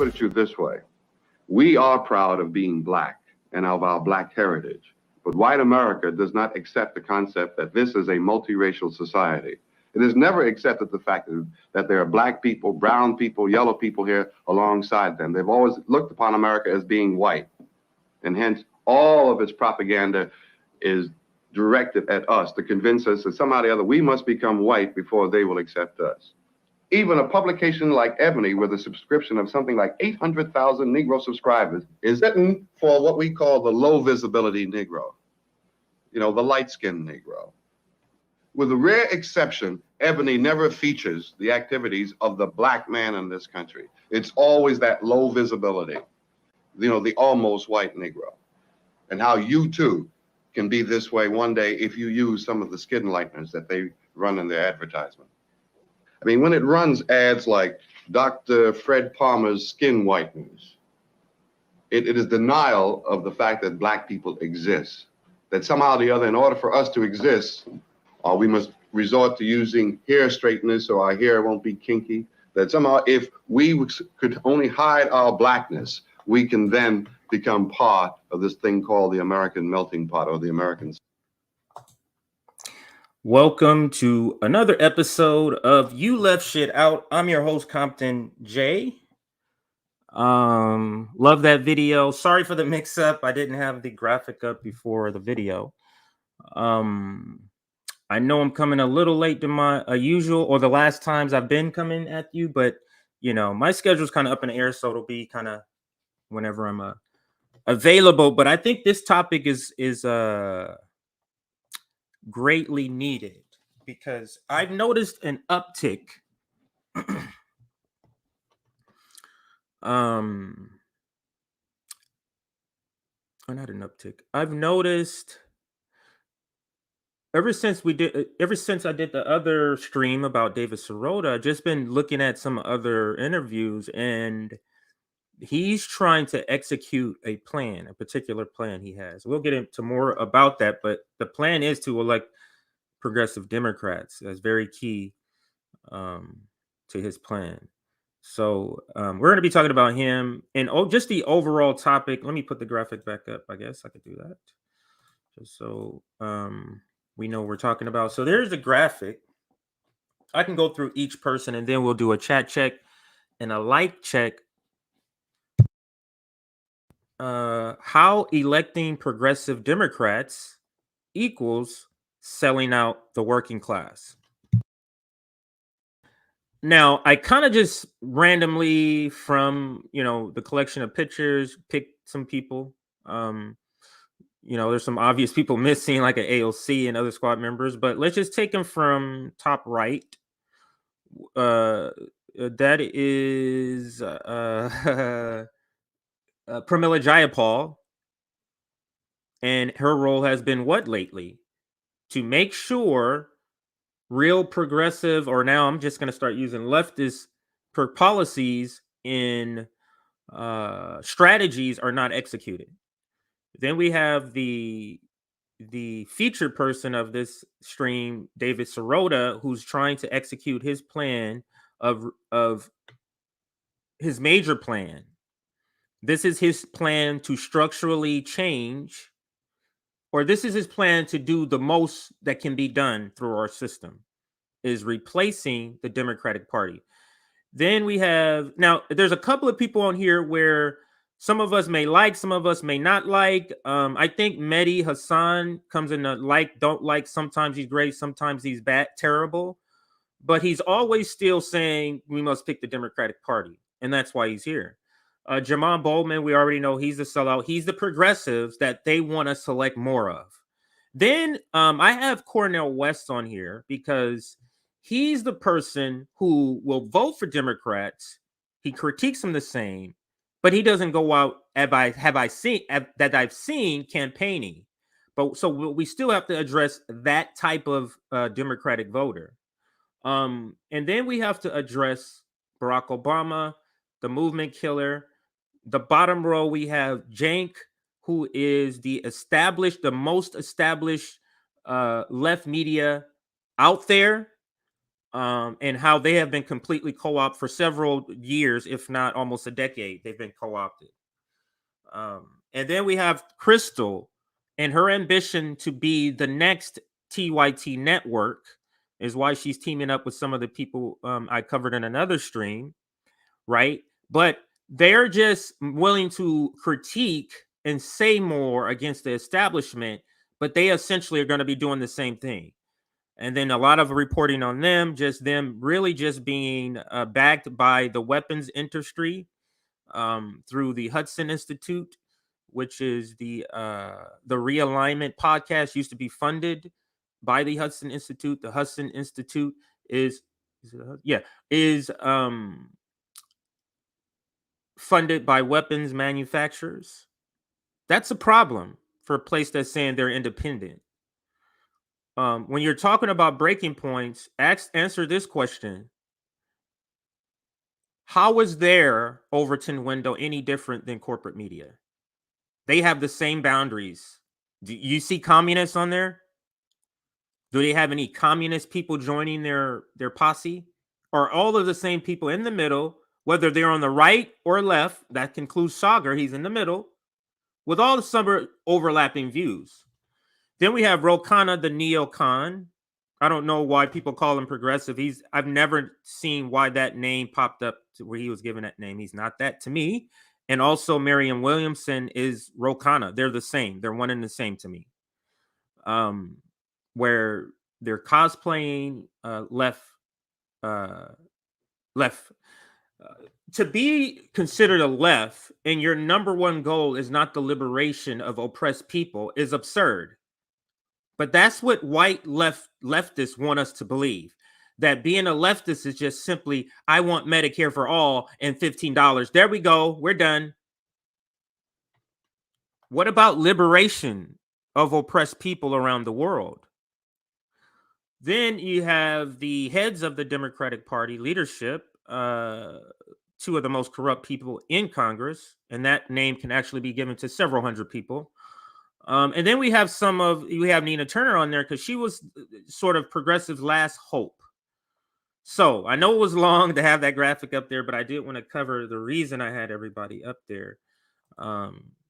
put it to you this way. We are proud of being black and of our black heritage. But white America does not accept the concept that this is a multiracial society. It has never accepted the fact that there are black people, brown people, yellow people here alongside them. They've always looked upon America as being white. And hence, all of its propaganda is directed at us to convince us that somehow or the other we must become white before they will accept us. Even a publication like Ebony, with a subscription of something like 800,000 Negro subscribers, is written for what we call the low visibility Negro, the light-skinned Negro. With a rare exception, Ebony never features the activities of the black man in this country. It's always that low visibility, the almost white Negro, and how you too can be this way one day if you use some of the skin lighteners that they run in their advertisement. I mean, when it runs ads like Dr. Fred Palmer's skin whiteners, it is denial of the fact that black people exist. That somehow or the other, in order for us to exist, we must resort to using hair straighteners so our hair won't be kinky. That somehow if we could only hide our blackness, we can then become part of this thing called the American melting pot or the American. Welcome to another episode of You Left Shit Out. I'm your host, Compton J. Love that video. Sorry for the mix-up. I didn't have the graphic up before the video. I know I'm coming a little late to my usual or the last times I've been coming at you, but my schedule's kind of up in the air, so it'll be kind of whenever I'm available. But I think this topic is greatly needed because I've noticed an uptick I've noticed ever since I did the other stream about David Sirota. I've just been looking at some other interviews, and he's trying to execute a particular plan he has. We'll get into more about that, but the plan is to elect progressive Democrats. That's very key to his plan. So we're going to be talking about him and just the overall topic. Let me put the graphic back up. I guess I could do that just so we know what we're talking about. So there's the graphic. I can go through each person and then we'll do a chat check and a like check. How electing progressive Democrats equals selling out the working class. Now, I kind of just randomly from, the collection of pictures, picked some people. There's some obvious people missing, like an AOC and other squad members, but let's just take them from top right. That is Pramila Jayapal. And her role has been what lately? To make sure real progressive, or now I'm just going to start using leftist policies in strategies are not executed. Then we have the featured person of this stream, David Sirota, who's trying to execute his plan of his major plan. This is his plan to structurally change, or this is his plan to do the most that can be done through our system, is replacing the Democratic Party. Then we have, now there's a couple of people on here where some of us may like, some of us may not like. I think Mehdi Hassan comes in a like, don't like. Sometimes he's great, sometimes he's bad, terrible. But he's always still saying we must pick the Democratic Party. And that's why he's here. Jamal Bowman, we already know he's the sellout. He's the progressives that they want to select more of. Then I have Cornel West on here because he's the person who will vote for Democrats. He critiques them the same, but he doesn't go out that I've seen campaigning. But so we still have to address that type of Democratic voter. And then we have to address Barack Obama, the movement killer. The bottom row, we have Cenk, who is the most established left media out there. and how they have been completely co-opted for several years, if not almost a decade. They've been co-opted. And then we have Crystal and her ambition to be the next TYT network is why she's teaming up with some of the people I covered in another stream, right? But they're just willing to critique and say more against the establishment, but they essentially are going to be doing the same thing. And then a lot of reporting on them, just them really just being backed by the weapons industry through the Hudson Institute, which is the realignment podcast used to be funded by the Hudson Institute. The Hudson Institute is funded by weapons manufacturers. That's a problem for a place that's saying they're independent. When you're talking about breaking points, answer this question. How is their Overton window any different than corporate media? They have the same boundaries. Do you see communists on there? Do they have any communist people joining their posse? Or all of the same people in the middle, whether they're on the right or left? That concludes Sagar. He's in the middle with all the some overlapping views. Then we have Rokana the neocon. I don't know why people call him progressive. I've never seen why that name popped up to where he was given that name. He's not that to me. And also Marianne Williamson is Rokana. They're the same. They're one and the same to me. Where they're cosplaying left. To be considered a left and your number one goal is not the liberation of oppressed people is absurd. But that's what white leftists want us to believe. That being a leftist is just simply, I want Medicare for all and $15. There we go. We're done. What about liberation of oppressed people around the world? Then you have the heads of the Democratic Party leadership, two of the most corrupt people in Congress, and that name can actually be given to several hundred people. And then we have Nina Turner on there because she was sort of progressive's last hope. So I know it was long to have that graphic up there, but I did want to cover the reason I had everybody up there.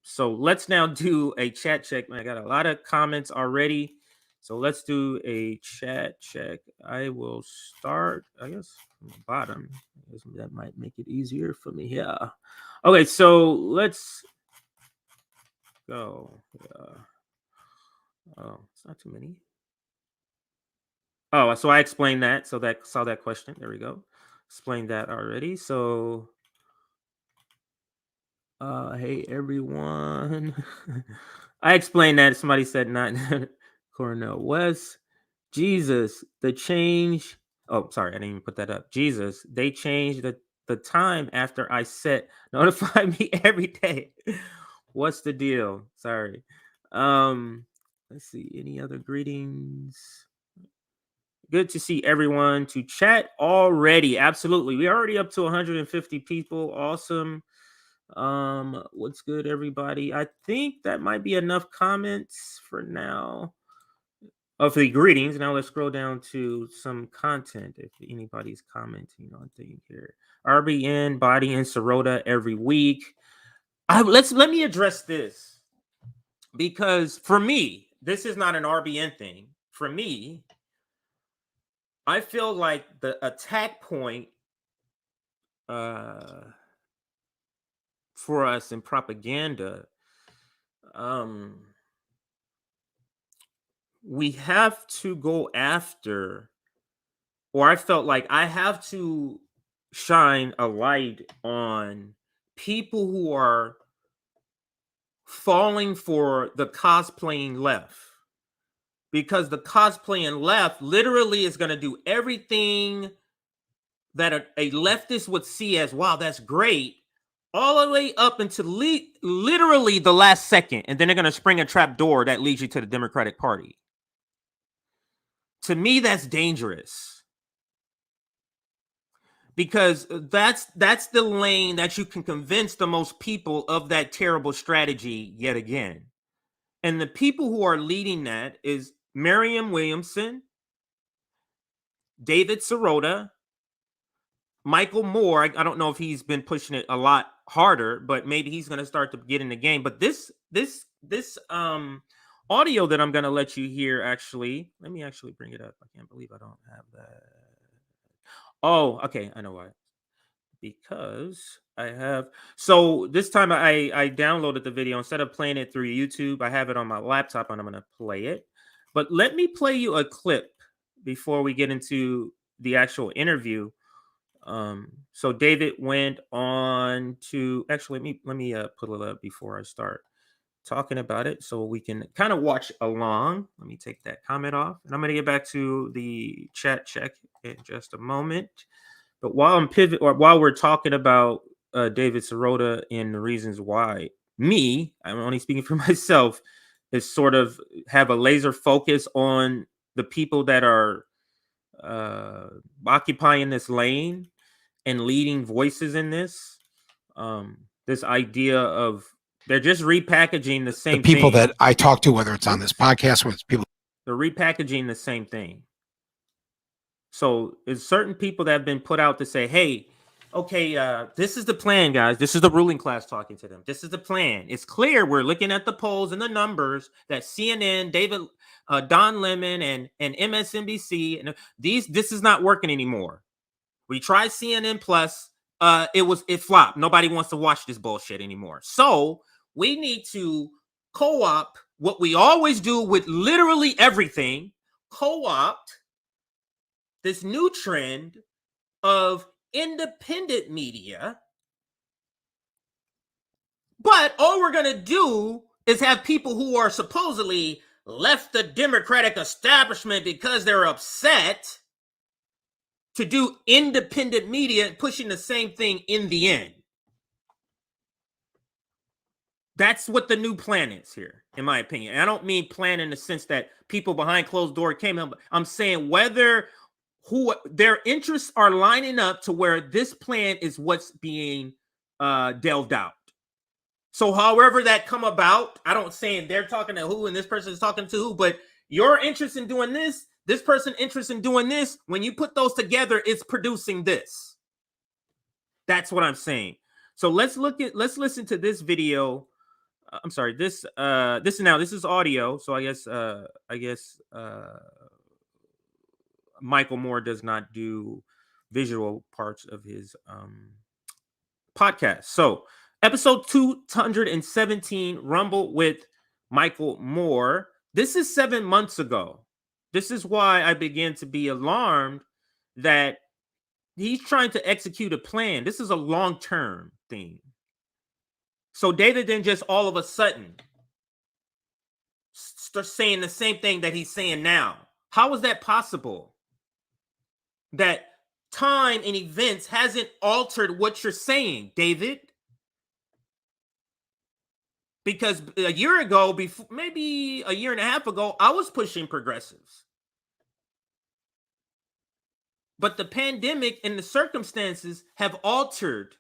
So let's now do a chat check. I got a lot of comments already. So let's do a chat check. I will start, I guess, from the bottom. I guess that might make it easier for me here. Okay, so let's go. Oh, it's not too many. Oh, so I explained that. So that saw that question. There we go. Explained that already. So, hey everyone. I explained that. Somebody said not Cornell West. Jesus, the change. Oh, sorry, I didn't even put that up. Jesus, they changed the time after I set notify me every day. What's the deal? Sorry. Let's see. Any other greetings? Good to see everyone to chat already. Absolutely. We're already up to 150 people. Awesome. What's good, everybody? I think that might be enough comments for now. For the greetings. Now let's scroll down to some content if anybody's commenting on things here. RBN, Body, and Sirota every week. Let me address this. Because for me, this is not an RBN thing. For me, I feel like the attack point for us in propaganda, we have to go after, or I felt like I have to shine a light on people who are falling for the cosplaying left. Because the cosplaying left literally is going to do everything that a leftist would see as, wow, that's great, all the way up until literally the last second. And then they're going to spring a trap door that leads you to the Democratic Party. To me, that's dangerous. Because that's the lane that you can convince the most people of that terrible strategy yet again. And the people who are leading that is Marianne Williamson, David Sirota, Michael Moore. I don't know if he's been pushing it a lot harder, but maybe he's going to start to get in the game. But this audio that I'm going to let you hear, actually, let me actually bring it up. I can't believe I don't have that. Oh, okay, I know why. Because I have, so this time I downloaded the video. Instead of playing it through YouTube, I have it on my laptop and I'm going to play it. But let me play you a clip before we get into the actual interview. So David went on to, actually let me pull it up before I start talking about it so we can kind of watch along. Let me take that comment off, and I'm going to get back to the chat check in just a moment. But while we're talking about David Sirota and the reasons why, I'm only speaking for myself, is sort of have a laser focus on the people that are occupying this lane and leading voices in this. This idea of they're just repackaging the same the people thing. that I talk to, whether it's on this podcast, whether it's people, they're repackaging the same thing. So there's certain people that have been put out to say, hey, okay, this is the plan, guys. This is the ruling class talking to them. This is the plan. It's clear. We're looking at the polls and the numbers that CNN, Don Lemon, and MSNBC, and this is not working anymore. We tried CNN Plus. It flopped. Nobody wants to watch this bullshit anymore. So we need to co-opt what we always do with literally everything. Co-opt this new trend of independent media. But all we're going to do is have people who are supposedly left the Democratic establishment because they're upset to do independent media, pushing the same thing in the end. That's what the new plan is here, in my opinion. And I don't mean plan in the sense that people behind closed door came in. I'm saying whether their interests are lining up to where this plan is what's being delved out. So however that come about, I don't say they're talking to who and this person is talking to who, but your interest in doing this person interest in doing this, when you put those together, it's producing this. That's what I'm saying. So let's listen to this video. I'm sorry, this is audio. So I guess Michael Moore does not do visual parts of his podcast. So episode 217, Rumble with Michael Moore. This is 7 months ago. This is why I began to be alarmed that he's trying to execute a plan. This is a long-term thing. So David didn't just all of a sudden start saying the same thing that he's saying now. How is that possible? That time and events hasn't altered what you're saying, David? Because a year ago, maybe a year and a half ago, I was pushing progressives. But the pandemic and the circumstances have altered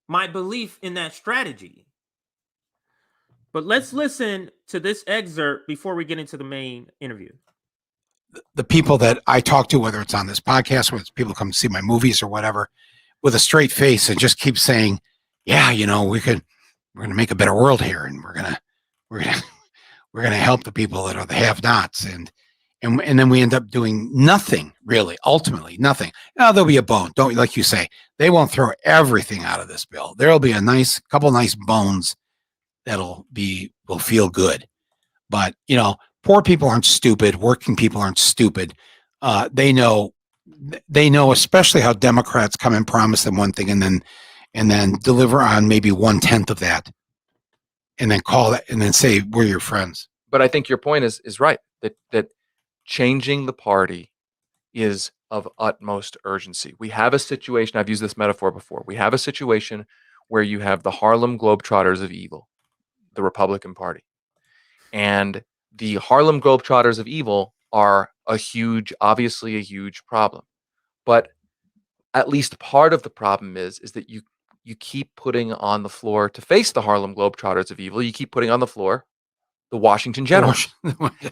my belief in that strategy. But let's listen to this excerpt before we get into the main interview. the people that I talk to, whether it's on this podcast, whether it's people come to see my movies or whatever, with a straight face and just keep saying, yeah, we're going to make a better world here. And we're going to help the people that are the have-nots. And then we end up doing nothing, really, ultimately nothing. Now, there'll be a bone. Don't, like you say, they won't throw everything out of this bill. There'll be a couple nice bones will feel good. But, poor people aren't stupid. Working people aren't stupid. They know, especially how Democrats come and promise them one thing and then deliver on maybe 1/10 of that, and then call it and then say, we're your friends. But I think your point is right, that changing the party is of utmost urgency. We have a situation, I've used this metaphor before, we have a situation where you have the Harlem Globetrotters of evil, the Republican Party. And the Harlem Globetrotters of evil are obviously a huge problem. But at least part of the problem is that you keep putting on the floor to face the Harlem Globetrotters of evil. You keep putting on the floor the Washington Generals.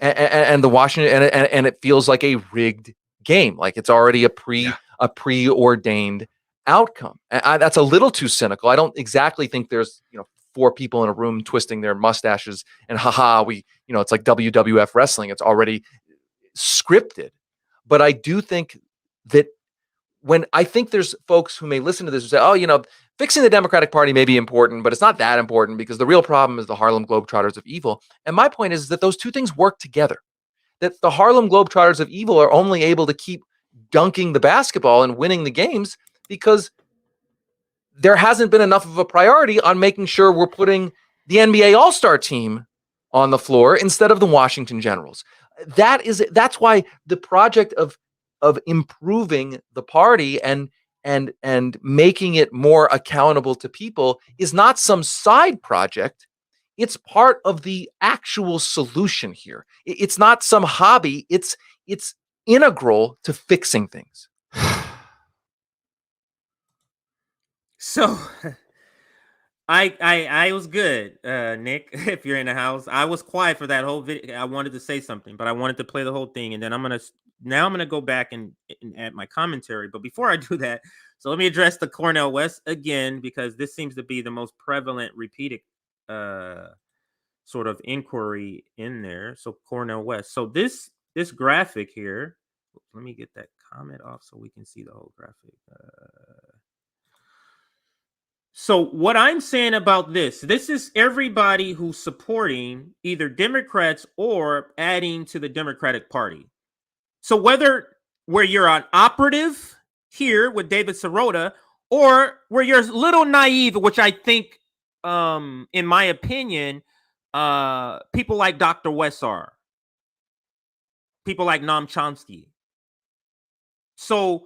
And the Washington and it feels like a rigged game, like it's already a preordained outcome. And that's a little too cynical. I don't exactly think there's 4 people in a room twisting their mustaches and it's like WWF wrestling. It's already scripted. But I do think that I think there's folks who may listen to this and say, oh, fixing the Democratic Party may be important, but it's not that important because the real problem is the Harlem Globetrotters of evil. And my point is that those two things work together. That the Harlem Globetrotters of evil are only able to keep dunking the basketball and winning the games because there hasn't been enough of a priority on making sure we're putting the NBA All-Star team on the floor instead of the Washington Generals. That's why the project of improving the party and making it more accountable to people is not some side project. It's part of the actual solution here. It's not some hobby. It's integral to fixing things. So I was good, Nick. If you're in the house, I was quiet for that whole video. I wanted to say something, but I wanted to play the whole thing, and then I'm gonna go back and add my commentary. But before I do that, so let me address the Cornel West again because this seems to be the most prevalent, repeated sort of inquiry in there. So Cornel West. So this graphic here. Let me get that comment off so we can see the whole graphic. So what I'm saying about this is everybody who's supporting either Democrats or adding to the Democratic Party. So where you're an operative here with David Sirota or where you're a little naive, which I think, in my opinion, people like Dr. West are. People like Noam Chomsky. So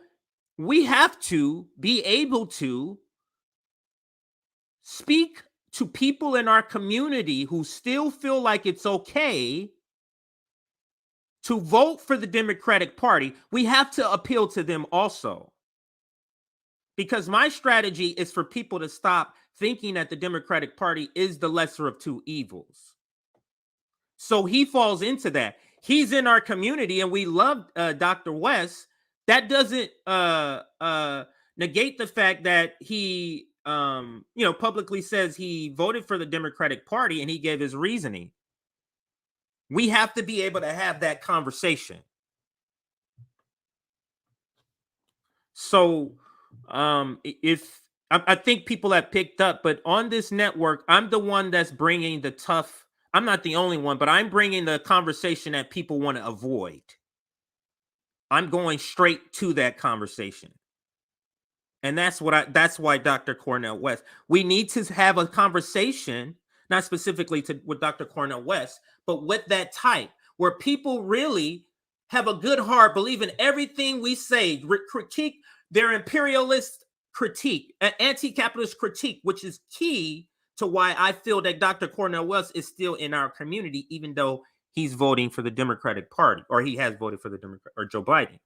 we have to be able to speak to people in our community who still feel like it's okay to vote for the Democratic Party. We have to appeal to them also. Because my strategy is for people to stop thinking that the Democratic Party is the lesser of two evils. So he falls into that. He's in our community and we love Dr. West. That doesn't negate the fact that he publicly says he voted for the Democratic Party and he gave his reasoning. We have to be able to have that conversation. So if I think people have picked up, but on this network, I'm the one that's bringing the tough. I'm not the only one, but I'm bringing the conversation that people want to avoid. I'm going straight to that conversation. And that's why Dr. Cornel West, we need to have a conversation, not specifically with Dr. Cornel West, but with that type where people really have a good heart, believe in everything we say, critique their imperialist critique, an anti-capitalist critique, which is key to why I feel that Dr. Cornel West is still in our community, even though he's voting for the Democratic Party, or he has voted for the Democrat or Joe Biden.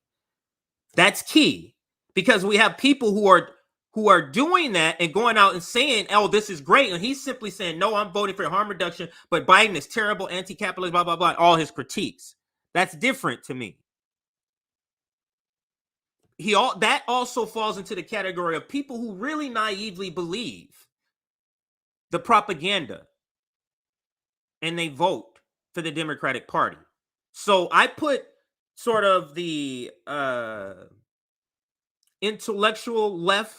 That's key. Because we have people who are doing that and going out and saying, oh, this is great. And he's simply saying, no, I'm voting for harm reduction, but Biden is terrible, anti-capitalist, blah, blah, blah, all his critiques. That's different to me. That also falls into the category of people who really naively believe the propaganda and they vote for the Democratic Party. So I put sort of the intellectual left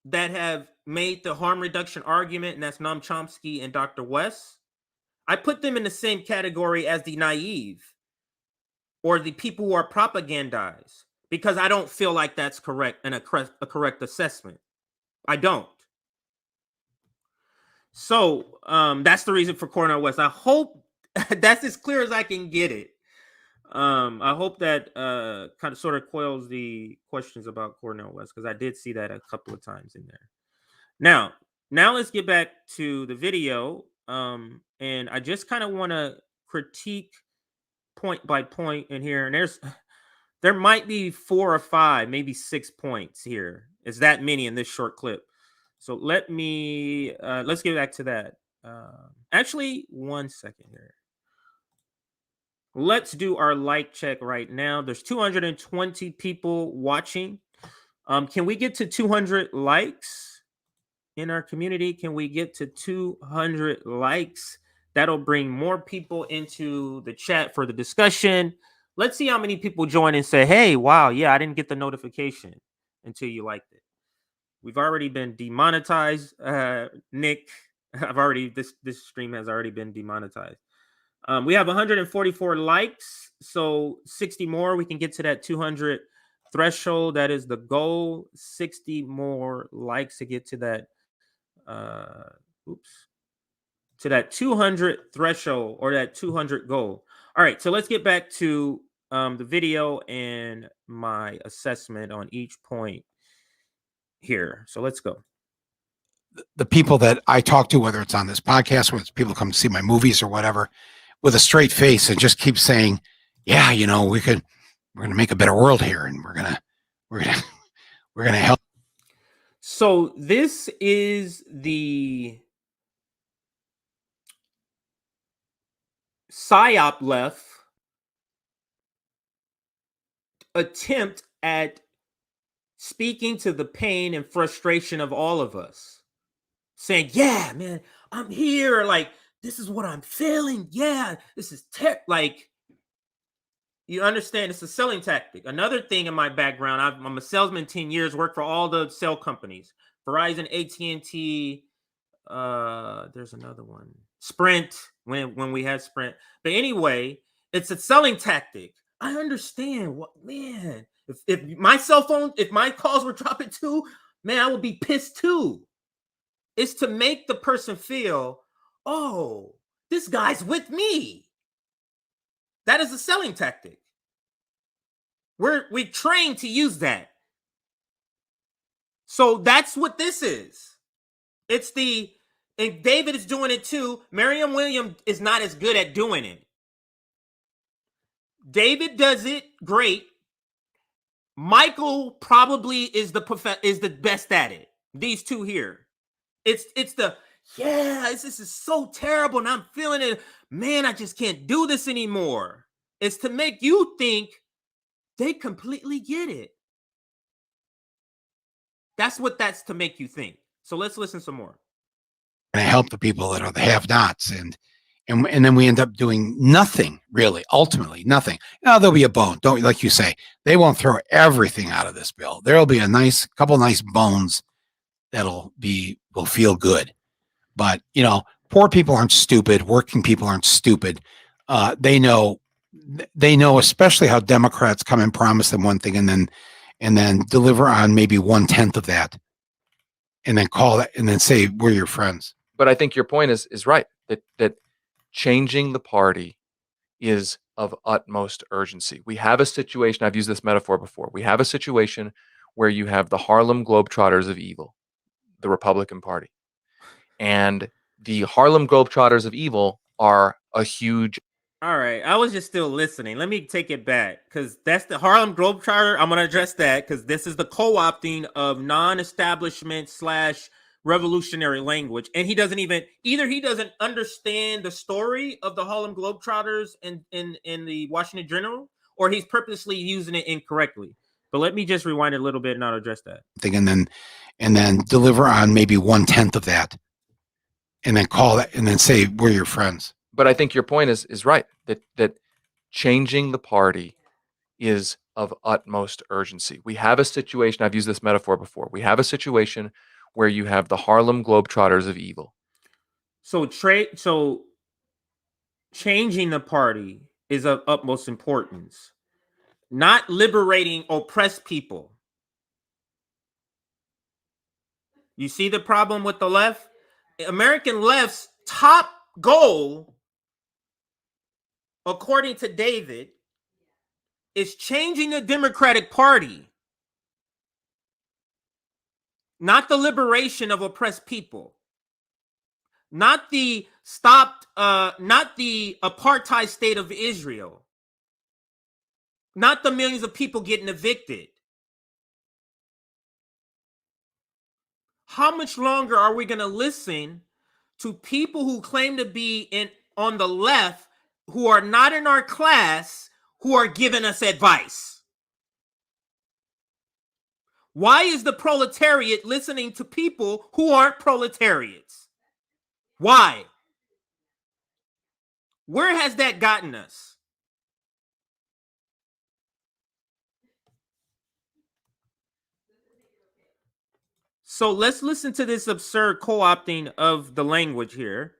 that have made the harm reduction argument, and that's Noam Chomsky and Dr. West. I put them in the same category as the naive or the people who are propagandized because I don't feel like that's correct and a correct assessment. I don't. So that's the reason for Cornel West. I hope that's as clear as I can get it. I hope that kind of sort of quells the questions about Cornel West because I did see that a couple of times in there. Now let's get back to the video. And I just kind of want to critique point by point in here. And there might be 4 or 5, maybe 6 points here. It's that many in this short clip. So let's get back to that. Actually, 1 second here. Let's do our like check right now. There's 220 people watching. Can we get to 200 likes in our community? Can we get to 200 likes? That'll bring more people into the chat for the discussion. Let's see how many people join and say, hey, wow, yeah, I didn't get the notification until you liked it. We've already been demonetized, Nick. This stream has already been demonetized. We have 144 likes, so 60 more, we can get to that 200 threshold. That is the goal. 60 more likes to get to that. To that 200 threshold or that 200 goal. All right, so let's get back to the video and my assessment on each point here. So let's go. The people that I talk to, whether it's on this podcast, whether it's people come see my movies or whatever, with a straight face and just keep saying, yeah, you know, we're going to make a better world here, and we're going to help. So this is the PSYOP left attempt at speaking to the pain and frustration of all of us, saying, yeah, man, I'm here. Like, this is what I'm feeling. Yeah, this is like, you understand, it's a selling tactic. Another thing in my background, I'm a salesman 10 years, worked for all the cell companies, Verizon, AT&T, there's another one, Sprint, when we had Sprint. But anyway, it's a selling tactic. I understand what, man, if my cell phone, if my calls were dropping too, man, I would be pissed too. It's to make the person feel, oh, this guy's with me. That is a selling tactic. We trained to use that. So that's what this is. And David is doing it too. Marianne Williamson is not as good at doing it. David does it great. Michael probably is the best at it. These two here. It's the, yeah, this is so terrible and I'm feeling it. Man, I just can't do this anymore. It's to make you think they completely get it. That's to make you think. So let's listen some more. And help the people that are the have-nots, and then we end up doing nothing, really, ultimately nothing. Now there'll be a bone, don't, like you say, they won't throw everything out of this bill. There'll be a couple nice bones will feel good. But you know, poor people aren't stupid, working people aren't stupid. They know, especially how Democrats come and promise them one thing and then deliver on maybe 1/10 of that, and then call it and then say we're your friends. But I think your point is right, that changing the party is of utmost urgency. We have a situation, I've used this metaphor before. We have a situation where you have the Harlem Globetrotters of evil, the Republican Party. And the Harlem Globetrotters of evil are a huge. All right, I was just still listening. Let me take it back, because that's the Harlem Globetrotter. I'm going to address that because this is the co-opting of non-establishment / revolutionary language. And he doesn't understand the story of the Harlem Globetrotters in the Washington Journal, or he's purposely using it incorrectly. But let me just rewind it a little bit and I'll address that. And then deliver on maybe 1/10 of that, and then call it and then say we're your friends. But I think your point is right, that changing the party is of utmost urgency. We have a situation, I've used this metaphor before. We have a situation where you have the Harlem Globetrotters of evil. So changing the party is of utmost importance. Not liberating oppressed people. You see the problem with the left? American left's top goal, according to David, is changing the Democratic Party. Not the liberation of oppressed people. Not the apartheid state of Israel. Not the millions of people getting evicted. How much longer are we going to listen to people who claim to be on the left, who are not in our class, who are giving us advice? Why is the proletariat listening to people who aren't proletariats? Why? Where has that gotten us? So let's listen to this absurd co-opting of the language here.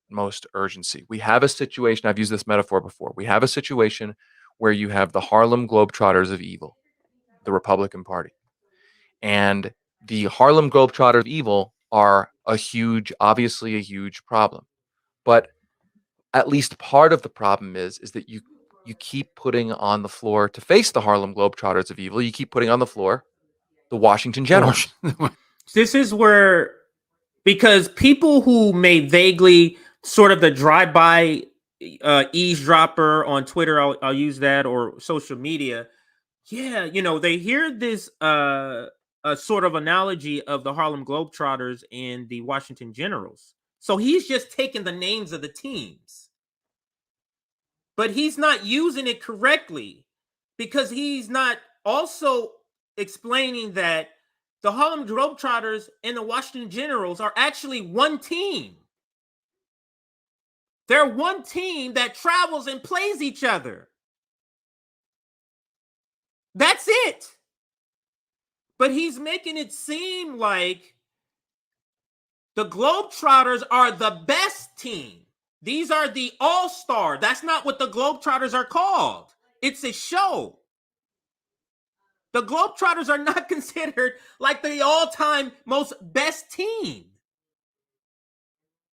Most urgency. We have a situation, I've used this metaphor before. We have a situation where you have the Harlem Globetrotters of evil, the Republican Party. And the Harlem Globetrotters of evil are obviously a huge problem. But at least part of the problem is that you keep putting on the floor to face the Harlem Globetrotters of evil. You keep putting on the floor the Washington Generals. This is where, because people who may vaguely sort of the drive-by eavesdropper on Twitter, I'll use that, or social media. Yeah, they hear this a sort of analogy of the Harlem Globetrotters and the Washington Generals. So he's just taking the names of the teams, but he's not using it correctly, because he's not also explaining that the Harlem Globetrotters and the Washington Generals are actually one team. They're one team that travels and plays each other. That's it. But he's making it seem like the Globetrotters are the best team. These are the all-star. That's not what the Globetrotters are called. It's a show. The Globetrotters are not considered like the all-time most best team.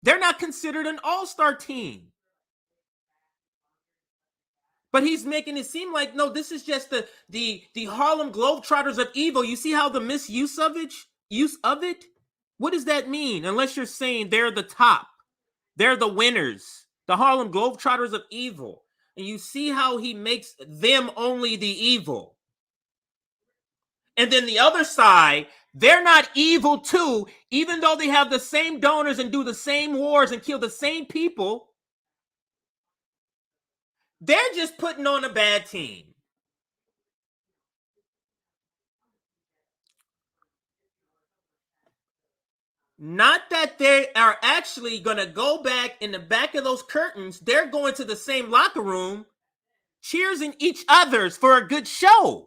They're not considered an all-star team. But he's making it seem like, no, this is just the Harlem Globetrotters of evil. You see how the misuse of it? What does that mean? Unless you're saying they're the top. They're the winners. The Harlem Globetrotters of evil. And you see how he makes them only the evil. And then the other side, they're not evil too, even though they have the same donors and do the same wars and kill the same people. They're just putting on a bad team. Not that they are actually going to go back in the back of those curtains. They're going to the same locker room, cheering each other's for a good show.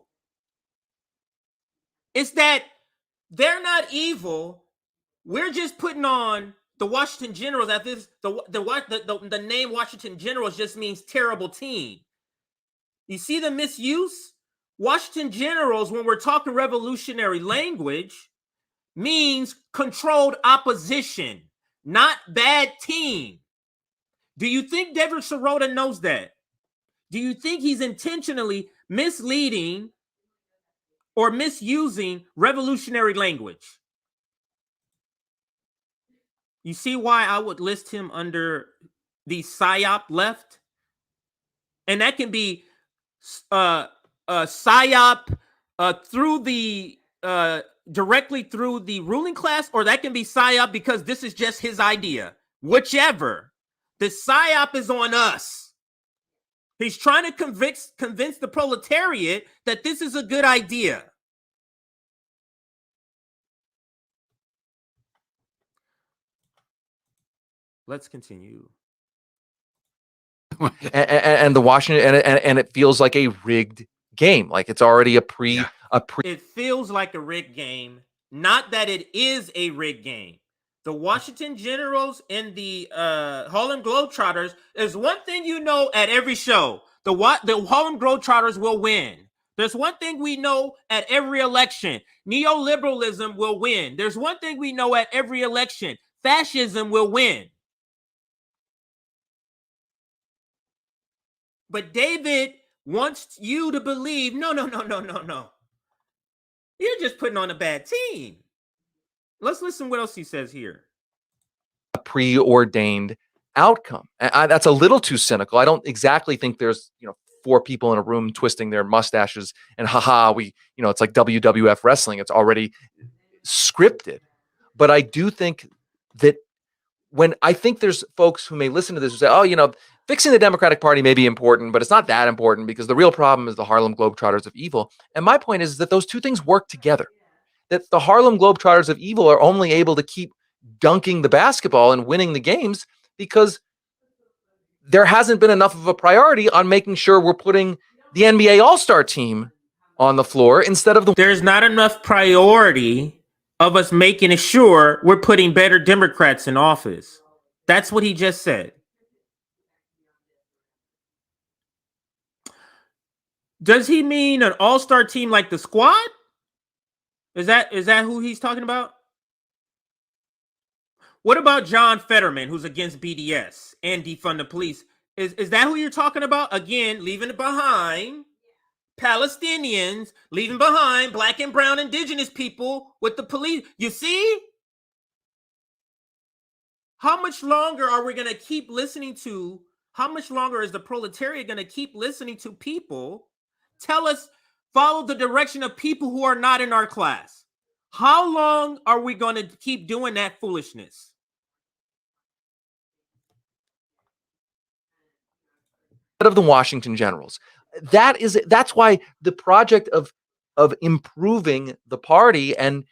It's that they're not evil. We're just putting on the Washington Generals. That this the name Washington Generals just means terrible team. You see the misuse? Washington Generals, when we're talking revolutionary language, means controlled opposition, not bad team. Do you think David Sirota knows that? Do you think he's intentionally misleading or misusing revolutionary language? You see why I would list him under the PSYOP left? And that can be PSYOP through the directly through the ruling class, or that can be PSYOP because this is just his idea. Whichever. The PSYOP is on us. He's trying to convince the proletariat that this is a good idea. Let's continue. and the Washington and it feels like a rigged game, like it's already It feels like a rigged game, not that it is a rigged game. The Washington Generals and the Harlem Globetrotters, there's one thing you know at every show: the Harlem Globetrotters will win. There's one thing we know at every election: neoliberalism will win. There's one thing we know at every election: fascism will win. But David wants you to believe, no. You're just putting on a bad team. Let's listen what else he says here. A preordained outcome. That's a little too cynical. I don't exactly think there's, 4 people in a room twisting their mustaches and it's like WWF wrestling. It's already scripted. But I do think that when I think there's folks who may listen to this and say, oh, fixing the Democratic Party may be important, but it's not that important because the real problem is the Harlem Globetrotters of evil. And my point is that those two things work together, that the Harlem Globetrotters of evil are only able to keep dunking the basketball and winning the games because there hasn't been enough of a priority on making sure we're putting the NBA All-Star team on the floor instead of There's not enough priority of us making sure we're putting better Democrats in office. That's what he just said. Does he mean an all-star team like the Squad? Is that who he's talking about? What about John Fetterman, who's against BDS and defund the police? Is that who you're talking about? Again, leaving it behind Palestinians, leaving behind black and brown indigenous people with the police. You see? How much longer are we going to keep listening to? How much longer is the proletariat going to keep listening to people tell us, follow the direction of people who are not in our class? How long are we going to keep doing that foolishness? of the Washington Generals. That's why the project of improving the party and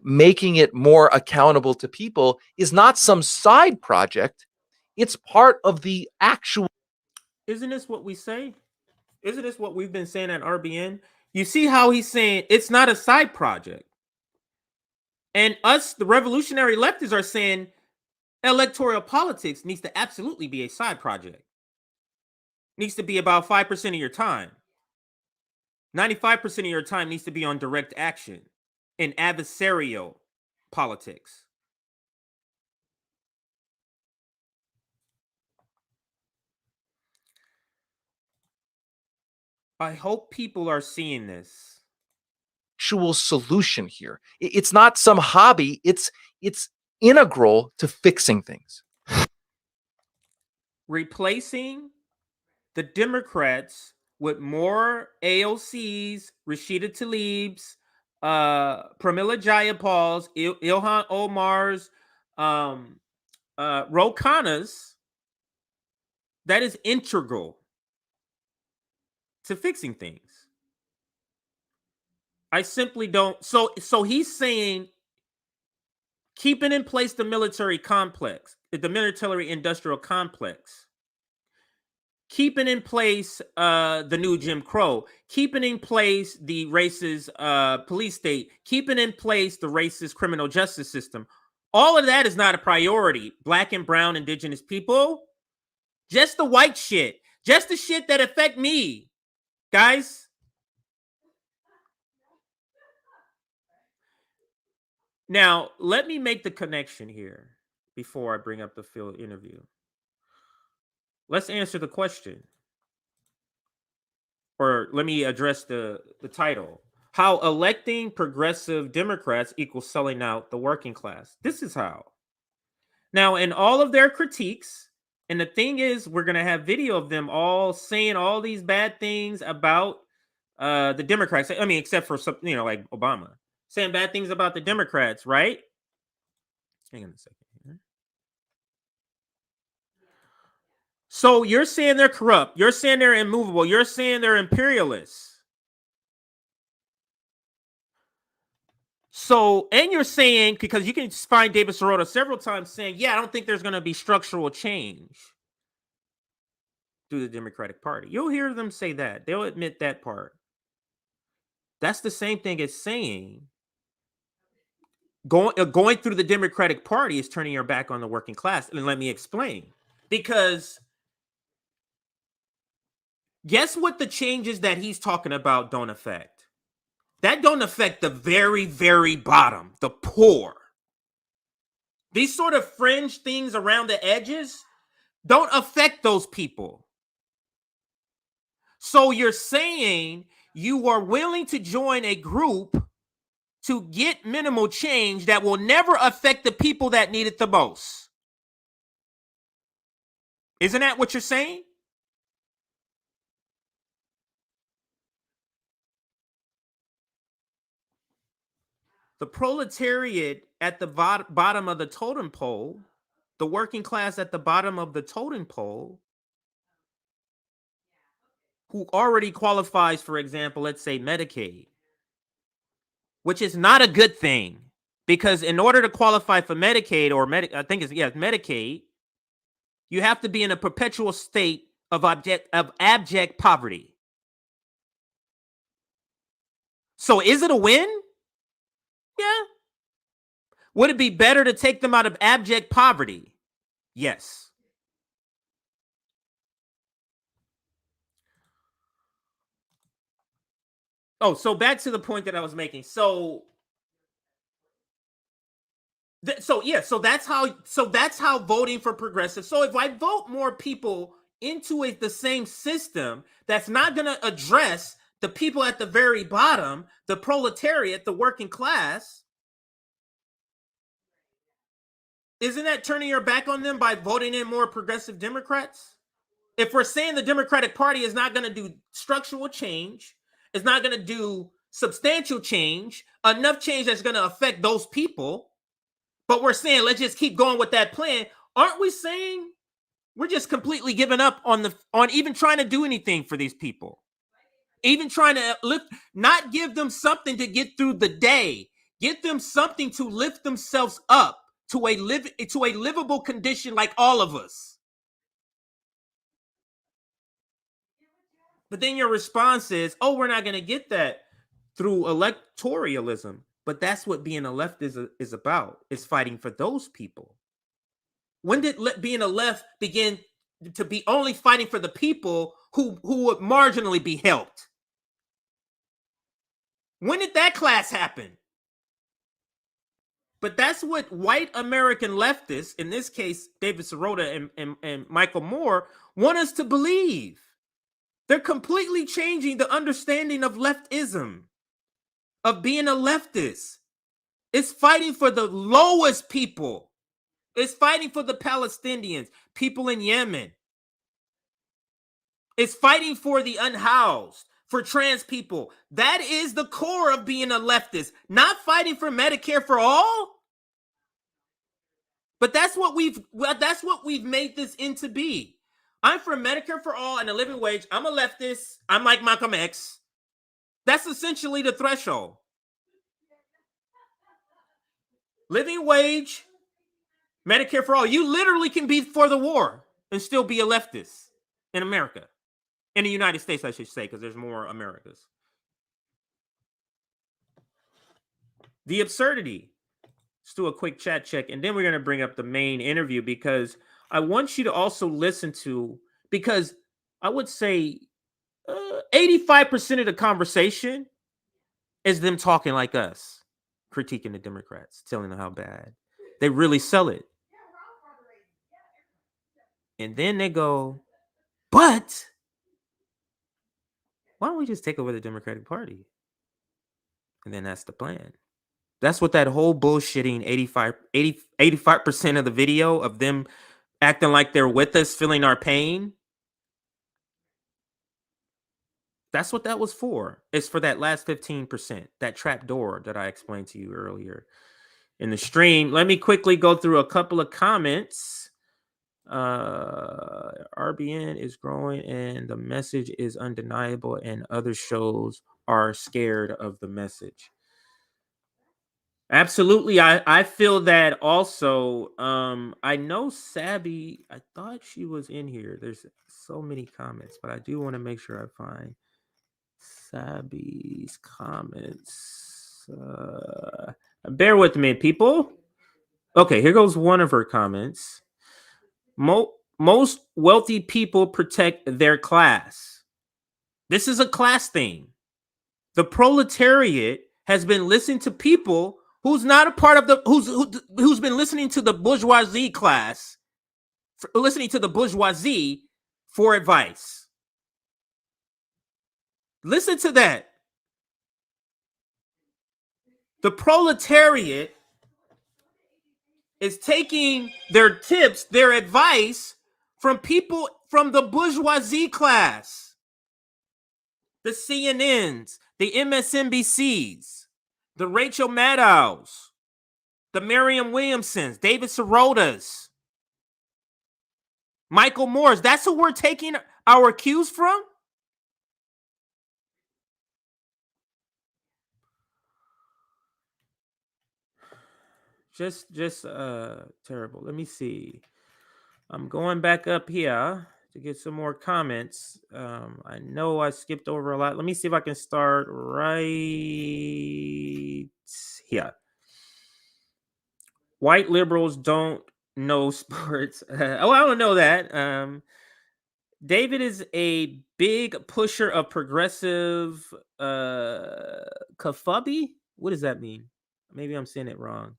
making it more accountable to people is not some side project. It's part of the actual. Isn't this what we say? Isn't this what we've been saying at RBN? You see how he's saying it's not a side project. And us, the revolutionary leftists, are saying electoral politics needs to absolutely be a side project. Needs to be about 5% of your time. 95% of your time needs to be on direct action in adversarial politics. I hope people are seeing this. Actual solution here. It's not some hobby. It's integral to fixing things. Replacing the Democrats with more AOCs, Rashida Tlaib's, Pramila Jayapal's, Ilhan Omar's, Ro Khanna's, that is integral to fixing things. I simply don't. So he's saying keeping in place the military complex, the military industrial complex, keeping in place the new Jim Crow, keeping in place the racist police state, keeping in place the racist criminal justice system. All of that is not a priority. Black and brown indigenous people, just the white shit, just the shit that affect me, guys. Now, let me make the connection here before I bring up the field interview. Let's answer the question. Or let me address the title. How electing progressive Democrats equals selling out the working class. This is how. Now, in all of their critiques, and the thing is, we're going to have video of them all saying all these bad things about the Democrats. I mean, except for some, like Obama. Saying bad things about the Democrats, right? Hang on a second here. So you're saying they're corrupt. You're saying they're immovable. You're saying they're imperialists. So, and you're saying, because you can find David Sirota several times saying, yeah, I don't think there's going to be structural change through the Democratic Party. You'll hear them say that. They'll admit that part. That's the same thing as saying going through the Democratic Party is turning your back on the working class. And let me explain. Because guess what the changes that he's talking about don't affect? That don't affect the very, very bottom, the poor. These sort of fringe things around the edges don't affect those people. So you're saying you are willing to join a group to get minimal change that will never affect the people that need it the most. Isn't that what you're saying? The proletariat at the bottom of the totem pole the working class at the bottom of the totem pole, who already qualifies, for example, let's say Medicaid, which is not a good thing, because in order to qualify for Medicaid or Medicaid, you have to be in a perpetual state of abject poverty. So is it a win? Yeah. Would it be better to take them out of abject poverty? Yes. Oh, so back to the point that I was making. So that's how voting for progressive. So if I vote more people into the same system, that's not going to address the people at the very bottom, the proletariat, the working class. Isn't that turning your back on them by voting in more progressive Democrats? If we're saying the Democratic Party is not going to do structural change, it's not going to do substantial change, enough change that's going to affect those people, but we're saying let's just keep going with that plan, aren't we saying we're just completely giving up on even trying to do anything for these people? Even trying to not give them something to get through the day, get them something to lift themselves up to a livable condition like all of us. But then your response is, oh, we're not going to get that through electoralism. But that's what being a left is about, is fighting for those people. When did being a left begin to be only fighting for the people who would marginally be helped? When did that class happen? But that's what white American leftists, in this case, David Sirota and Michael Moore, want us to believe. They're completely changing the understanding of leftism, of being a leftist. It's fighting for the lowest people. It's fighting for the Palestinians, people in Yemen. It's fighting for the unhoused, for trans people. That is the core of being a leftist, not fighting for Medicare for all. But that's what we've made this into be. I'm for Medicare for all and a living wage. I'm a leftist. I'm like Malcolm X. That's essentially the threshold. Living wage, Medicare for all. You literally can be for the war and still be a leftist in America. In the United States, I should say, because there's more Americas. The absurdity. Let's do a quick chat check, and then we're going to bring up the main interview, because I want you to also listen to, because I would say 85% of the conversation is them talking like us, critiquing the Democrats, telling them how bad. They really sell it. And then they go, but why don't we just take over the Democratic Party? And then that's the plan. That's what that whole bullshitting 85% of the video of them acting like they're with us, feeling our pain. That's what that was for. It's for that last 15%, that trap door that I explained to you earlier in the stream. Let me quickly go through a couple of comments. RBN is growing and the message is undeniable, and other shows are scared of the message. Absolutely. I feel that also. I know Sabby, I thought she was in here. There's so many comments, but I do want to make sure I find Sabby's comments. Bear with me, people. Okay, here goes one of her comments. Most wealthy people protect their class. This is a class thing. The proletariat has been listening to people who's not a part of who's been listening to the bourgeoisie class, listening to the bourgeoisie for advice. Listen to that. The proletariat is taking their tips, their advice from people from the bourgeoisie class. The CNNs, the MSNBCs, the Rachel Maddows, the Marianne Williamsons, David Sirotas, Michael Moores. That's who we're taking our cues from? Just terrible. Let me see. I'm going back up here to get some more comments. I know I skipped over a lot. Let me see if I can start right here. White liberals don't know sports. Oh, I don't know that. David is a big pusher of progressive kafabi. What does that mean? Maybe I'm saying it wrong.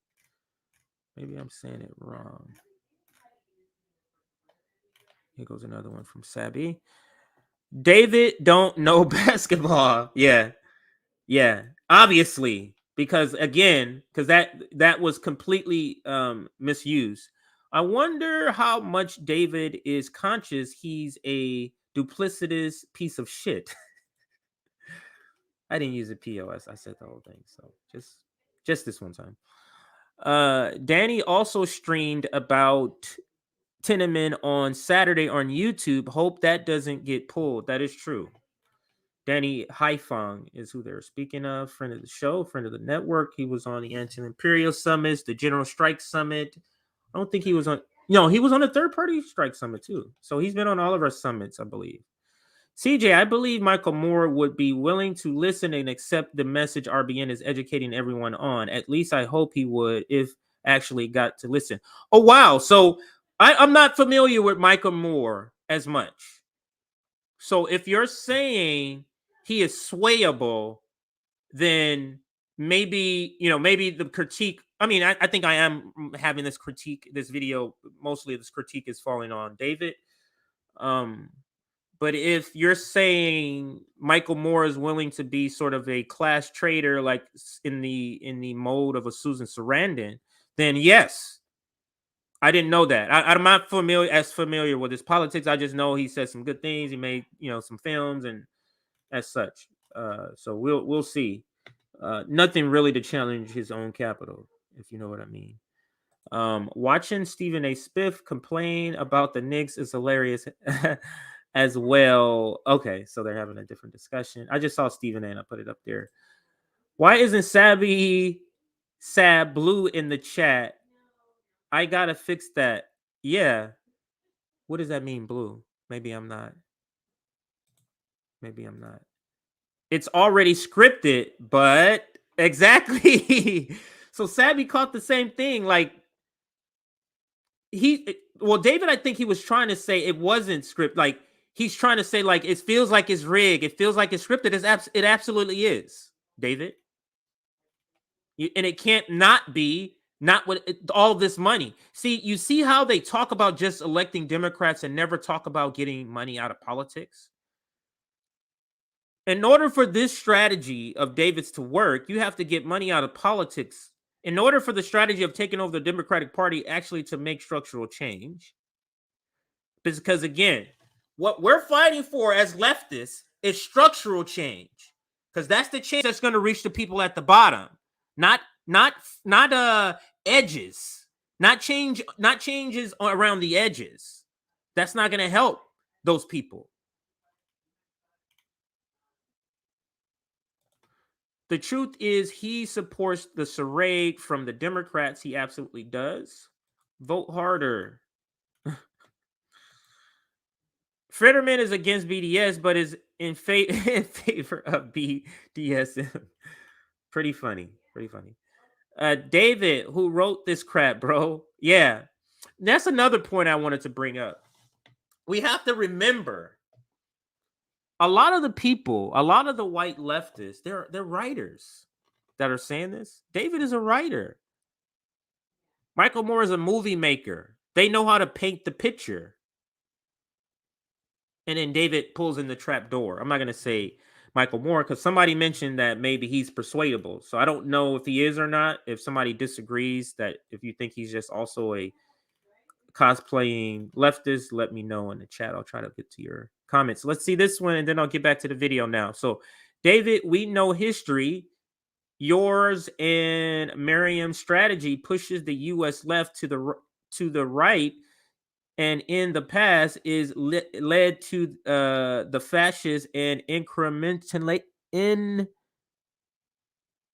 Here goes another one from Sabi. David don't know basketball. Yeah. Obviously, because that was completely misused. I wonder how much David is conscious he's a duplicitous piece of shit. I didn't use a POS. I said the whole thing. So just this one time. Danny also streamed about Tiananmen on Saturday on YouTube. Hope that doesn't get pulled. That is true. Danny Haifang is who they're speaking of. Friend of the show, friend of the network. He was on the Anti-Imperial Summits, the General Strike Summit. I don't think he was on. No, he was on the Third Party Strike Summit too. So he's been on all of our summits, I believe. CJ, I believe Michael Moore would be willing to listen and accept the message RBN is educating everyone on. At least I hope he would, if actually got to listen. Oh, wow. So I'm not familiar with Michael Moore as much. So if you're saying he is swayable, then maybe the critique. I mean, I think I am having this critique. This video, mostly this critique is falling on David. But if you're saying Michael Moore is willing to be sort of a class traitor, like in the mode of a Susan Sarandon, then yes. I didn't know that. I'm not familiar with his politics. I just know he said some good things. He made some films and as such. So we'll see. Nothing really to challenge his own capital, if you know what I mean. Watching Stephen A. Spiff complain about the Knicks is hilarious as well. Okay, so they're having a different discussion. I just saw Stephen A. and I put it up there. Why isn't Sab Blue in the chat? I gotta fix that. Yeah. What does that mean, blue? Maybe I'm not. It's already scripted, but exactly. So Sabby caught the same thing. Like David, I think he was trying to say it wasn't scripted. Like he's trying to say like it feels like it's rigged. It feels like it's scripted. It absolutely is, David. And it can't not be. Not with all this money. See, you see how they talk about just electing Democrats and never talk about getting money out of politics? In order for this strategy of David's to work, you have to get money out of politics. In order for the strategy of taking over the Democratic Party actually to make structural change. Because again, what we're fighting for as leftists is structural change. Because that's the change that's going to reach the people at the bottom. Not edges, not changes around the edges. That's not going to help those people. The truth is he supports the charade from the Democrats. He absolutely does. Vote harder. Fetterman is against BDS, but is in favor of BDSM. Pretty funny. David, who wrote this crap, bro? Yeah, that's another point I wanted to bring up. We have to remember a lot of the people, a lot of the white leftists, they're writers that are saying this. David is a writer. Michael Moore is a movie maker. They know how to paint the picture. And then David pulls in the trap door. I'm not going to say Michael Moore because somebody mentioned that maybe he's persuadable. So I don't know if he is or not. If somebody disagrees, that if you think he's just also a cosplaying leftist, let me know in the chat. I'll try to get to your comments. Let's see this one, and then I'll get back to the video now. So, David, we know history. Yours and Marianne's strategy pushes the U.S. left to the right and in the past is led to the fascist and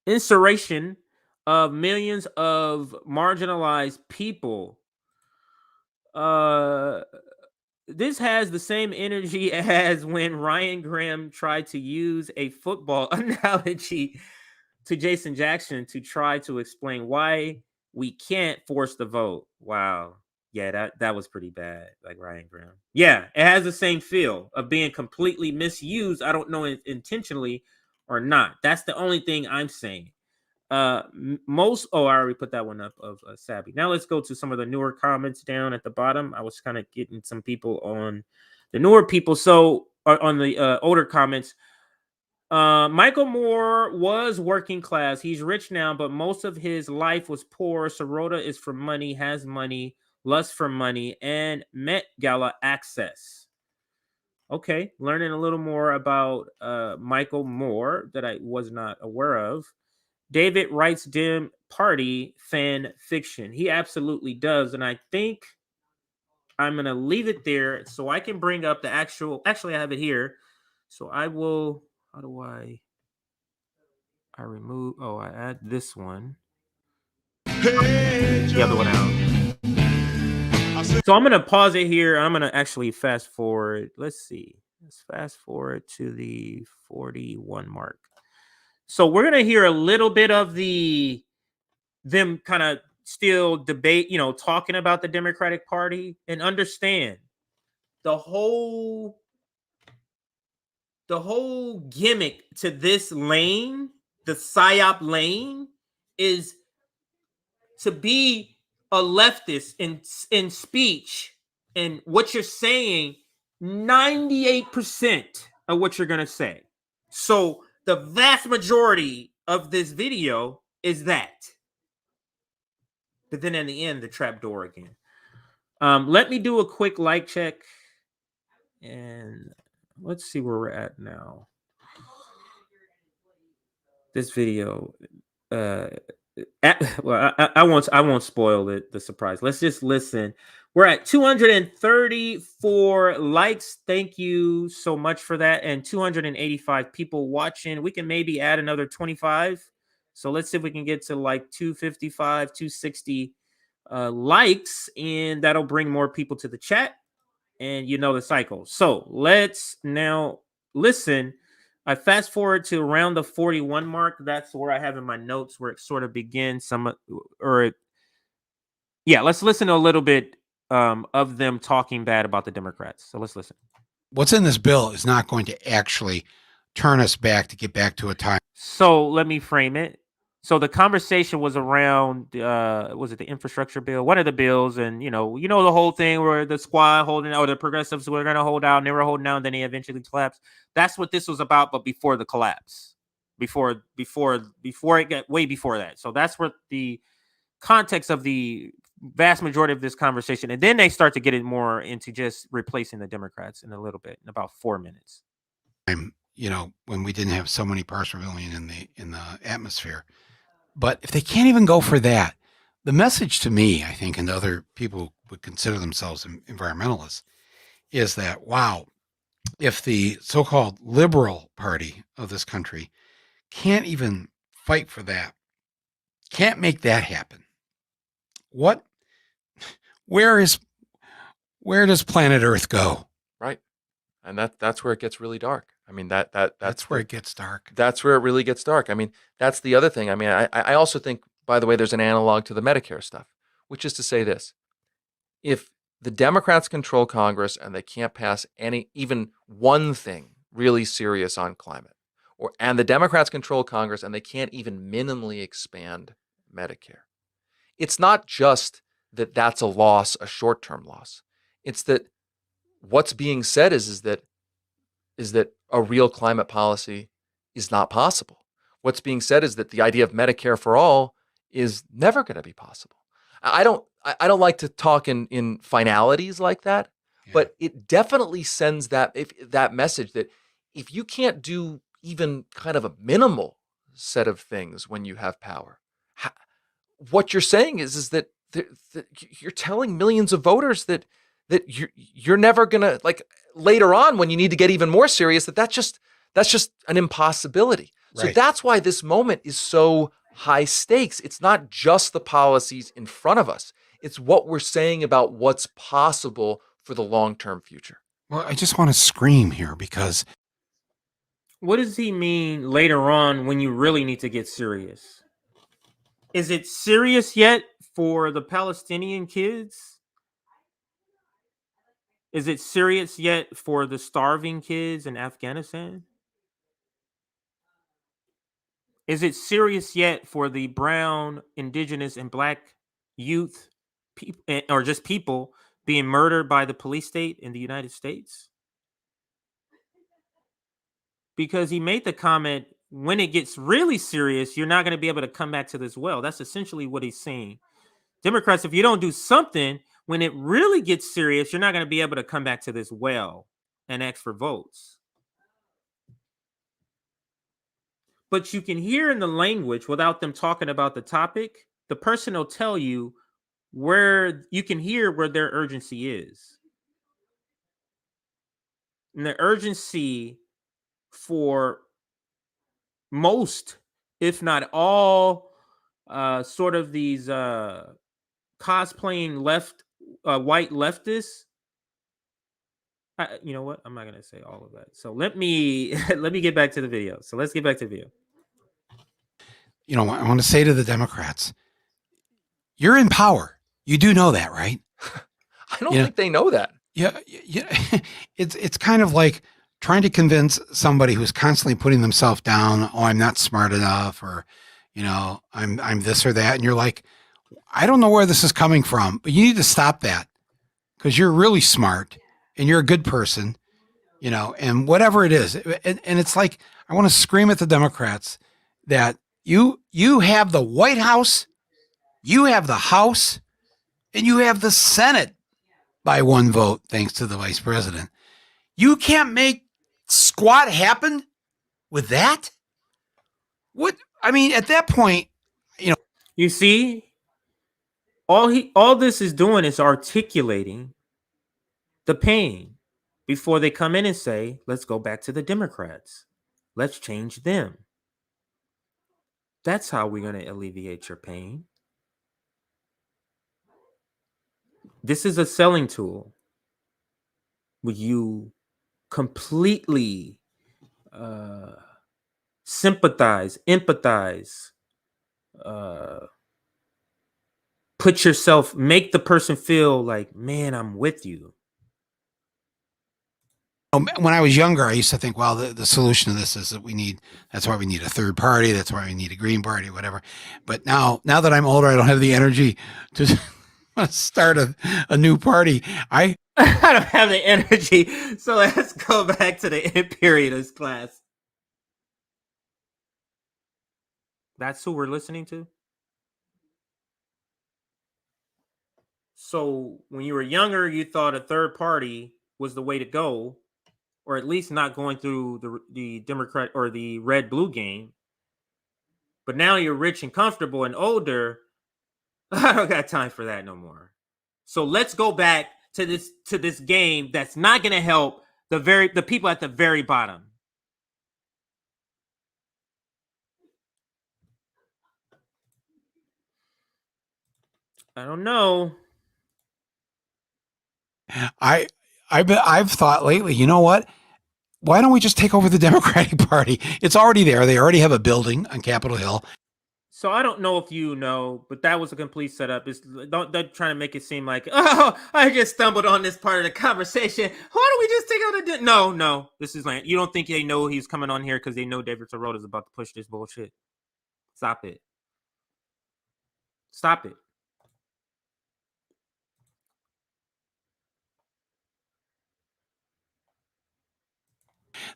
insurrection of millions of marginalized people. This has the same energy as when Ryan Graham tried to use a football analogy to Jason Jackson to try to explain why we can't force the vote. Wow. Yeah, that was pretty bad, like Ryan Graham. Yeah, it has the same feel of being completely misused. I don't know intentionally or not. That's the only thing I'm saying. I already put that one up of Sabby. Now let's go to some of the newer comments down at the bottom. I was kind of getting some people on the newer people. So on the older comments, Michael Moore was working class. He's rich now, but most of his life was poor. Sirota is for money, has money, lust for money, and Met Gala access. Okay, learning a little more about Michael Moore that I was not aware of. David writes Dem Party fan fiction. He absolutely does. And I think I'm going to leave it there so I can bring up the actually, I have it here. So I will, how do I remove, I add this one. The other one out. So I'm going to pause it here. I'm going to actually fast forward. Let's see. Let's fast forward to the 41 mark. So we're going to hear a little bit of them kind of still debate, talking about the Democratic Party, and understand the whole gimmick to this lane, the PSYOP lane, is to be a leftist in speech and what you're saying 98% of what you're going to say. So the vast majority of this video is that. But then in the end, the trap door again. Let me do a quick like check. And let's see where we're at now. This video. I won't spoil it, the surprise. Let's just listen. We're at 234 likes. Thank you so much for that. And 285 people watching. We can maybe add another 25. So let's see if we can get to like 255, 260 likes, and that'll bring more people to the chat. And you know the cycle. So let's now listen. I fast forward to around the 41 mark. That's where I have in my notes where it sort of begins. Let's listen to a little bit of them talking bad about the Democrats. So let's listen. What's in this bill is not going to actually turn us back to get back to a time. So let me frame it. So the conversation was around, was it the infrastructure bill? One of the bills, and the whole thing where the squad the progressives were going to hold out, and they were holding out, and then they eventually collapsed. That's what this was about, but before the collapse, before it got way before that. So that's what the context of the vast majority of this conversation, and then they start to get it more into just replacing the Democrats in a little bit, in about 4 minutes. When we didn't have so many parts per million in the atmosphere. But if they can't even go for that, the message to me, I think, and other people who would consider themselves environmentalists, is that, wow, if the so-called liberal party of this country can't even fight for that, can't make that happen, where does planet Earth go? Right. And that's where it gets really dark. I mean, that's where it gets dark. That's where it really gets dark. I mean, that's the other thing. I mean, I also think, by the way, there's an analog to the Medicare stuff, which is to say this: if the Democrats control Congress and they can't pass even one thing really serious on climate, and the Democrats control Congress and they can't even minimally expand Medicare, it's not just that that's a loss, a short-term loss. It's that what's being said is that a real climate policy is not possible. What's being said is that the idea of Medicare for all is never going to be possible. I don't like to talk in finalities like that, but it definitely sends that message that if you can't do even kind of a minimal set of things when you have power, what you're saying is that you're telling millions of voters that that you're never gonna, like, later on when you need to get even more serious, that's just an impossibility. So Right. that's why this moment is so high stakes. It's not just the policies in front of us. It's what we're saying about what's possible for the long-term future. Well, I just want to scream here because What does he mean later on when you really need to get serious? Is it serious yet for the Palestinian kids? Is it serious yet for the starving kids in Afghanistan? Is it serious yet for the brown, indigenous, and black youth, or just people being murdered by the police state in the United States? Because he made the comment, when it gets really serious, you're not going to be able to come back to this well. That's essentially what he's saying. Democrats, if you don't do something, when it really gets serious, you're not going to be able to come back to this well and ask for votes. But you can hear in the language, without them talking about the topic, the person will tell you where you can hear where their urgency is. And the urgency for most, if not all, sort of these cosplaying white leftists. You know what? I'm not gonna say all of that. So let me get back to the video. So let's get back to the video. You know, I want to say to the Democrats, you're in power. You do know that, right? I don't think they know that. Yeah. It's kind of like trying to convince somebody who's constantly putting themselves down. Oh, I'm not smart enough, or, I'm this or that. And you're like, I don't know where this is coming from, but you need to stop that because you're really smart and you're a good person, and whatever it is. And it's like, I want to scream at the Democrats that you have the White House, you have the House, and you have the Senate by one vote, thanks to the vice president. You can't make squat happen with that? What? I mean, at that point, You see, all this is doing is articulating the pain before they come in and say, let's go back to the Democrats. Let's change them. That's how we're going to alleviate your pain. This is a selling tool where you completely sympathize, empathize, put yourself, make the person feel like, man, I'm with you. when I was younger, I used to think, well, the solution to this is that that's why we need a third party. That's why we need a Green Party, whatever. But now that I'm older, I don't have the energy to start a new party. I don't have the energy. So let's go back to the imperialist class. That's who we're listening to. So when you were younger, you thought a third party was the way to go, or at least not going through the Democrat or the red-blue game. But now you're rich and comfortable and older. I don't got time for that no more. So let's go back to this game that's not going to help the people at the very bottom. I don't know. I've thought lately, you know what? Why don't we just take over the Democratic Party? It's already there. They already have a building on Capitol Hill. So I don't know if you know, but that was a complete setup. They're trying to make it seem like, oh, I just stumbled on this part of the conversation. Why don't we just take out No. This is like, you don't think they know he's coming on here because they know David Sirota is about to push this bullshit. Stop it. Stop it.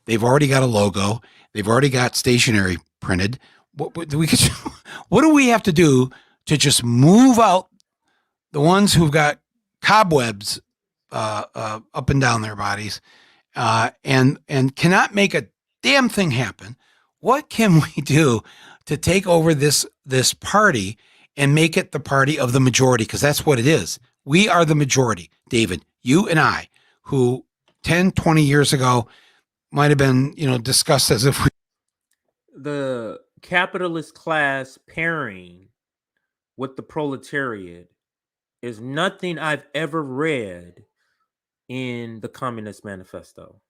They've already got a logo. They've already got stationery printed. What do we have to do to just move out the ones who've got cobwebs up and down their bodies and cannot make a damn thing happen? What can we do to take over this party and make it the party of the majority? Because that's what it is. We are the majority. David, you and I, who 10, 20 years ago might have been, discussed as if the capitalist class pairing with the proletariat is nothing I've ever read in the Communist Manifesto.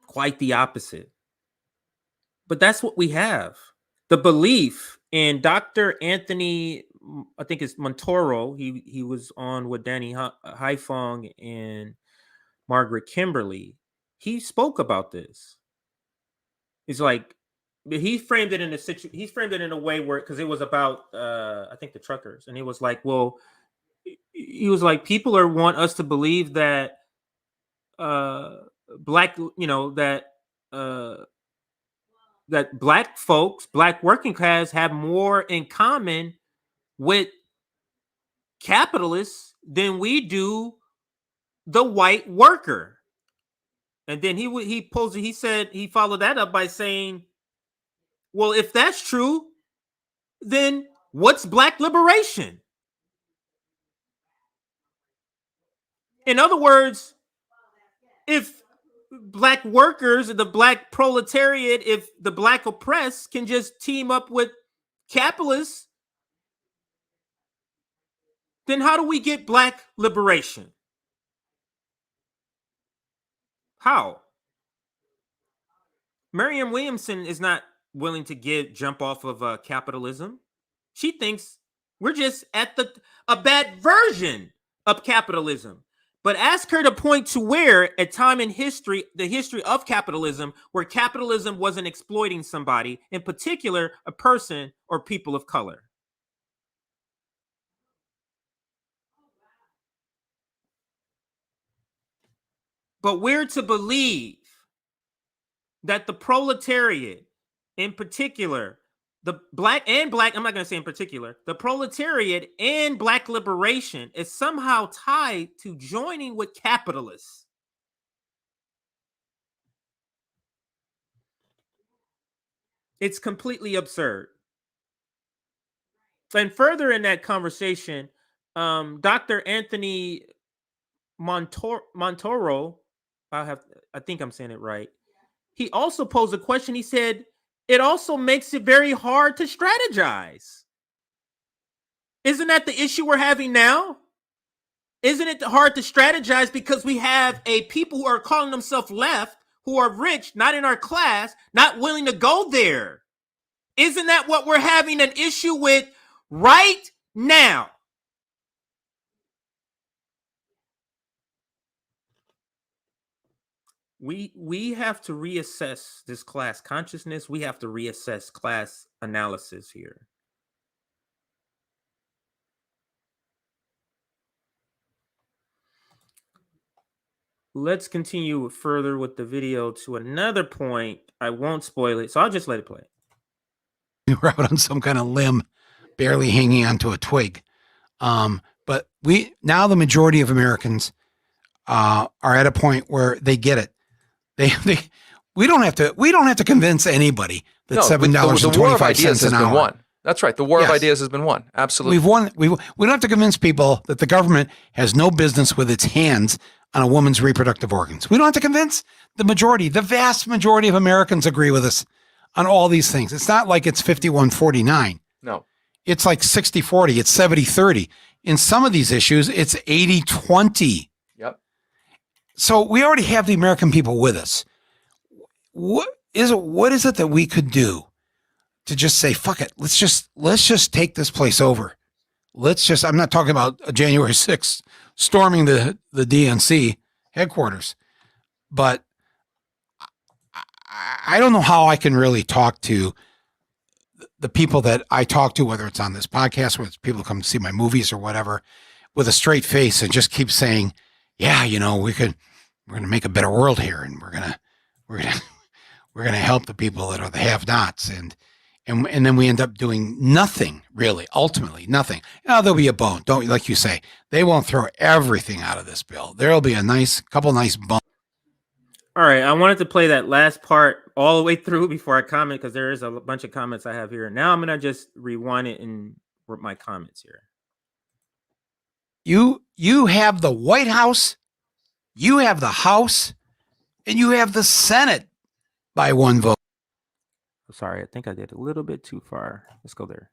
Quite the opposite. But that's what we have. The belief in Dr. Anthony, I think it's Montoro, he was on with Danny Haifong and Margaret Kimberly. He spoke about this. It's like, he framed it in a way where, because it was about I think the truckers, and he was like, well, he was like, people want us to believe that black folks, black working class, have more in common with capitalists than we do the white worker. And then he said, he followed that up by saying, well, if that's true, then what's black liberation? In other words, if black workers, the black proletariat, if the black oppressed can just team up with capitalists, then how do we get black liberation? How? Marianne Williamson is not willing to jump off of capitalism. She thinks we're just at a bad version of capitalism. But ask her to point to where, a time in history, the history of capitalism, where capitalism wasn't exploiting somebody, in particular, a person or people of color. But we're to believe that the proletariat, in particular, the black, I'm not going to say in particular, the proletariat and black liberation is somehow tied to joining with capitalists. It's completely absurd. And further in that conversation, Dr. Anthony Montoro, I think I'm saying it right, he also posed a question. He said, it also makes it very hard to strategize. Isn't that the issue we're having now? Isn't it hard to strategize because we have a people who are calling themselves left, who are rich, not in our class, not willing to go there? Isn't that what we're having an issue with right now? We have to reassess this class consciousness. We have to reassess class analysis here. Let's continue further with the video to another point. I won't spoil it, so I'll just let it play. We were out on some kind of limb, barely hanging onto a twig. But now the majority of Americans are at a point where they get it. We don't have to convince anybody that $7.25 an hour. Won. That's right. The war of ideas has been won. Absolutely. We've won. We don't have to convince people that the government has no business with its hands on a woman's reproductive organs. We don't have to convince the vast majority of Americans agree with us on all these things. It's not like it's 51-49. No. It's like 60-40. It's 70-30. In some of these issues, it's 80-20. Yep. So we already have the American people with us. What is it that we could do to just say, fuck it, let's just take this place over. I'm not talking about January 6th storming the DNC headquarters, but I don't know how I can really talk to the people that I talk to, whether it's on this podcast, whether it's people come to see my movies or whatever, with a straight face and just keep saying, yeah, we're going to make a better world here. And we're going to help the people that are the have-nots. And then we end up doing nothing, really, ultimately nothing. There'll be a bone. Don't, like you say, they won't throw everything out of this bill. There'll be a couple nice bones. All right. I wanted to play that last part all the way through before I comment, because there is a bunch of comments I have here. Now I'm going to just rewind it and my comments here. You have the White House, you have the House, and you have the Senate by one vote. Sorry, I think I did a little bit too far. Let's go there.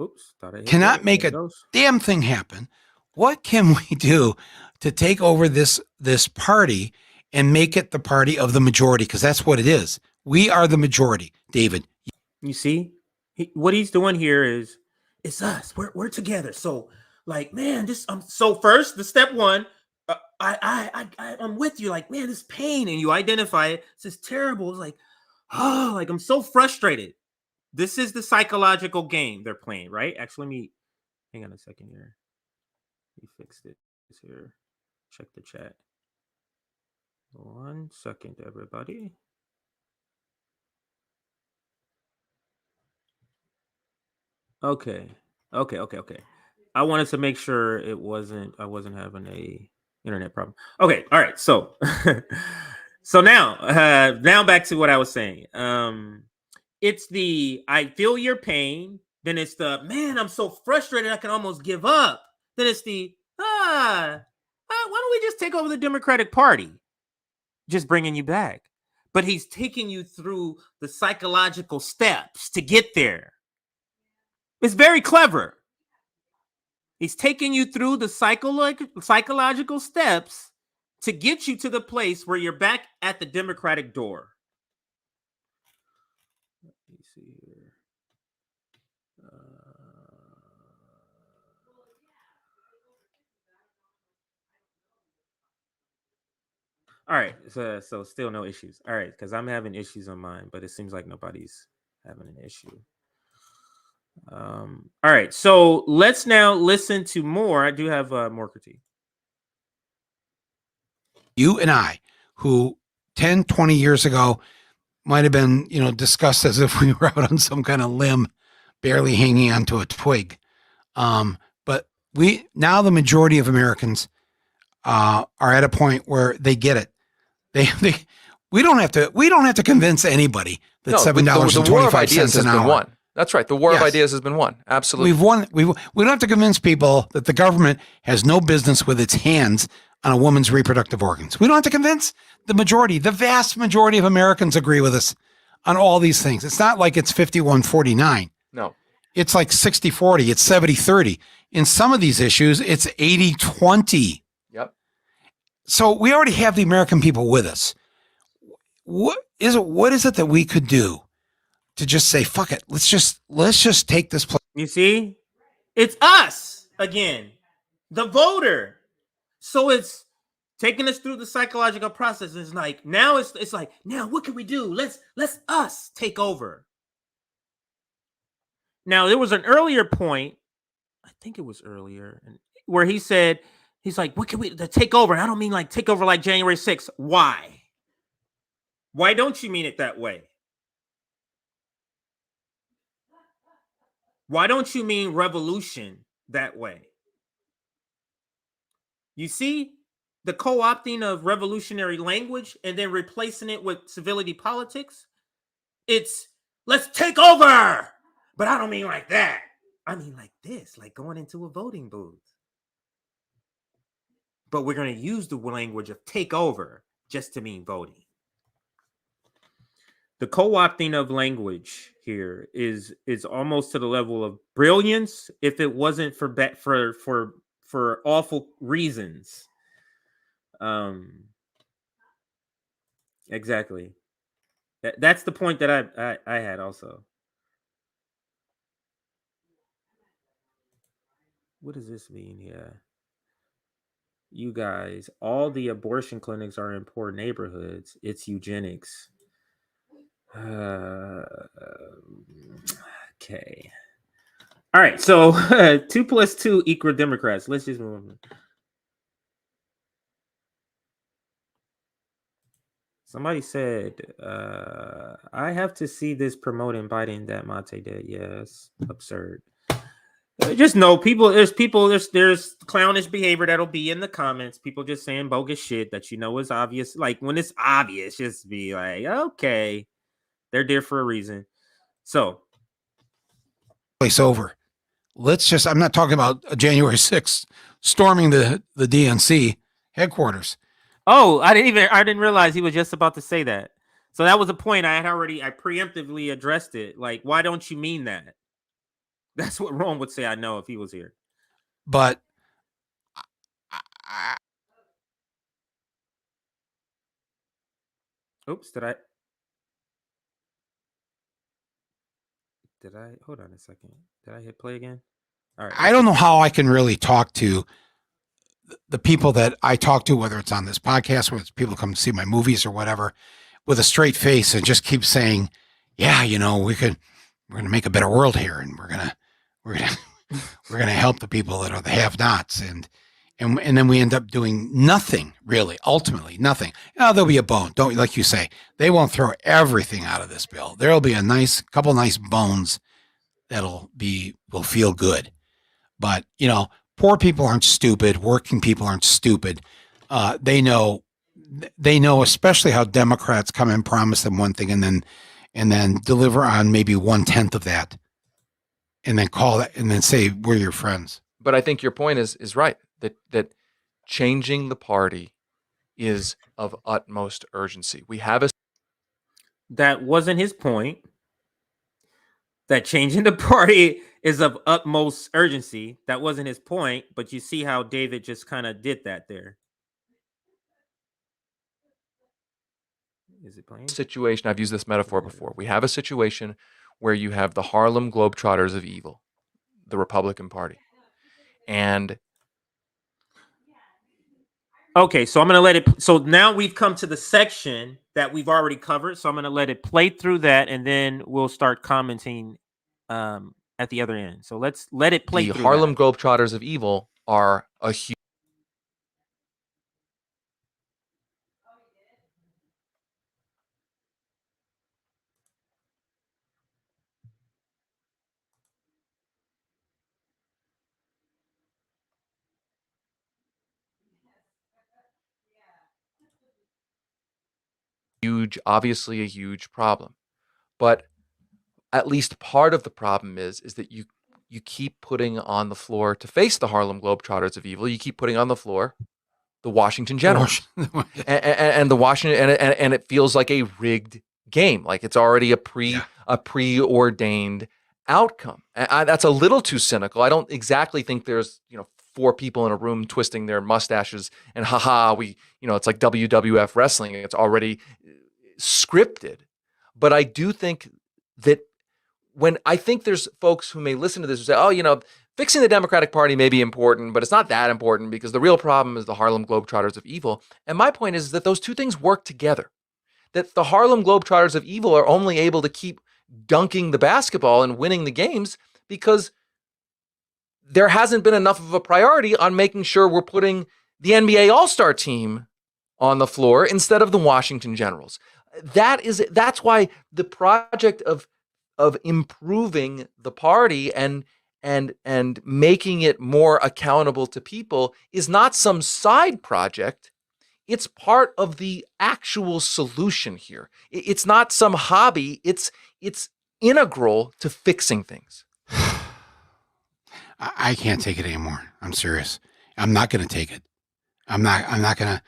Oops. Thought I hit Cannot that. make There it a goes. damn thing happen. What can we do to take over this party and make it the party of the majority? Because that's what it is. We are the majority, David. You see, what he's doing here is, it's us. We're together. So, like, man, this. So first, the step one, I'm with you. Like, man, this pain, and you identify it. This is terrible. It's like, oh, like I'm so frustrated. This is the psychological game they're playing, right? Actually, let me hang on a second here. He fixed it. It's here. Check the chat. 1 second, everybody. Okay. I wanted to make sure I wasn't having a internet problem. Okay. All right. So, so now back to what I was saying. It's the, I feel your pain. Then it's the, man, I'm so frustrated I can almost give up. Then it's the, why don't we just take over the Democratic Party? Just bringing you back. But he's taking you through the psychological steps to get there. It's very clever. He's taking you through the psychological steps to get you to the place where you're back at the Democratic door. Let me see here. All right, so still no issues. All right, because I'm having issues on mine, but it seems like nobody's having an issue. All right, so let's now listen to more. I do have more critique. You and I, who 10, 20 years ago might have been, discussed as if we were out on some kind of limb, barely hanging onto a twig. But now the majority of Americans are at a point where they get it. We don't have to convince anybody that $7.25 an hour. Won. That's right. The war of ideas has been won. Absolutely. We've won. We don't have to convince people that the government has no business with its hands on a woman's reproductive organs. We don't have to convince the vast majority of Americans agree with us on all these things. It's not like it's 51-49. No. It's like 60-40. It's 70-30. In some of these issues, it's 80-20. Yep. So we already have the American people with us. What is it that we could do to just say, fuck it, let's just take this place? You see, it's us again, the voter. So it's taking us through the psychological process. It's like now it's like, now what can we do? Let's us take over. Now there was an earlier point, I think it was earlier, where he said, he's like, what can we take over? I don't mean like take over like January 6th. Why? Why don't you mean it that way? Why don't you mean revolution that way? You see the co-opting of revolutionary language and then replacing it with civility politics? It's let's take over. But I don't mean like that. I mean like this, like going into a voting booth. But we're going to use the language of take over just to mean voting. The co-opting of language here is almost to the level of brilliance if it wasn't for awful reasons. Exactly. That's the point that I had also. What does this mean here? You guys, all the abortion clinics are in poor neighborhoods. It's eugenics. Okay. All right. So 2 + 2 = Democrats. Let's just move on. Somebody said, I have to see this promoting Biden that Mate did. Yes, absurd. Just know there's clownish behavior that'll be in the comments. People just saying bogus shit that is obvious. Like when it's obvious, just be like, okay, they're there for a reason. So place over. I'm not talking about January 6th storming the DNC headquarters. Oh, I didn't realize he was just about to say that. So that was a point I preemptively addressed it. Like, why don't you mean that? That's what Rome would say. I know if he was here. But Oops, hold on a second. Did I hit play again? All right. I don't know how I can really talk to the people that I talk to, whether it's on this podcast, whether it's people come see my movies or whatever, with a straight face and just keep saying, yeah, we're going to make a better world here. And we're going to help the people that are the have-nots. And then we end up doing nothing, really, ultimately nothing. There'll be a bone. Don't, like you say, they won't throw everything out of this bill. There'll be couple nice bones will feel good. But, poor people aren't stupid. Working people aren't stupid. They know, especially how Democrats come and promise them one thing and then deliver on maybe 1/10 of that, and then call that and then say we're your friends. But I think your point is right, that changing the party is of utmost urgency. That wasn't his point. That changing the party is of utmost urgency. That wasn't his point, but you see how David just kind of did that there. Is it playing? Situation, I've used this metaphor before. We have a situation where you have the Harlem Globetrotters of evil, the Republican Party. And okay, so I'm going to let it. So now we've come to the section that we've already covered. So I'm going to let it play through that, and then we'll start commenting at the other end. So let's let it play. The Harlem Globetrotters of evil are a obviously a huge problem. But at least part of the problem is that you keep putting on the floor to face the Harlem Globetrotters of evil. You keep putting on the floor the Washington Generals and the Washington, and it feels like a rigged game, like it's already a preordained outcome. That's a little too cynical. I don't exactly think there's 4 people in a room twisting their mustaches and it's like WWF wrestling. It's already scripted. But I do think that I think there's folks who may listen to this and say, fixing the Democratic Party may be important, but it's not that important because the real problem is the Harlem Globetrotters of evil. And my point is that those two things work together. That the Harlem Globetrotters of evil are only able to keep dunking the basketball and winning the games because there hasn't been enough of a priority on making sure we're putting the NBA All-Star team on the floor instead of the Washington Generals. That's why the project of improving the party and making it more accountable to people is not some side project. It's part of the actual solution here. It's not some hobby. It's integral to fixing things. I can't take it anymore. I'm serious. I'm not going to take it. I'm not going to.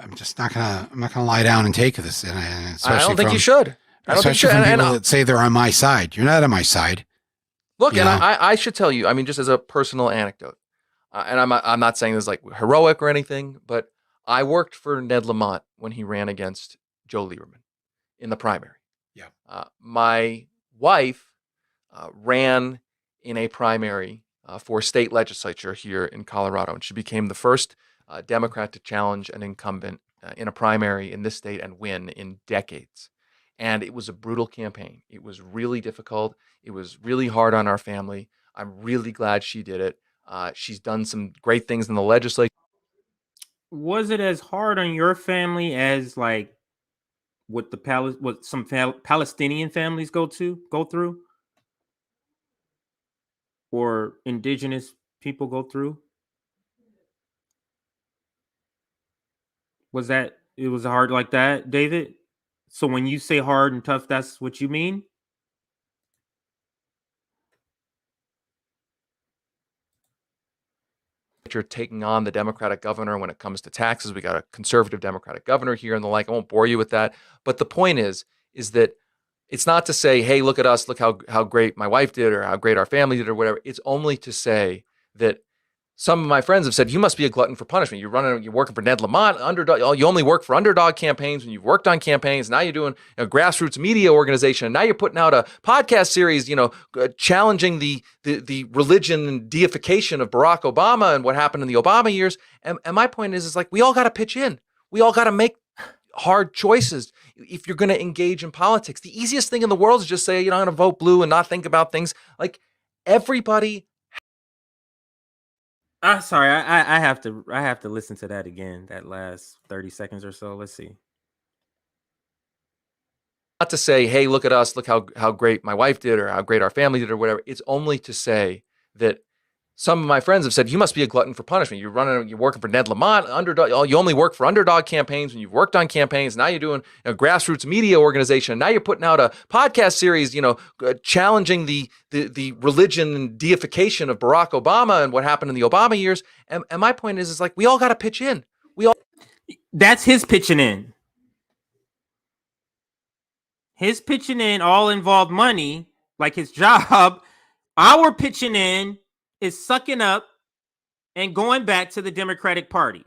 I'm not going to lie down and take this. And I don't think you should. Especially from people that say they're on my side. You're not on my side. Look, and I should tell you, just as a personal anecdote, and I'm not saying this like heroic or anything, but I worked for Ned Lamont when he ran against Joe Lieberman in the primary. Yeah. My wife ran in a primary for state legislature here in Colorado, and she became the first Democrat to challenge an incumbent in a primary in this state and win in decades. And it was a brutal campaign. It was really difficult. It was really hard on our family. I'm really glad she did it. She's done some great things in the legislature. Was it as hard on your family as like what some Palestinian families go through, or indigenous people go through? It was hard like that, David? So when you say hard and tough, that's what you mean? taking on the Democratic governor when it comes to taxes. We got a conservative Democratic governor here and the like. I won't bore you with that. But the point is that it's not to say, hey, look at us, look how great my wife did or how great our family did or whatever. It's only to say that some of my friends have said, you must be a glutton for punishment. You're working for Ned Lamont, underdog. You only work for underdog campaigns when you've worked on campaigns. Now you're doing a grassroots media organization. And now you're putting out a podcast series, challenging the religion and deification of Barack Obama and what happened in the Obama years. And my point is like, we all got to pitch in. We all got to make hard choices if you're going to engage in politics. The easiest thing in the world is just say, I'm going to vote blue and not think about things. Like everybody. Sorry, I have to listen to that again. That last 30 seconds or so. Let's see. Not to say, hey, look at us, look how great my wife did or how great our family did or whatever. It's only to say that some of my friends have said, you must be a glutton for punishment. You're working for Ned Lamont, underdog. You only work for underdog campaigns when you've worked on campaigns. Now you're doing a grassroots media organization. And now you're putting out a podcast series, challenging the religion and deification of Barack Obama and what happened in the Obama years. And my point is like, we all got to pitch in. That's his pitching in. His pitching in all involved money, like his job. Our pitching in is sucking up and going back to the Democratic Party.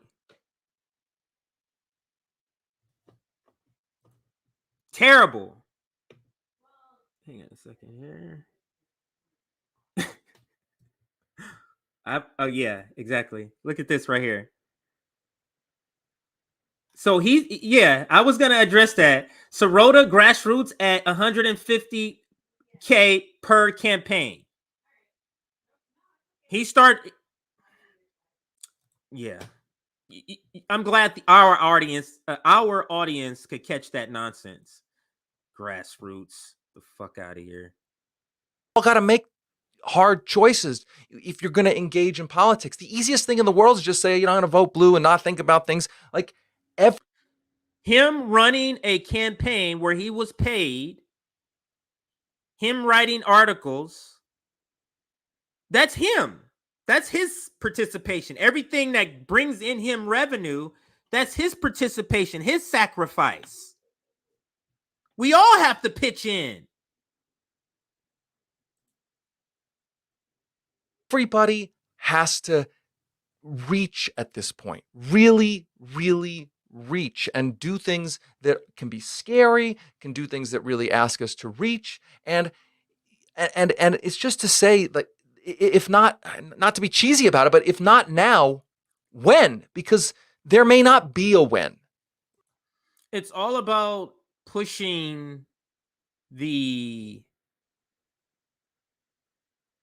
Terrible. Hang on a second here. Oh yeah, exactly. Look at this right here. So I was going to address that. Sirota grassroots at $150K per campaign. I'm glad our audience could catch that nonsense. Grassroots, the fuck out of here. All got to make hard choices if you're going to engage in politics. The easiest thing in the world is just say, I'm going to vote blue and not think about things like him running a campaign where he was paid, him writing articles. That's him. That's his participation. Everything that brings in him revenue, that's his participation, his sacrifice. We all have to pitch in. Everybody has to reach at this point. Really, really reach and do things that can be scary, can do things that really ask us to reach. And it's just to say, like, if not to be cheesy about it, but if not now, when? Because there may not be a when. It's all about pushing the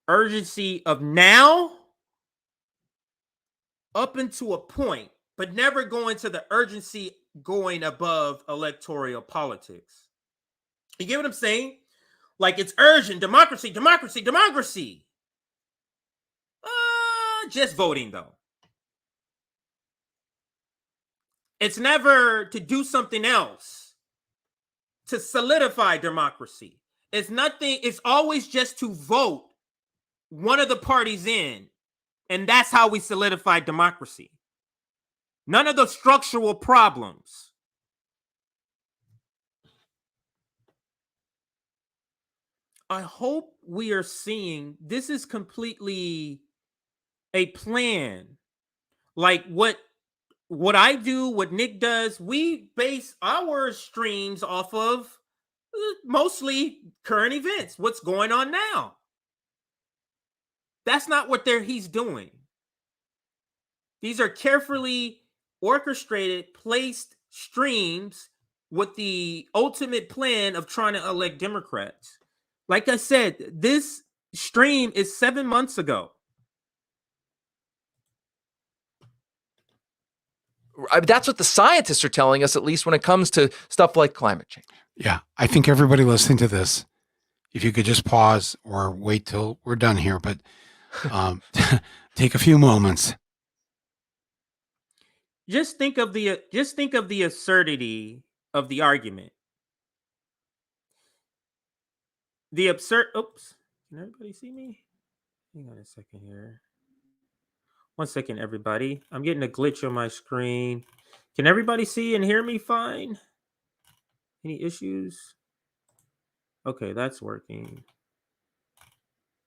urgency of now up into a point, but never going to the urgency going above electoral politics. You get what I'm saying? Like, it's urgent. Democracy. Just voting, though. It's never to do something else to solidify democracy. It's nothing. It's always just to vote one of the parties in, and that's how we solidify democracy. None of the structural problems. I hope we are seeing this is completely a plan. Like what I do, what Nick does, we base our streams off of mostly current events, what's going on now. That's not what he's doing. These are carefully orchestrated, placed streams with the ultimate plan of trying to elect Democrats. Like I said, this stream is 7 months ago. That's what the scientists are telling us, at least when it comes to stuff like climate change. Yeah, I think everybody listening to this, if you could just pause or wait till we're done here, but take a few moments. Just think of the absurdity of the argument. The absurd. Oops. Can everybody see me? Hang on a second here. 1 second, everybody. I'm getting a glitch on my screen. Can everybody see and hear me fine? Any issues? Okay, that's working.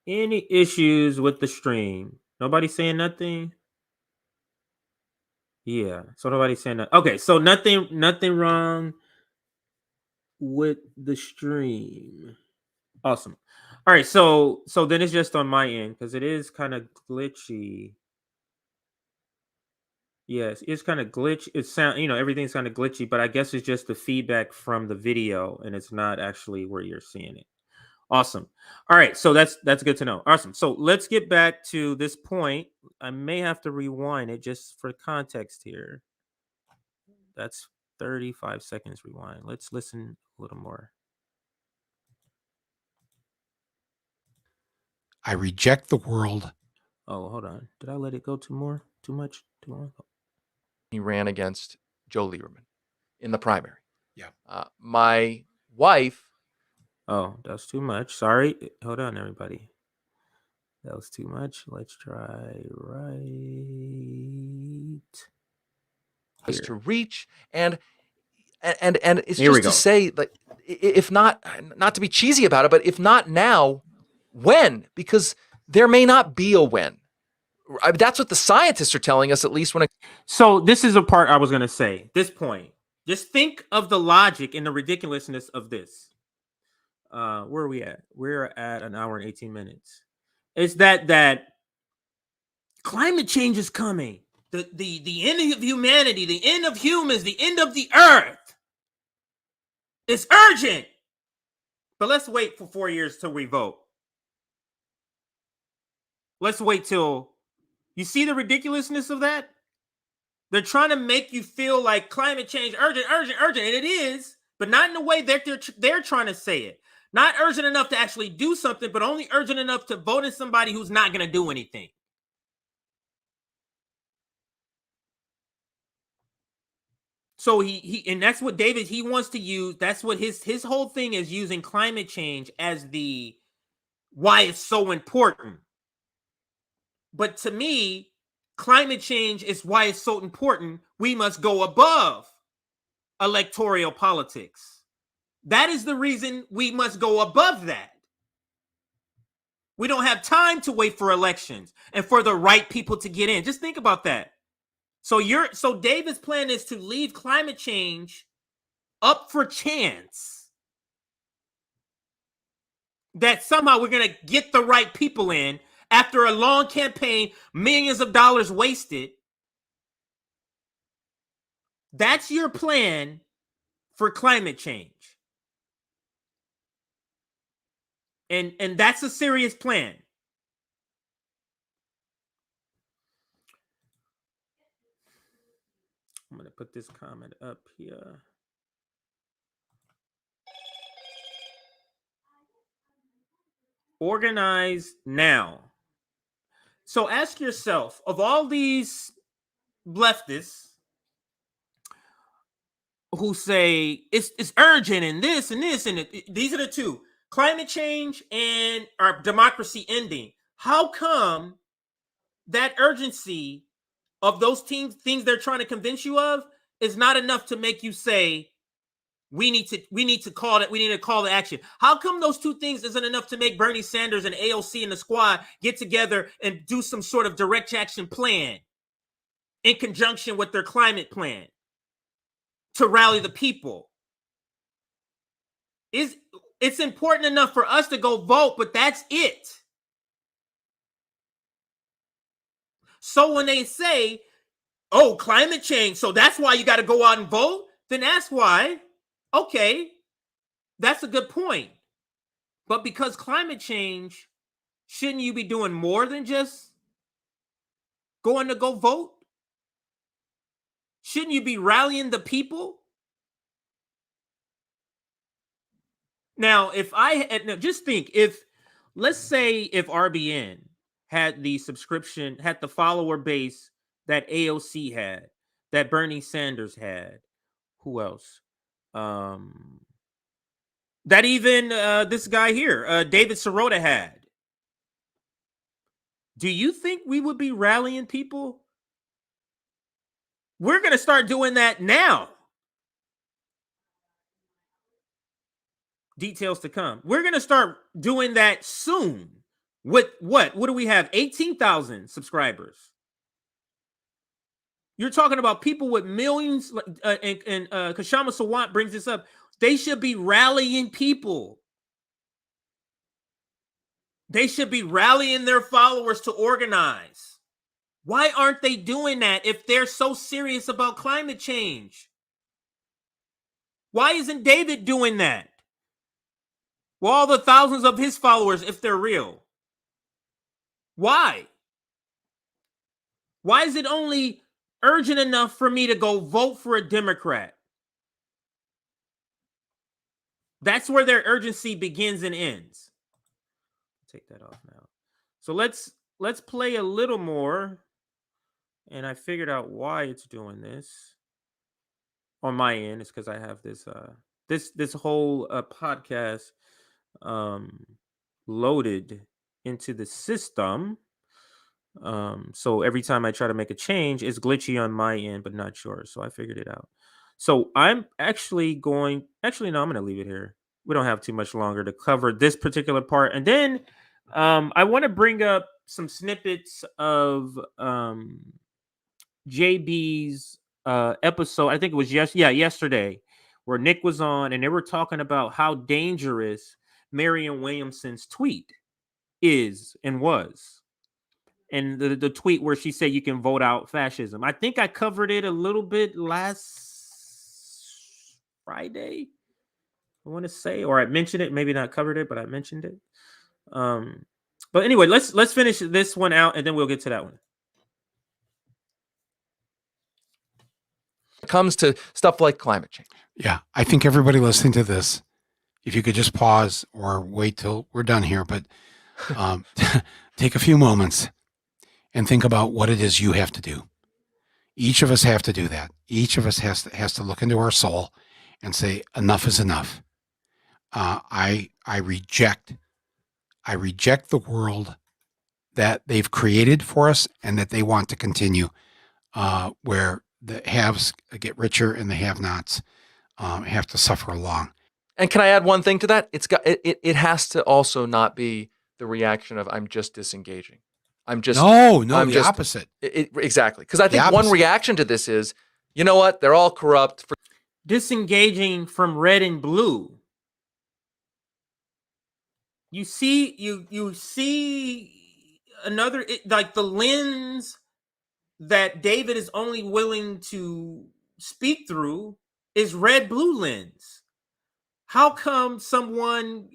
Any issues with the stream? Nobody saying nothing? Yeah, so nobody's saying that. Okay, so nothing wrong with the stream. Awesome. All right, so then it's just on my end because it is kind of glitchy. Yes, it's kind of glitch. It sound, everything's kind of glitchy, but I guess it's just the feedback from the video, and it's not actually where you're seeing it. Awesome. All right, so that's good to know. Awesome. So let's get back to this point. I may have to rewind it just for context here. That's 35 seconds rewind. Let's listen a little more. I reject the world. Oh, hold on. Did I let it go too much? Too long? He ran against Joe Lieberman in the primary. Yeah. My wife. Oh, that's too much. Sorry. Hold on, everybody. That was too much. Let's try right Was here. to reach and it's here just to say, like, if not to be cheesy about it, but if not now, when? Because there may not be a when. That's what the scientists are telling us, at least when it. So this is a part I was going to say. This point. Just think of the logic and the ridiculousness of this. Where are we at? We're at an hour and 18 minutes. It's that climate change is coming. The end of humanity, the end of humans, the end of the earth. It's urgent. But let's wait for 4 years till we vote. Let's wait till you see the ridiculousness of that. They're trying to make you feel like climate change urgent, and it is, but not in the way that they're trying to say it. Not urgent enough to actually do something, but only urgent enough to vote in somebody who's not going to do anything. So he and that's what David he wants to use. That's what his whole thing is, using climate change as the why it's so important. But to me, climate change is why it's so important. We must go above electoral politics. That is the reason we must go above that. We don't have time to wait for elections and for the right people to get in. Just think about that. So David's plan is to leave climate change up for chance. That somehow we're going to get the right people in after a long campaign, millions of dollars wasted. That's your plan for climate change. And that's a serious plan. I'm going to put this comment up here. Organize now. So ask yourself, of all these leftists who say it's urgent and this and this and these are the two, climate change and our democracy ending. How come that urgency of those things they're trying to convince you of is not enough to make you say we need to call the action? How come those two things isn't enough to make Bernie Sanders and AOC and the squad get together and do some sort of direct action plan in conjunction with their climate plan to rally the people? It's important enough for us to go vote, but that's it. So when they say, oh, climate change, so that's why you got to go out and vote, then that's why. Okay, that's a good point. But because climate change, shouldn't you be doing more than just going to go vote? Shouldn't you be rallying the people? Now, just think, let's say if RBN had the subscription, had the follower base that AOC had, that Bernie Sanders had, who else? That even this guy here, David Sirota had. Do you think we would be rallying people? We're going to start doing that now. Details to come. We're going to start doing that soon. With what? What do we have? 18,000 subscribers. You're talking about people with millions, and Kashama Sawant brings this up. They should be rallying people. They should be rallying their followers to organize. Why aren't they doing that if they're so serious about climate change? Why isn't David doing that? Well, all the thousands of his followers, if they're real. Why? Why is it only urgent enough for me to go vote for a Democrat? That's where their urgency begins and ends. Take that off now. So let's play a little more. And I figured out why it's doing this on my end. It's because I have this this whole podcast loaded into the system. So every time I try to make a change, it's glitchy on my end, but not yours. So I figured it out. So I'm actually no, I'm going to leave it here. We don't have too much longer to cover this particular part. And then I want to bring up some snippets of JB's episode. I think it was yesterday, where Nick was on and they were talking about how dangerous Marianne Williamson's tweet is and was. And the tweet where she said you can vote out fascism. I think I covered it a little bit last Friday, I want to say, or I mentioned it, maybe not covered it, but I mentioned it. But anyway, let's finish this one out and then we'll get to that one. It comes to stuff like climate change. Yeah, I think everybody listening to this, if you could just pause or wait till we're done here, but take a few moments and think about what it is you have to do. Each of us have to do that. Each of us has to look into our soul and say, enough is enough. I reject the world that they've created for us and that they want to continue, where the haves get richer and the have-nots have to suffer along. And can I add one thing to that? It has to also not be the reaction of I'm just disengaging. The opposite. Exactly. Because I think one reaction to this is, you know what? They're all corrupt. Disengaging from red and blue. You see another, like the lens that David is only willing to speak through is red-blue lens. How come someone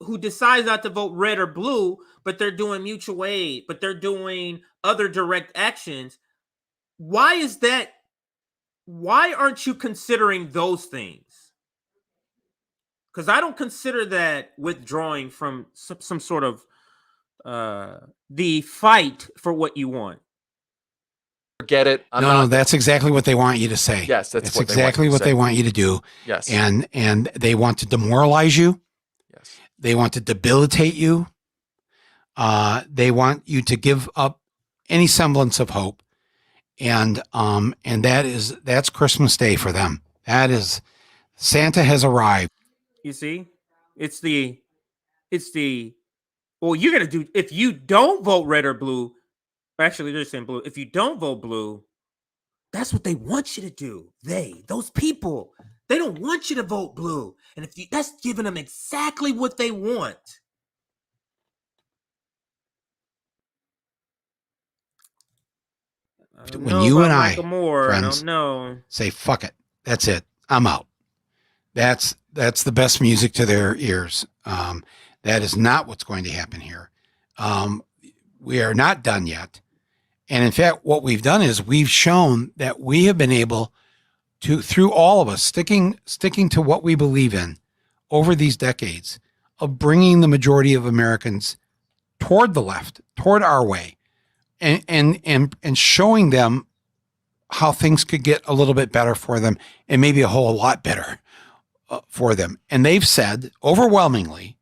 who decides not to vote red or blue, but they're doing mutual aid, but they're doing other direct actions? Why is that? Why aren't you considering those things? Because I don't consider that withdrawing from some sort of the fight for what you want. Forget it. No, that's exactly what they want you to say. Yes, that's exactly what they want you to do. Yes. And they want to demoralize you. Yes. They want to debilitate you. They want you to give up any semblance of hope. And that's Christmas Day for them. That is, Santa has arrived. You see, well, you're going to do, if you don't vote red or blue, actually they're saying blue. If you don't vote blue, that's what they want you to do. Those people, they don't want you to vote blue. And that's giving them exactly what they want. When you and I, friends, say, fuck it, that's it, I'm out. That's the best music to their ears. That is not what's going to happen here. We are not done yet. And in fact, what we've done is we've shown that we have been able to, through all of us, sticking to what we believe in over these decades, of bringing the majority of Americans toward the left, toward our way, and showing them how things could get a little bit better for them, and maybe a whole lot better for them. And they've said overwhelmingly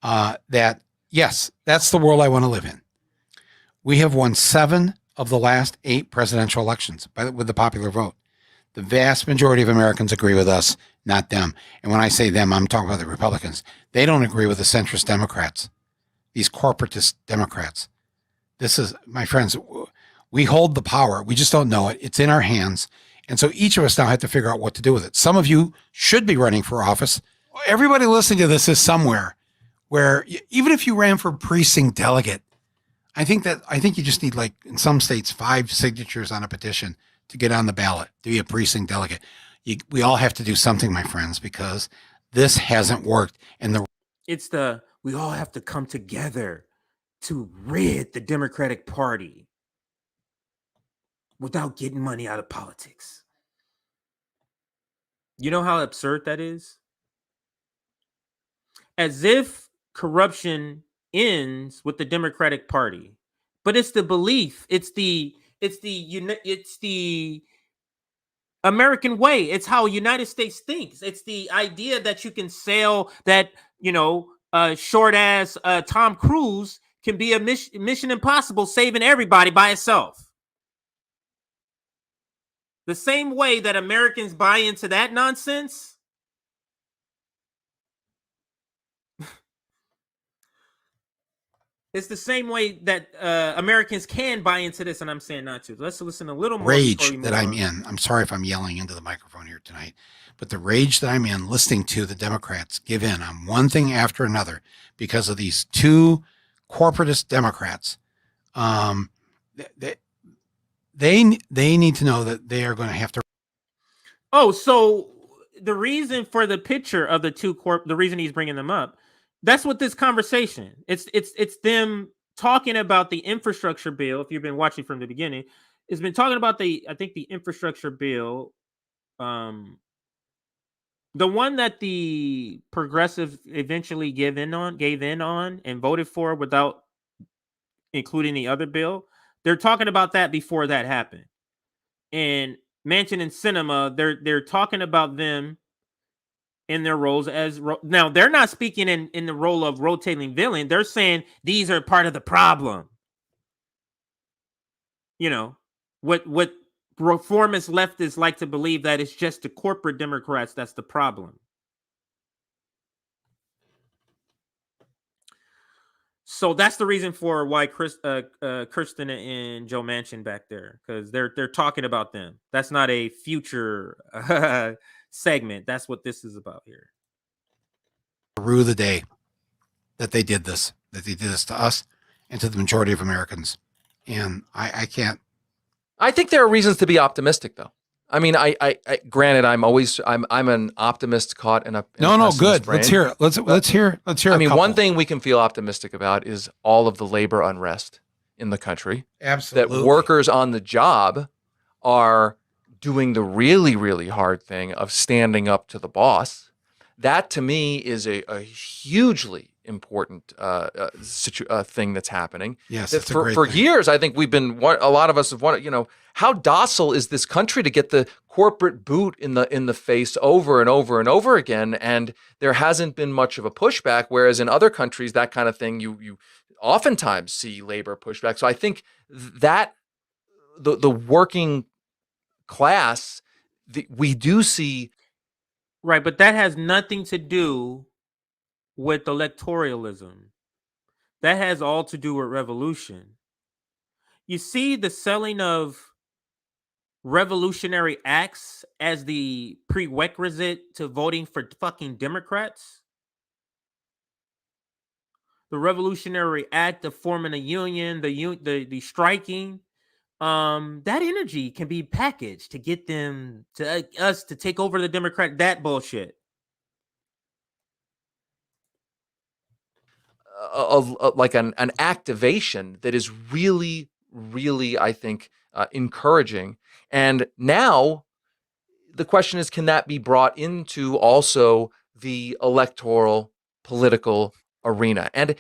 that, yes, that's the world I want to live in. We have won 7 of the last 8 presidential elections with the popular vote. The vast majority of Americans agree with us, not them. And when I say them, I'm talking about the Republicans. They don't agree with the centrist Democrats, these corporatist Democrats. This is, my friends, we hold the power. We just don't know it. It's in our hands. And so each of us now have to figure out what to do with it. Some of you should be running for office. Everybody listening to this is somewhere where even if you ran for precinct delegate, I think you just need, like in some states, 5 signatures on a petition to get on the ballot to be a precinct delegate. We all have to do something, my friends, because this hasn't worked. And we all have to come together to rid the Democratic Party without getting money out of politics. You know how absurd that is? As if corruption ends with the Democratic Party, but it's the belief, it's the American way. It's how United States thinks. It's the idea that you can sail that, short ass Tom Cruise can be a Mission Impossible saving everybody by itself. The same way that Americans buy into that nonsense, it's the same way that Americans can buy into this, and I'm saying not to. Let's listen a little more. Rage that I'm in. I'm sorry if I'm yelling into the microphone here tonight, but the rage that I'm in listening to the Democrats give in on one thing after another because of these 2 corporatist Democrats. They need to know that they are going to have to. Oh, so the reason for the picture of the 2 the reason he's bringing them up, that's what this conversation. It's them talking about the infrastructure bill. If you've been watching from the beginning, it's been talking about the infrastructure bill, the one that the progressives eventually gave in on and voted for without including the other bill. They're talking about that before that happened. And Manchin and Sinema, they're talking about them in their roles as now they're not speaking in the role of rotating villain. They're saying these are part of the problem. What reformist leftists like to believe that it's just the corporate Democrats that's the problem. So that's the reason for why Kirsten and Joe Manchin back there, because they're talking about them. That's not a future segment. That's what this is about here. Rue the day that they did this to us and to the majority of Americans. And I can't. I think there are reasons to be optimistic, though. I mean, I granted, I'm an optimist caught in a good. Brain. Let's hear it. Let's hear. I mean, one thing we can feel optimistic about is all of the labor unrest in the country. Absolutely. That workers on the job are doing the really, really hard thing of standing up to the boss. That to me is a hugely important thing that's happening. Yes, that for years, I think a lot of us have wanted, how docile is this country to get the corporate boot in the face over and over and over again? And there hasn't been much of a pushback, whereas in other countries, that kind of thing, you oftentimes see labor pushback. So I think that the working class, we do see. Right, but that has nothing to do with electoralism. That has all to do with revolution. You see the selling of revolutionary acts as the prerequisite to voting for fucking Democrats. The Revolutionary Act of forming a union, the striking, that energy can be packaged to get them to us to take over the Democrat. That bullshit. Like an activation that is really, really, I think, encouraging. And now the question is, can that be brought into also the electoral political arena? And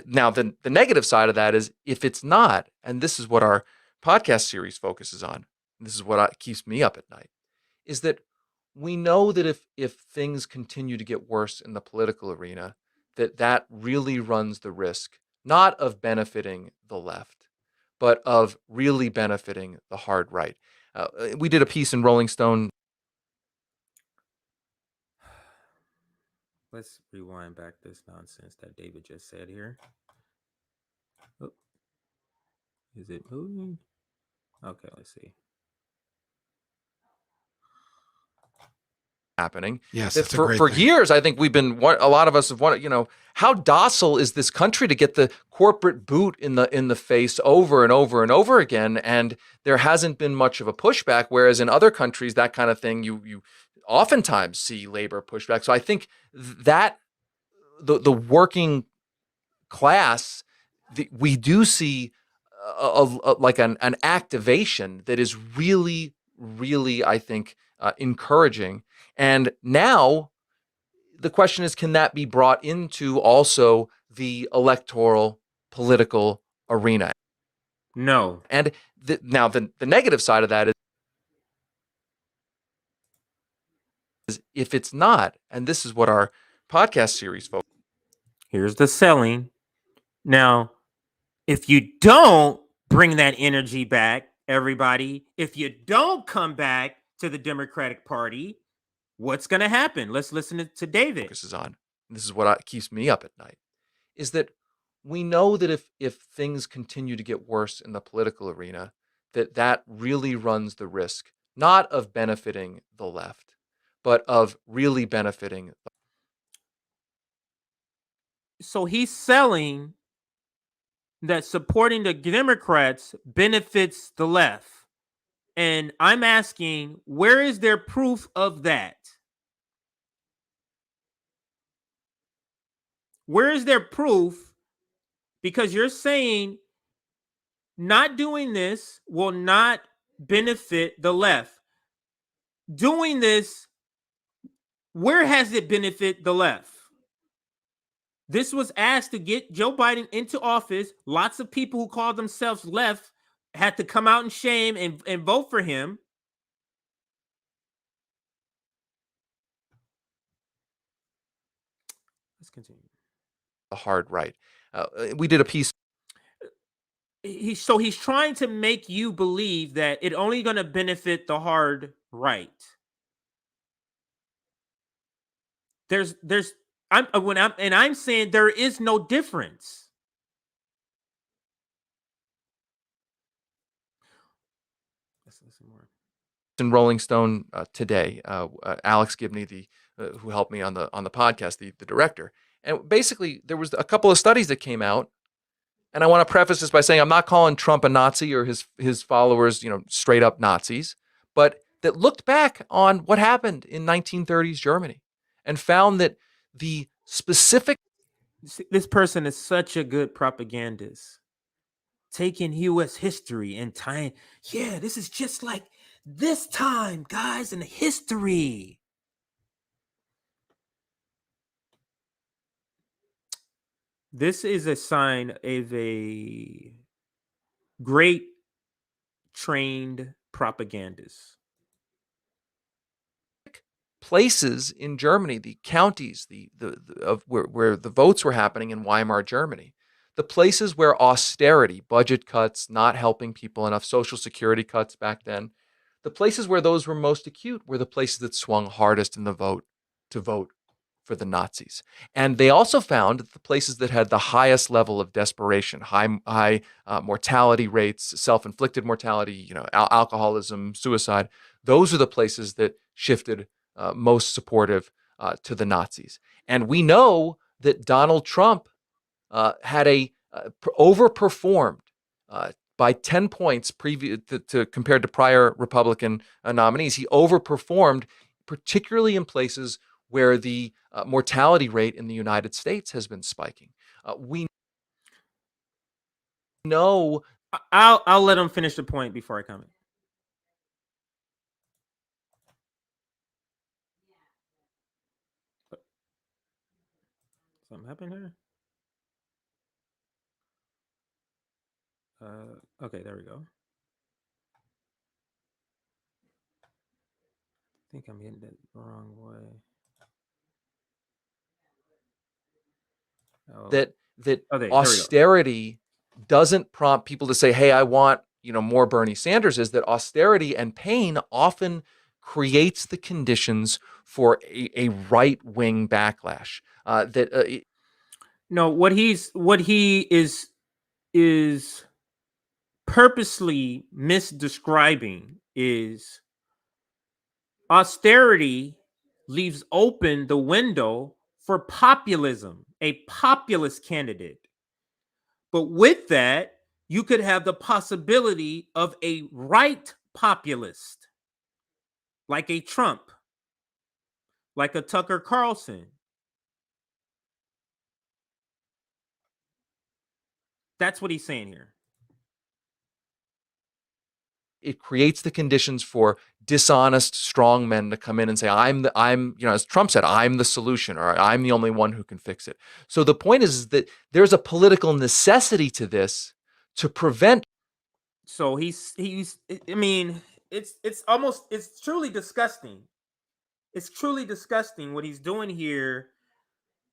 now the negative side of that is if it's not, and this is what our podcast series focuses on, and this is what keeps me up at night, is that we know that if things continue to get worse in the political arena, that really runs the risk, not of benefiting the left, but of really benefiting the hard right. We did a piece in Rolling Stone. Let's rewind back this nonsense that David just said here. Oh, is it moving? Okay, let's see. Happening. Yes, That that's a great for thing. years, I think a lot of us have wanted, how docile is this country to get the corporate boot in the face over and over and over again, and there hasn't been much of a pushback. Whereas in other countries, that kind of thing, you oftentimes see labor pushback. So I think that the working class, we do see like an activation that is really, really, I think, encouraging. And now the question is, can that be brought into also the electoral political arena? No. And now the negative side of that is if it's not, and this is what our podcast series focuses. Here's the selling. Now, if you don't bring that energy back, everybody, if you don't come back to the Democratic Party, what's going to happen? Let's listen to David. Focuses on, and this is what keeps me up at night, is that we know that if things continue to get worse in the political arena, that really runs the risk not of benefiting the left, but of really benefiting. So he's selling that supporting the Democrats benefits the left. And I'm asking, where is there proof of that? Where is there proof? Because you're saying not doing this will not benefit the left. Doing this, where has it benefit the left? This was asked to get Joe Biden into office. Lots of people who call themselves left had to come out in shame and vote for him. Let's continue. The hard right. We did a piece. He's trying to make you believe that it only going to benefit the hard right. I'm saying there is no difference. Let's listen more. In Rolling Stone today, Alex Gibney, who helped me on the podcast, the director, and basically there was a couple of studies that came out, and I want to preface this by saying I'm not calling Trump a Nazi or his followers, straight up Nazis, but that looked back on what happened in 1930s Germany and found that the specific. This person is such a good propagandist, taking U.S. history and tying. Yeah, this is just like this time, guys, in history. This is a sign of a great trained propagandist. Places in Germany, the counties, of where the votes were happening in Weimar Germany, the places where austerity, budget cuts, not helping people enough, Social Security cuts back then, the places where those were most acute were the places that swung hardest in the vote to vote for the Nazis. And they also found that the places that had the highest level of desperation, high mortality rates, self-inflicted mortality, alcoholism, suicide, those are the places that shifted most supportive to the Nazis. And we know that Donald Trump had overperformed by 10 points compared to prior Republican nominees. He overperformed, particularly in places where the mortality rate in the United States has been spiking. We know. I'll let him finish the point before I comment. Something happened here? Okay, there we go. I think I'm hitting it the wrong way. That austerity doesn't prompt people to say, hey, I want, more Bernie Sanders, is that austerity and pain often creates the conditions for a right-wing backlash. No, what he is purposely misdescribing is austerity leaves open the window for populism, a populist candidate. But with that, you could have the possibility of a right populist, like a Trump, like a Tucker Carlson. That's what he's saying here. It creates the conditions for dishonest strong men to come in and say, as Trump said, I'm the solution, or I'm the only one who can fix it. So the point is that there's a political necessity to this to prevent. So he's I mean, it's truly disgusting. It's truly disgusting what he's doing here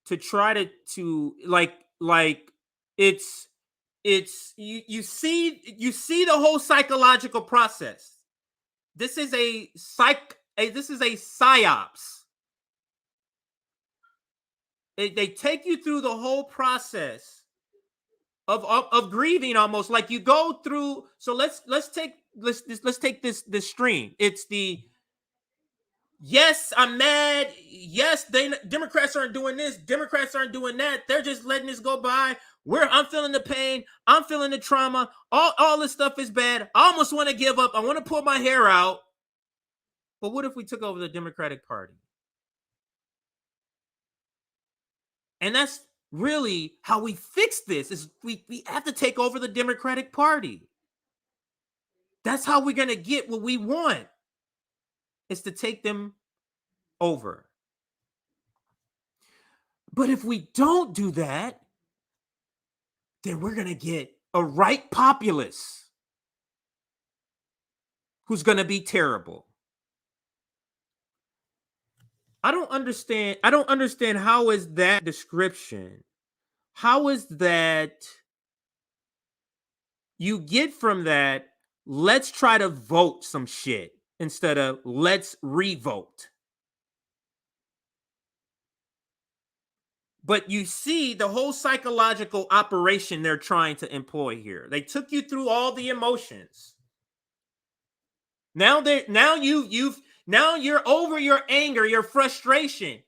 to try to like it's you see the whole psychological process. This is a psyops. They take you through the whole process of grieving, almost like you go through. So let's take this stream. It's the yes, I'm mad. Yes, Democrats aren't doing this. Democrats aren't doing that. They're just letting this go by. I'm feeling the pain. I'm feeling the trauma. All this stuff is bad. I almost want to give up. I want to pull my hair out. But what if we took over the Democratic Party? And that's really how we fix this, is we have to take over the Democratic Party. That's how we're going to get what we want, is to take them over. But if we don't do that, then we're going to get a right populace who's going to be terrible. I don't understand how is that description? How is that you get from that, let's try to vote some shit instead of let's revote? But you see the whole psychological operation they're trying to employ here. They took you through all the emotions. Now you're over your anger, your frustration.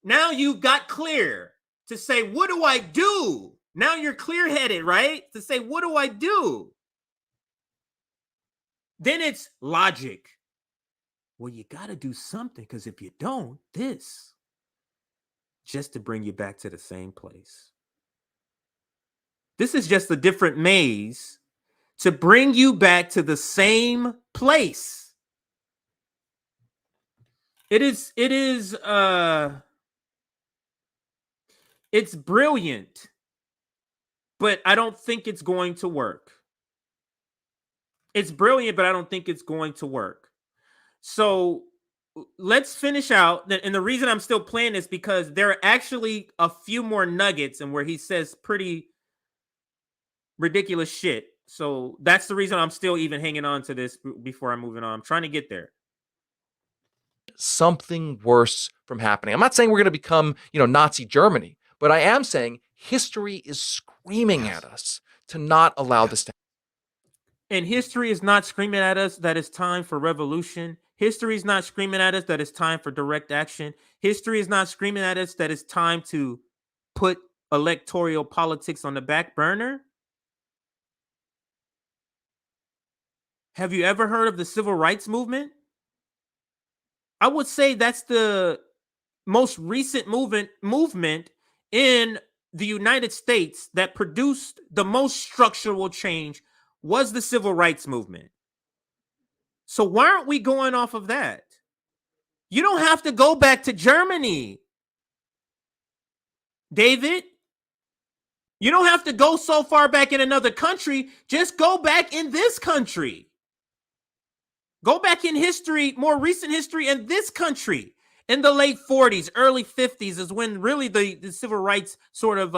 Now you got clear to say, what do I do? Now you're clear-headed, right? To say, what do I do? Then it's logic. Well, you got to do something, because if you don't, this, just to bring you back to the same place. This is just a different maze to bring you back to the same place. It's brilliant, but I don't think it's going to work. It's brilliant, but I don't think it's going to work. So let's finish out. And the reason I'm still playing this, because there are actually a few more nuggets and where he says pretty ridiculous shit. So that's the reason I'm still even hanging on to this before I'm moving on. I'm trying to get there. Something worse from happening. I'm not saying we're going to become, Nazi Germany, but I am saying history is screaming at us to not allow this to happen. And history is not screaming at us that it's time for revolution. History is not screaming at us that it's time for direct action. History is not screaming at us that it's time to put electoral politics on the back burner. Have you ever heard of the civil rights movement? I would say that's the most recent movement in the United States that produced the most structural change, was the civil rights movement. So why aren't we going off of that? You don't have to go back to Germany, David. You don't have to go so far back in another country. Just go back in this country. Go back in history, more recent history in this country. In the late 40s, early 50s is when really the civil rights sort of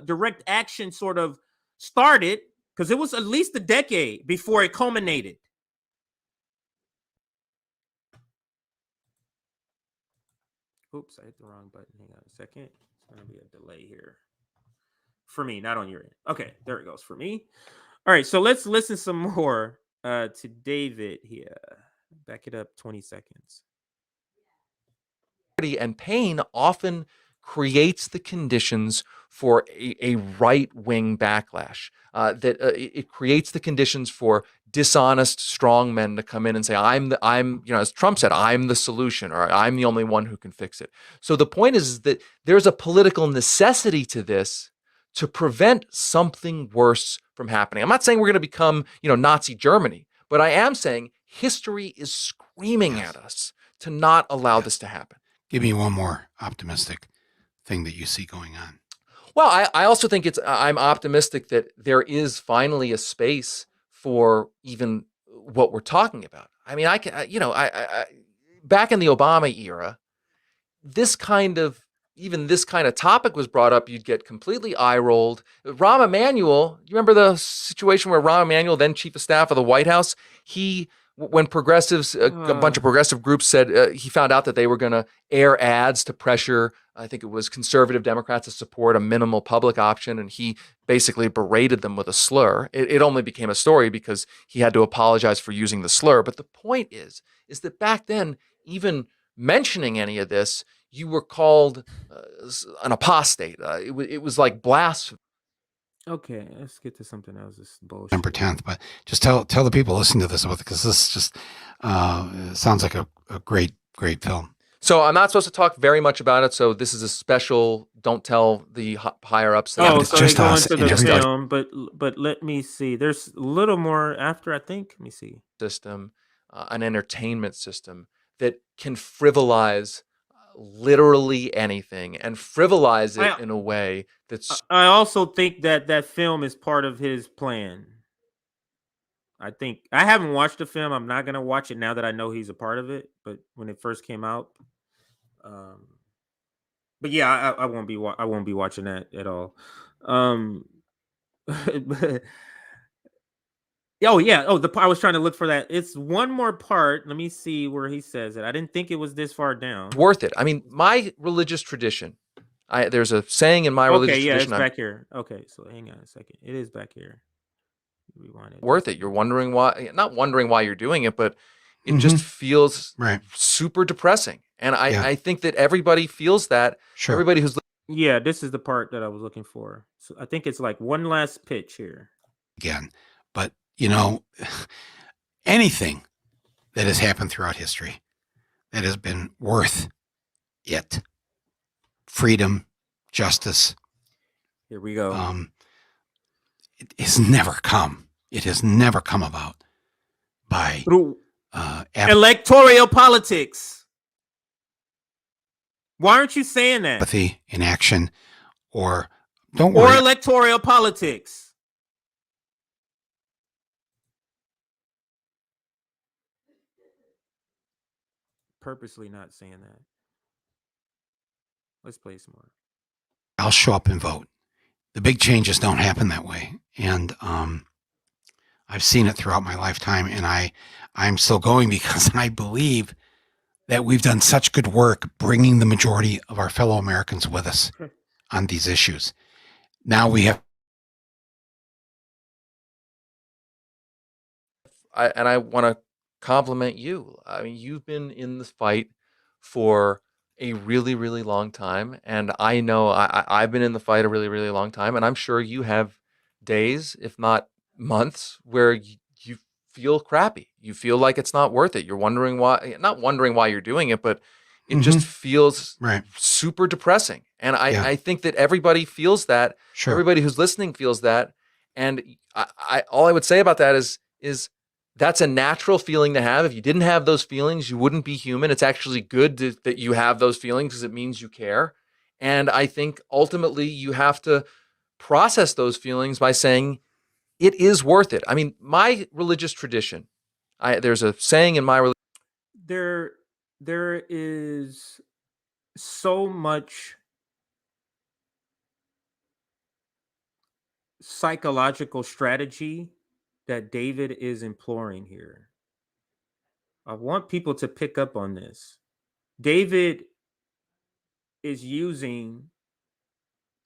direct action sort of started, because it was at least a decade before it culminated. Oops, I hit the wrong button. Hang on a second. It's going to be a delay here. For me, not on your end. Okay, there it goes for me. All right, so let's listen some more to David here. Back it up 20 seconds. And pain often creates the conditions for a right-wing backlash. It creates the conditions for dishonest strong men to come in and say, I'm, as Trump said, I'm the solution, or I'm the only one who can fix it. So the point is that there's a political necessity to this to prevent something worse from happening. I'm not saying we're going to become, Nazi Germany, but I am saying history is screaming at us to not allow this to happen. Give me one more optimistic thing that you see going on. Well, I also think I'm optimistic that there is finally a space for even what we're talking about. I mean, back in the Obama era, this kind of topic was brought up, you'd get completely eye rolled. Rahm Emanuel, you remember the situation where Rahm Emanuel, then chief of staff of the White House, when progressives, a bunch of progressive groups said he found out that they were going to air ads to pressure, I think it was conservative Democrats to support a minimal public option, and he basically berated them with a slur. It only became a story because he had to apologize for using the slur. But the point is that back then, even mentioning any of this, you were called an apostate. It was like blasphemy. Okay, let's get to something else. This bullshit. November 10th, but just tell the people listen to this, because this just sounds like a great film. So I'm not supposed to talk very much about it. So this is a special. Don't tell the higher ups. So just they go us into and the film, but let me see. There's a little more after, I think. Let me see. System, an entertainment system that can frivolize literally anything and frivolize it in a way that's. I also think that film is part of his plan. I think I haven't watched the film. I'm not gonna watch it now that I know he's a part of it. But when it first came out, but yeah, I won't be watching that at all. I was trying to look for that. It's one more part. Let me see where he says it. I didn't think it was this far down. It's worth it. I mean, my religious tradition. There's a saying in my religious tradition. It's back here. Okay, so hang on a second. It is back here. Rewind it. Worth it. You're wondering why, not wondering why you're doing it, but it just feels super depressing. And I think that everybody feels that. Sure. Everybody who's this is the part that I was looking for. So I think it's like one last pitch here. Again, but anything that has happened throughout history that has been worth it, freedom, justice. Here we go. It has never come. It has never come about by electoral politics. Why aren't you saying that? Apathy, inaction, or don't worry. Or electoral politics. Purposely not saying that. Let's play some more. I'll show up and vote. The big changes don't happen that way. And I've seen it throughout my lifetime, and I'm still going because I believe that we've done such good work bringing the majority of our fellow Americans with us on these issues. Now we have. I want to compliment you. I mean, you've been in this fight for a really, really long time. And I know I've been in the fight a really, really long time. And I'm sure you have days, if not months, where you feel crappy. You feel like it's not worth it. You're wondering why, not wondering why you're doing it, but it just feels super depressing. And I think that everybody feels that. Sure. Everybody who's listening feels that. And all I would say about that is that's a natural feeling to have. If you didn't have those feelings, you wouldn't be human. It's actually good that you have those feelings because it means you care. And I think ultimately you have to process those feelings by saying it is worth it. I mean, my religious tradition, there's a saying in my religion. There is so much psychological strategy that David is employing here. I want people to pick up on this. David is using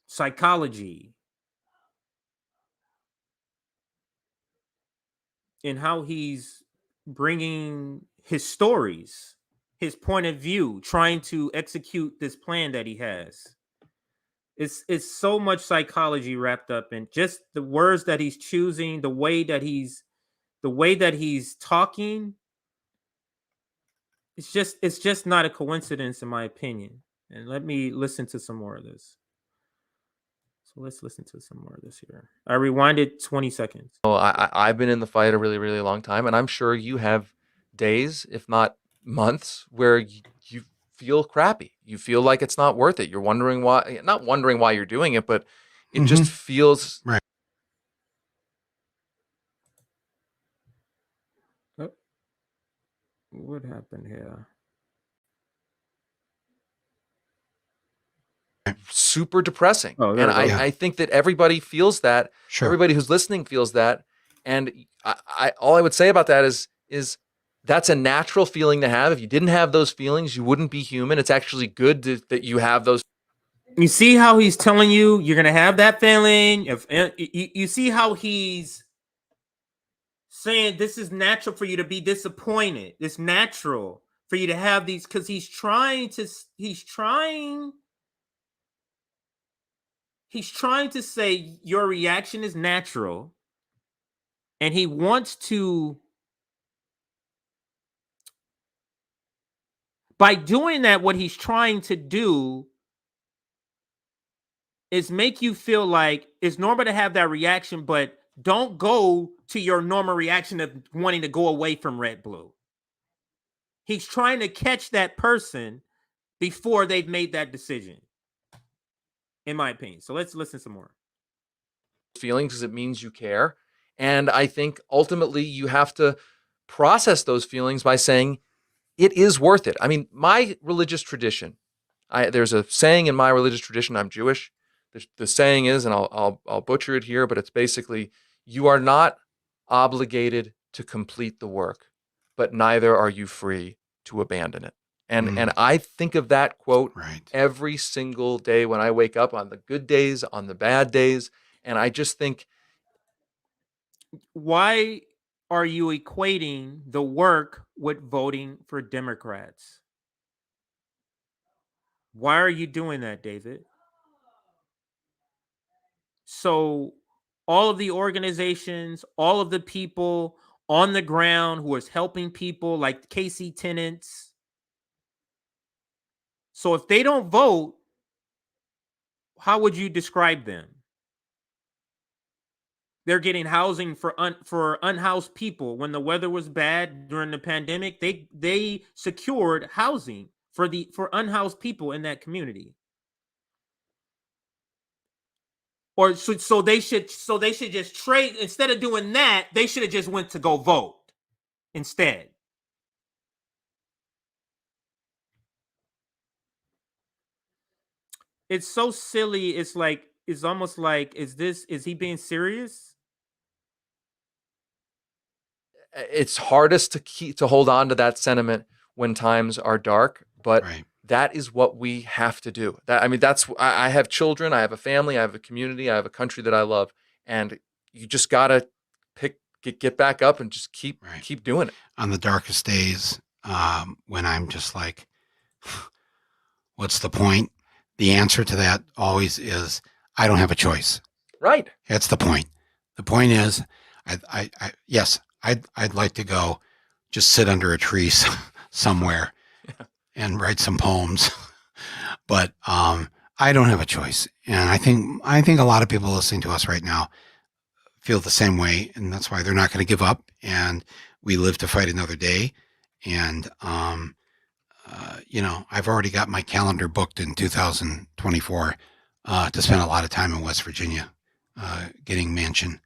psychology in how he's bringing his stories, his point of view, trying to execute this plan that he has. It's so much psychology wrapped up in just the words that he's choosing, the way that he's talking. It's just not a coincidence, in my opinion. And let me listen to some more of this. So let's listen to some more of this here. I rewinded 20 seconds. Oh, I've been in the fight a really, really long time, and I'm sure you have days, if not months, where you feel crappy. You feel like it's not worth it. You're wondering why, not wondering why you're doing it, but it just feels right. Oh, what happened here? super depressing. Oh, and there we go. I think that everybody feels that. Sure. Everybody who's listening feels that. And all I would say about that is that's a natural feeling to have. If you didn't have those feelings, you wouldn't be human. It's actually good that you have those. You see how he's telling you you're gonna have that feeling. You see how he's saying this is natural for you to be disappointed. It's natural for you to have these, because he's trying to say your reaction is natural, and he wants to, by doing that, what he's trying to do is make you feel like it's normal to have that reaction, but don't go to your normal reaction of wanting to go away from red blue. He's trying to catch that person before they've made that decision, in my opinion. So let's listen some more. Feelings, because it means you care. And I think ultimately you have to process those feelings by saying it is worth it. I mean, my religious tradition, there's a saying in my religious tradition, I'm Jewish. The saying is, and I'll butcher it here, but it's basically, you are not obligated to complete the work, but neither are you free to abandon it. And I think of that quote every single day when I wake up, on the good days, on the bad days. And I just think, why are you equating the work with voting for Democrats? Why are you doing that, David? So all of the organizations, all of the people on the ground who is helping people, like KC tenants. So if they don't vote, how would you describe them? They're getting housing for unhoused people. When the weather was bad during the pandemic, they secured housing for unhoused people in that community. Or so they should just trade. Instead of doing that, they should have just went to go vote instead. It's so silly. It's almost like, is he being serious? It's hardest to hold on to that sentiment when times are dark, but that is what we have to do. I have children, I have a family, I have a community, I have a country that I love, and you just gotta get back up and just keep doing it. On the darkest days, when I'm just like, what's the point? The answer to that always is, I don't have a choice. Right. That's the point. The point is, I'd like to go just sit under a tree somewhere and write some poems, but I don't have a choice. And I think a lot of people listening to us right now feel the same way, and that's why they're not going to give up. And we live to fight another day. And I've already got my calendar booked in 2024 to spend a lot of time in West Virginia, getting Manchin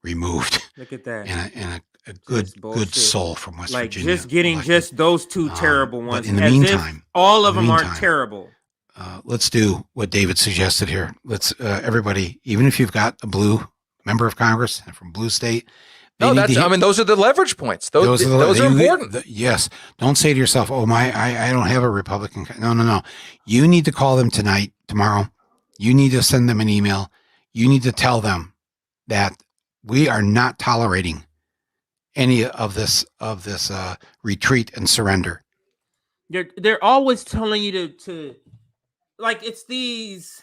removed. Look at that. And a good soul from West Virginia. Just getting elected. Just those two terrible ones. But in the meantime, all of them aren't terrible. Let's do what David suggested here. Let's everybody, even if you've got a blue member of Congress and from blue state. No, those are the leverage points. Those are important. Yes. Don't say to yourself, oh, I don't have a Republican. No. You need to call them tonight, tomorrow. You need to send them an email. You need to tell them that we are not tolerating any of this retreat and surrender. They're always telling you to like, it's these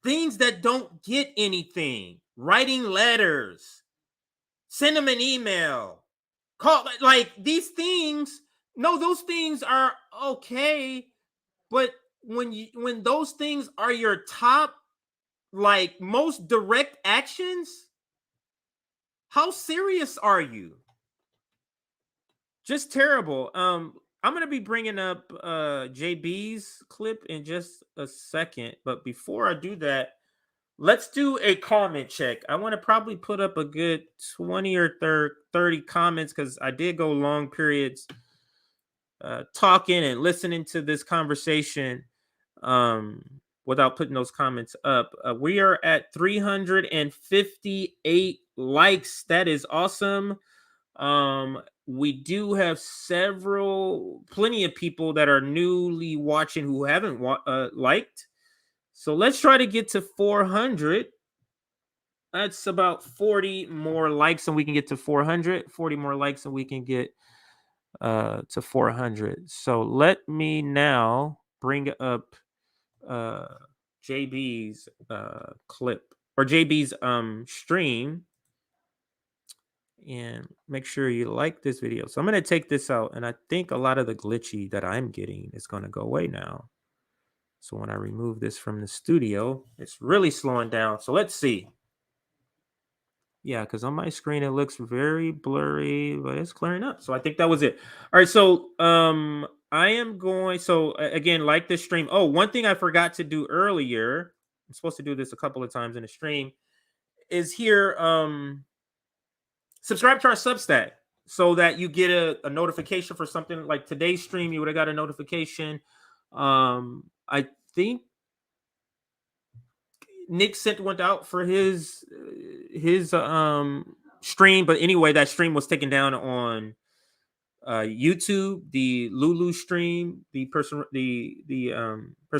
things that don't get anything. Writing letters, send them an email, call, like these things. No, those things are okay, but when those things are your top, like, most direct actions, how serious are you? Just terrible. I'm going to be bringing up JB's clip in just a second, but before I do that, let's do a comment check. I want to probably put up a good 20 or 30 comments, because I did go long periods talking and listening to this conversation without putting those comments up. We are at 358 likes. That is awesome. We do have plenty of people that are newly watching who haven't liked. So let's try to get to 400. That's about 40 more likes and we can get to 400. 40 more likes and we can get to 400. So let me now bring up JB's clip, or JB's stream, and make sure you like this video. So I'm going to take this out, and I think a lot of the glitchy that I'm getting is going to go away now. So when I remove this from the studio, it's really slowing down. So let's see. Yeah, because on my screen it looks very blurry, but it's clearing up. So I think that was it. All right, so I am going, so again, like this stream. Oh, one thing I forgot to do earlier, I'm supposed to do this a couple of times in the stream, is here, subscribe to our Substack so that you get a notification for something like today's stream. You would have got a notification. I think Nick sent one out for his stream, but anyway, that stream was taken down on YouTube. The Lulu stream, the person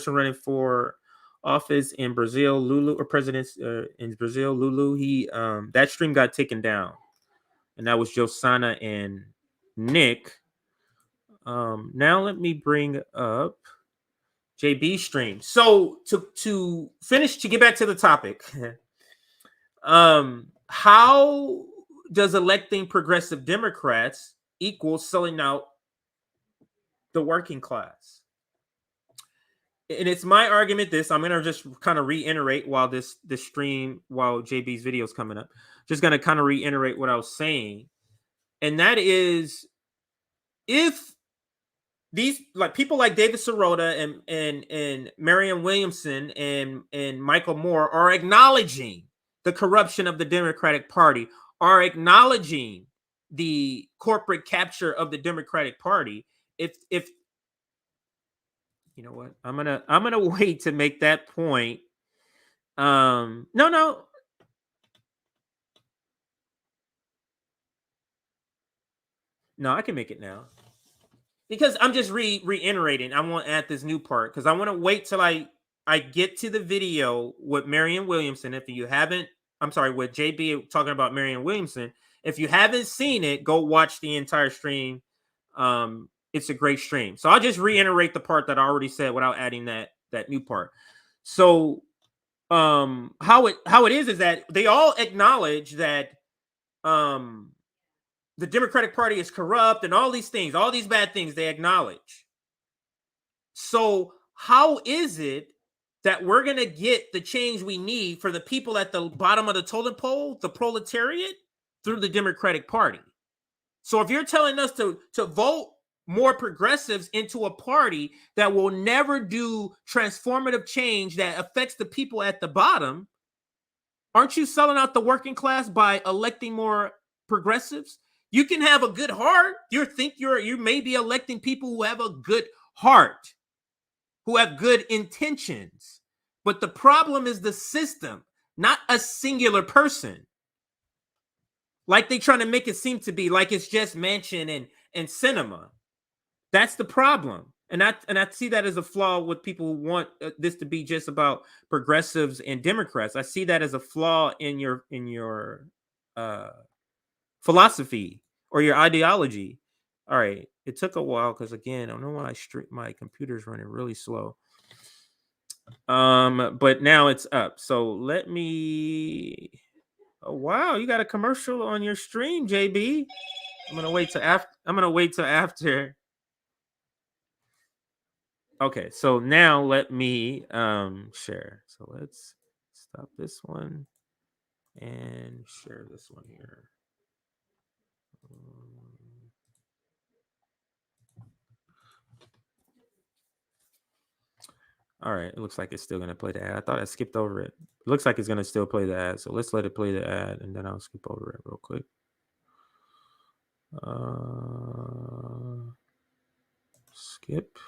running for office in Brazil, Lulu, or president in Brazil, Lulu, he that stream got taken down, and that was Josana and Nick. Now let me bring up JB stream. So to finish, to get back to the topic, how does electing progressive Democrats equal selling out the working class? And it's my argument. I'm going to just kind of reiterate while this stream, while JB's video is coming up, just going to kind of reiterate what I was saying. And that is, if these, like, people like David Sirota and Marianne Williamson and Michael Moore are acknowledging the corruption of the Democratic Party, are acknowledging the corporate capture of the Democratic Party, if you know what, I'm gonna wait to make that point. No, I can make it now, because I'm just reiterating. I want to add this new part because I want to wait till I get to the video with Marianne Williamson. If you haven't, I'm sorry, with JB talking about Marianne Williamson. If you haven't seen it, go watch the entire stream. It's a great stream. So I'll just reiterate the part that I already said without adding that new part. So how it is that they all acknowledge that the Democratic Party is corrupt and all these things, all these bad things they acknowledge. So how is it that we're going to get the change we need for the people at the bottom of the totem pole, the proletariat, through the Democratic Party? So if you're telling us to vote more progressives into a party that will never do transformative change that affects the people at the bottom, aren't you selling out the working class by electing more progressives? You can have a good heart. You may be electing people who have a good heart, who have good intentions. But the problem is the system. not a singular person. Like they trying to make it seem to be like it's just Manchin and cinema. That's the problem. And I see that as a flaw with people who want this to be just about progressives and Democrats. I see that as a flaw in your philosophy or your ideology. All right, it took a while because again, I don't know why my computer's running really slow. But now it's up. So let me. Oh wow, you got a commercial on your stream, JB. I'm gonna wait till after. Okay, so now let me share. So let's stop this one and share this one here. All right, it looks like it's still gonna play the ad. I thought I skipped over it. It looks like it's gonna still play the ad. So let's let it play the ad and then I'll skip over it real quick. Skip.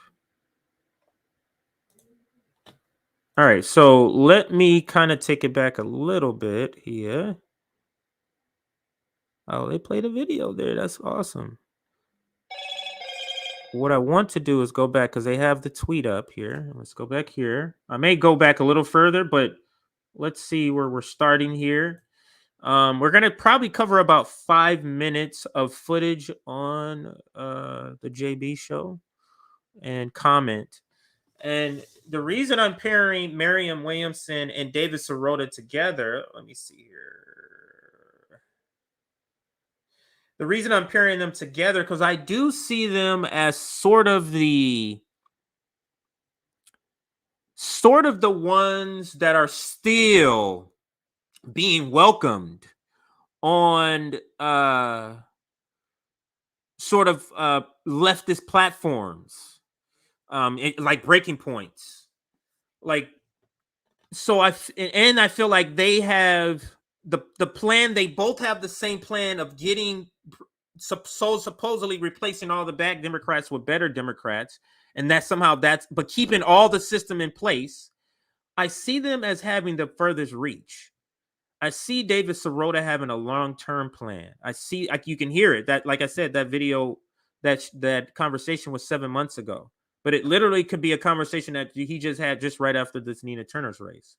All right, so let me kind of take it back a little bit here. Oh, they played a video there. That's awesome. What I want to do is go back because they have the tweet up here. Let's go back here. I may go back a little further, but let's see where we're starting here. We're going to probably cover about 5 minutes of footage on the JB show and comment. And the reason I'm pairing Marianne Williamson and David Sirota together, let me see here. The reason I'm pairing them together, because I do see them as sort of the ones that are still being welcomed on sort of leftist platforms, like Breaking Points. Like, so I feel like they have the plan. They both have the same plan of getting supposedly replacing all the bad Democrats with better Democrats, and that somehow but keeping all the system in place. I see them as having the furthest reach. I see David Sirota having a long-term plan. I see, like, you can hear it. That, like I said, that video, that conversation was 7 months ago. But it literally could be a conversation that he just had just right after this Nina Turner's race.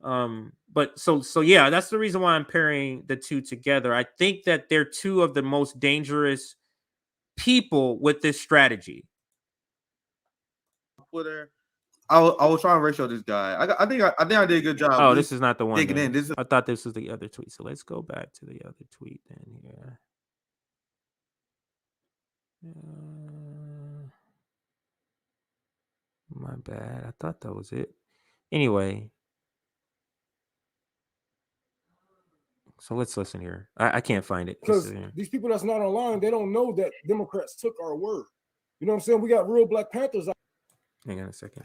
But so yeah, that's the reason why I'm pairing the two together. I think that they're two of the most dangerous people with this strategy. Twitter. I was trying to ratio this guy. I think I did a good job. Oh, this is not the one. Digging in. I thought this was the other tweet. So let's go back to the other tweet then here. My bad. I thought that was it. Anyway. So let's listen here. I can't find it. Because these people that's not online, they don't know that Democrats took our word. You know what I'm saying? We got real Black Panthers out. Hang on a second.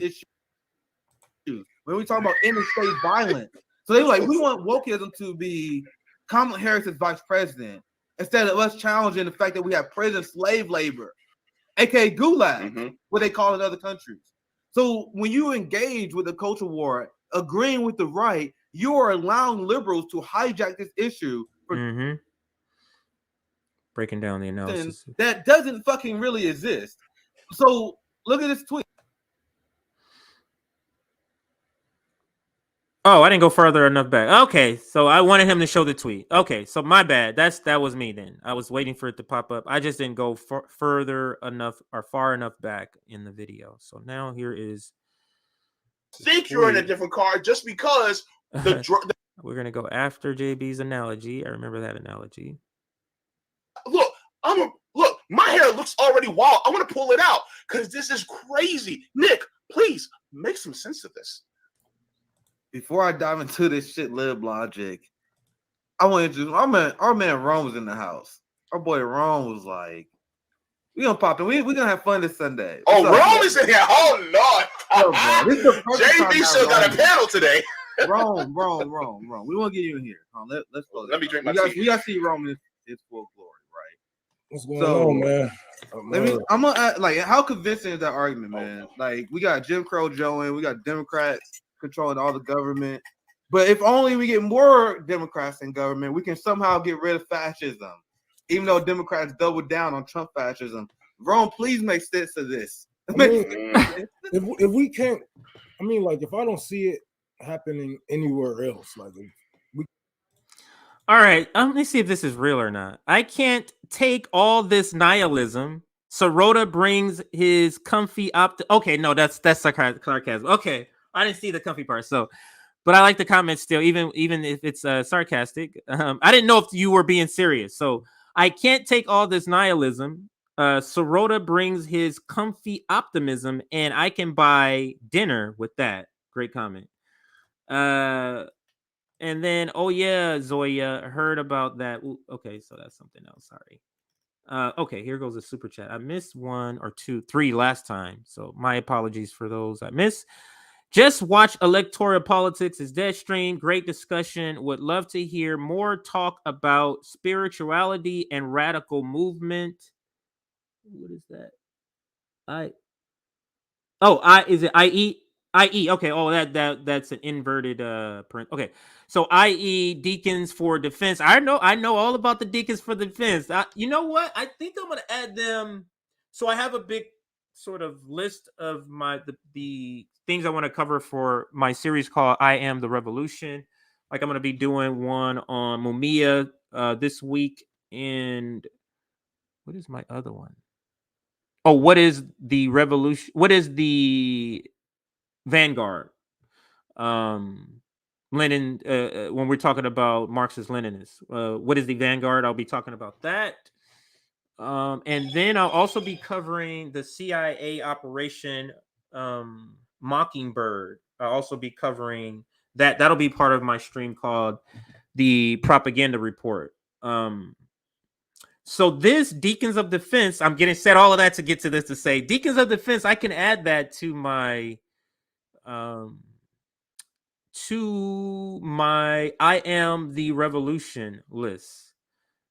When we talk about interstate violence, so they were like, we want wokeism to be Kamala Harris as vice president instead of us challenging the fact that we have prison slave labor, aka gulag, what they call it in other countries. So when you engage with the culture war, agreeing with the right, you are allowing liberals to hijack this issue for breaking down the analysis that doesn't fucking really exist. So look at this tweet. Oh, I didn't go further enough back. Okay, so I wanted him to show the tweet. Okay, so my bad. That was me then. I was waiting for it to pop up. I just didn't go further enough or far enough back in the video. So now here is. Think you're in a different car just because we're gonna go after JB's analogy. I remember that analogy. Look, my hair looks already wild. I want to pull it out because this is crazy. Nick, please make some sense of this. Before I dive into this shit lib logic, I want to our man Rome was in the house. Our boy Rome was like, we gonna pop in. We're gonna have fun this Sunday. Oh, Rome is in here. Oh Lord. JB still got a panel today. Rome. We want to get you in here. Let's go. Let me drink my tea. We gotta see Rome in his full glory, right? What's going on, man? I'm gonna like, how convincing is that argument, man? Like, we got Jim Crow Joe in, we got Democrats controlling all the government. But if only we get more Democrats in government, we can somehow get rid of fascism. Even though Democrats doubled down on Trump fascism. Rome, please make sense of this. I mean, if we can't, I mean, like if I don't see it happening anywhere else, like All right, let me see if this is real or not. I can't take all this nihilism. Sirota brings his comfy Okay, no, that's sarcasm. Okay, I didn't see the comfy part. So, but I like the comment still, even if it's sarcastic. I didn't know if you were being serious. So I can't take all this nihilism. Sirota brings his comfy optimism, and I can buy dinner with that. Great comment. And then, oh yeah, Zoya, heard about that. Ooh, okay, so that's something else. Sorry. Okay, here goes a super chat. I missed 1 or 2, 3 last time, so my apologies for those I missed. Just watch Electoral Politics is Dead Stream. Great discussion. Would love to hear more talk about spirituality and radical movement. What is that? Is it IE? IE. Okay. Oh, that's an inverted print. Okay. So IE Deacons for Defense. I know all about the Deacons for Defense. You know what? I think I'm gonna add them. So I have a big sort of list of the things I want to cover for my series called I Am the Revolution. Like I'm gonna be doing one on Mumia this week, and what is my other one? Oh, what is the revolution? What is the Vanguard? Lenin. When we're talking about Marxist Leninists, what is the Vanguard? I'll be talking about that. And then I'll also be covering the CIA operation Mockingbird. I'll also be covering that. That'll be part of my stream called the Propaganda Report. So this Deacons of Defense, I'm getting said all of that to get to this to say Deacons of Defense. I can add that to my I Am the Revolution list.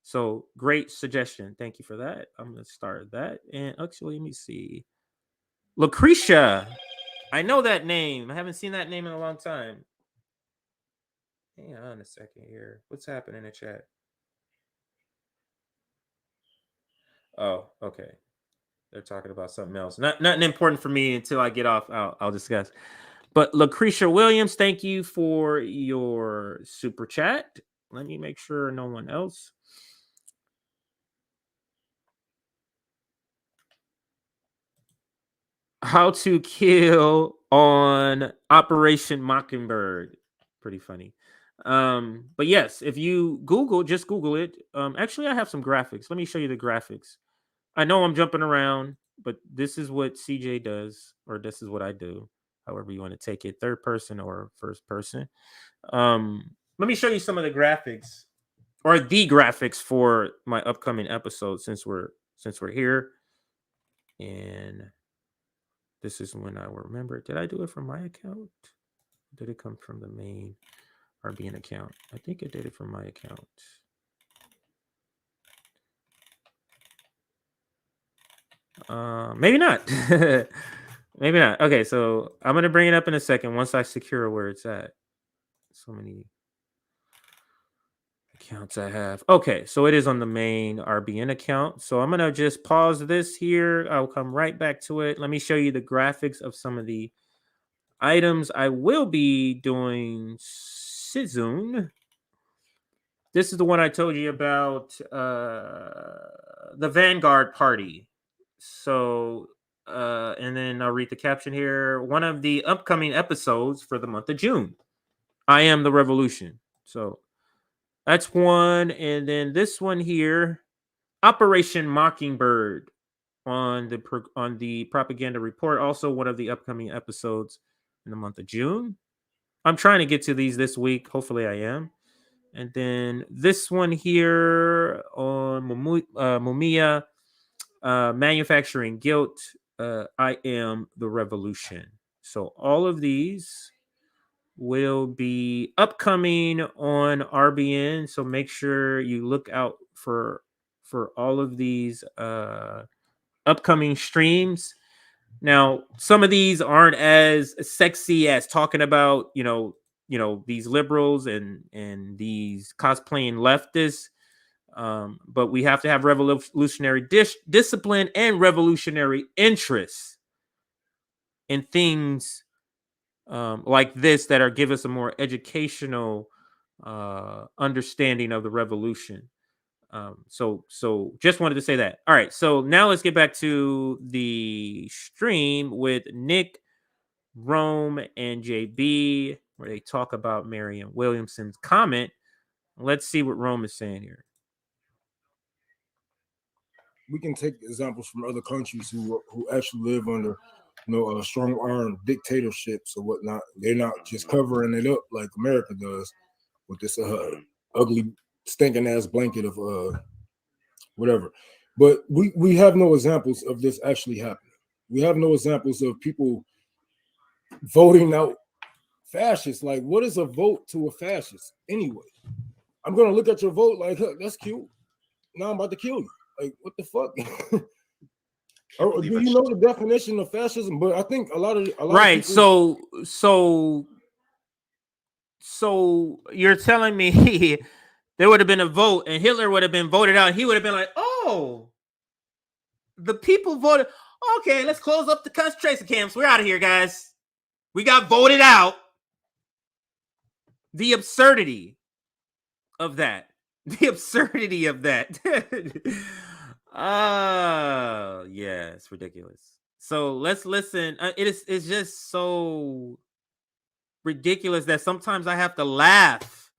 So great suggestion. Thank you for that. I'm gonna start that. And actually, let me see. Lucretia. I know that name. I haven't seen that name in a long time. Hang on a second here. What's happening in the chat? Oh, okay. They're talking about something else. Nothing important for me until I get off. I'll discuss. But Lucretia Williams, thank you for your super chat. Let me make sure no one else. How to Kill on Operation Mockingbird. Pretty funny. But yes, if you just Google it. Actually, I have some graphics. Let me show you the graphics. I know I'm jumping around, but this is what CJ does, or this is what I do, however you want to take it, third person or first person. Let me show you some of the graphics, or the graphics for my upcoming episode, since we're here. And this is when I will remember. Did I do it from my account? Did it come from the main RBN account? I think I did it from my account. Maybe not. Maybe not. Okay, so I'm gonna bring it up in a second once I secure where it's at. So many accounts I have. Okay, so it is on the main RBN account. So I'm gonna just pause this here. I'll come right back to it. Let me show you the graphics of some of the items I will be doing soon. This is the one I told you about, the Vanguard Party. So, and then I'll read the caption here. One of the upcoming episodes for the month of June. I Am the Revolution. So that's one. And then this one here, Operation Mockingbird on the Propaganda Report. Also one of the upcoming episodes in the month of June. I'm trying to get to these this week. Hopefully I am. And then this one here on Mumia, Manufacturing Guilt, I Am the Revolution. So all of these will be upcoming on RBN. So make sure you look out for all of these upcoming streams. Now, some of these aren't as sexy as talking about, these liberals and these cosplaying leftists. But we have to have revolutionary discipline and revolutionary interests in things like this that give us a more educational understanding of the revolution. So just wanted to say that. All right, so now let's get back to the stream with Nick, Rome, and JB, where they talk about Marianne Williamson's comment. Let's see what Rome is saying here. We can take examples from other countries who actually live under, strong arm dictatorships or whatnot. They're not just covering it up like America does with this ugly, stinking ass blanket of whatever. But we have no examples of this actually happening. We have no examples of people voting out fascists. Like, what is a vote to a fascist anyway? I'm gonna look at your vote like, huh, that's cute. Now I'm about to kill you. Like, what the fuck? Do you know the definition of fascism? But I think a lot of people... So you're telling me there would have been a vote and Hitler would have been voted out. He would have been like, oh, the people voted. Okay, let's close up the concentration camps. We're out of here, guys. We got voted out. The absurdity of that. The absurdity of that. Yeah, it's ridiculous. So let's listen. It's just so ridiculous that sometimes I have to laugh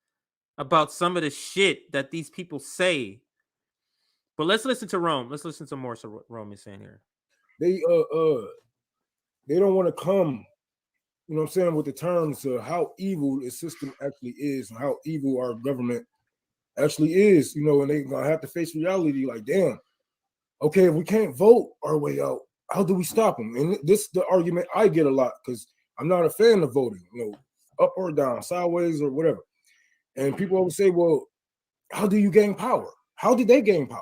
about some of the shit that these people say. But let's listen to Rome. Let's listen to more what Rome is saying here. They don't want to come, you know what I'm saying, with the terms of how evil the system actually is and how evil our government actually is, and they're gonna have to face reality like, damn, okay, if we can't vote our way out, how do we stop them? And this is the argument I get a lot because I'm not a fan of voting, up or down, sideways or whatever. And people always say, well, how do you gain power? How did they gain power?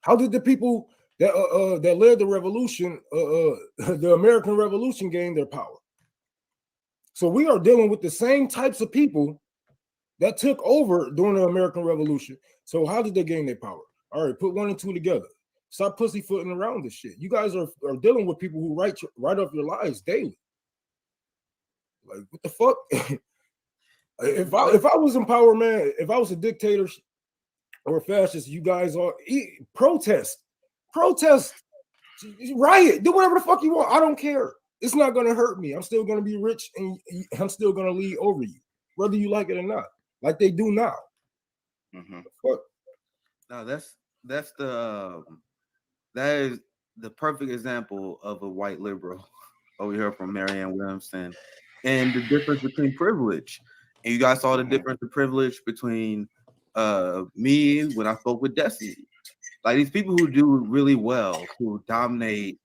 How did the people that led the revolution, the American Revolution, gain their power? So we are dealing with the same types of people that took over during the American Revolution. So how did they gain their power? All right, put 1 and 2 together. Stop pussyfooting around this shit. You guys are dealing with people who write up your lives daily. Like, what the fuck? If I was in power, man, if I was a dictator or a fascist, you guys are protest, riot, do whatever the fuck you want. I don't care. It's not gonna hurt me. I'm still gonna be rich and I'm still gonna lead over you, whether you like it or not, like they do now. Mm-hmm. Fuck. No, that is the perfect example of a white liberal over here from Marianne Williamson, and the difference between privilege. And you guys saw the difference of privilege between me when I spoke with Destiny. Like, these people who do really well, who dominate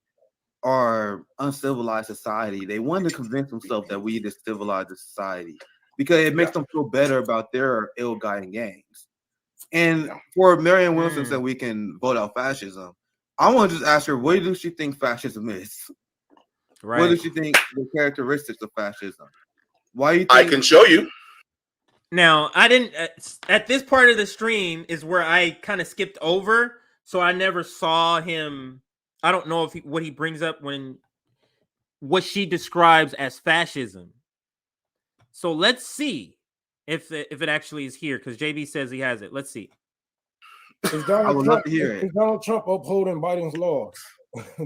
our uncivilized society, they want to convince themselves that we need to civilize the society because it makes them feel better about their ill-guided games. And for Marianne Williamson said we can vote out fascism, I want to just ask her, what does she think fascism is? Right. What does she think the characteristics of fascism? Why you think I can show you. Now, I didn't at this part of the stream is where I kind of skipped over, so I never saw him. I don't know what he brings up when what she describes as fascism. So let's see if it actually is here, because JB says he has it. Let's see. Is Donald Trump upholding Biden's laws?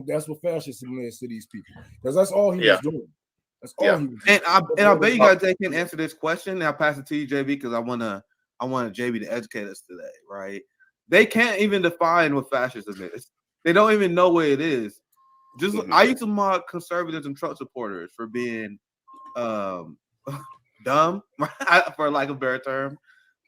That's what fascism is to these people, because that's all he was doing. That's all he was doing. And I bet you guys can answer this question. And I'll pass it to you, JB, because I want JB to educate us today, right? They can't even define what fascism is. They don't even know what it is. I used to mock conservatives and Trump supporters for being dumb, for lack of a better term,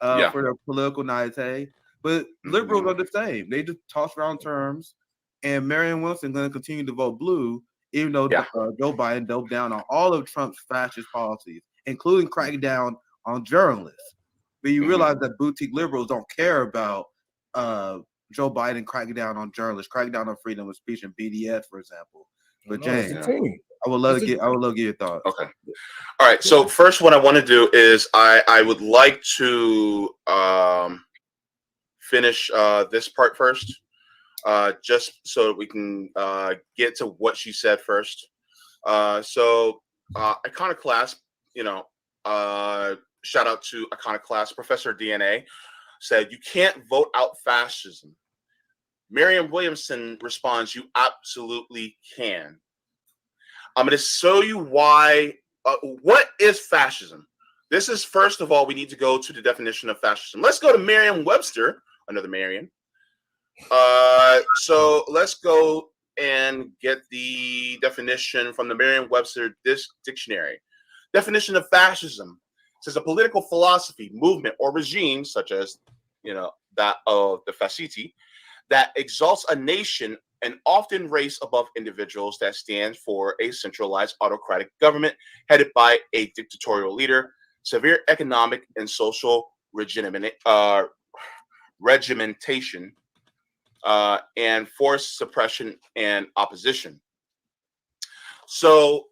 for their political naivete. But liberals are the same. They just toss around terms. And Marianne Williamson is going to continue to vote blue, even though Joe Biden doubled down on all of Trump's fascist policies, including cracking down on journalists. But you realize that boutique liberals don't care about Joe Biden cracking down on journalists, cracking down on freedom of speech and BDS, for example. But James, I would love to get your thoughts. Okay. All right. So first, what I want to do is I would like to finish this part first, just so that we can get to what she said first. So Iconoclast, shout out to Iconoclast. Professor DNA said, "You can't vote out fascism." Marianne Williamson responds, "You absolutely can." I'm going to show you why. What is fascism? This is, first of all, we need to go to the definition of fascism. Let's go to Merriam-Webster, another Marianne. So let's go and get the definition from the Merriam-Webster dictionary. Definition of fascism says a political philosophy, movement, or regime, such as that of the fascisti, that exalts a nation and often race above individuals, that stands for a centralized autocratic government headed by a dictatorial leader, severe economic and social regimentation, and forced suppression and opposition. So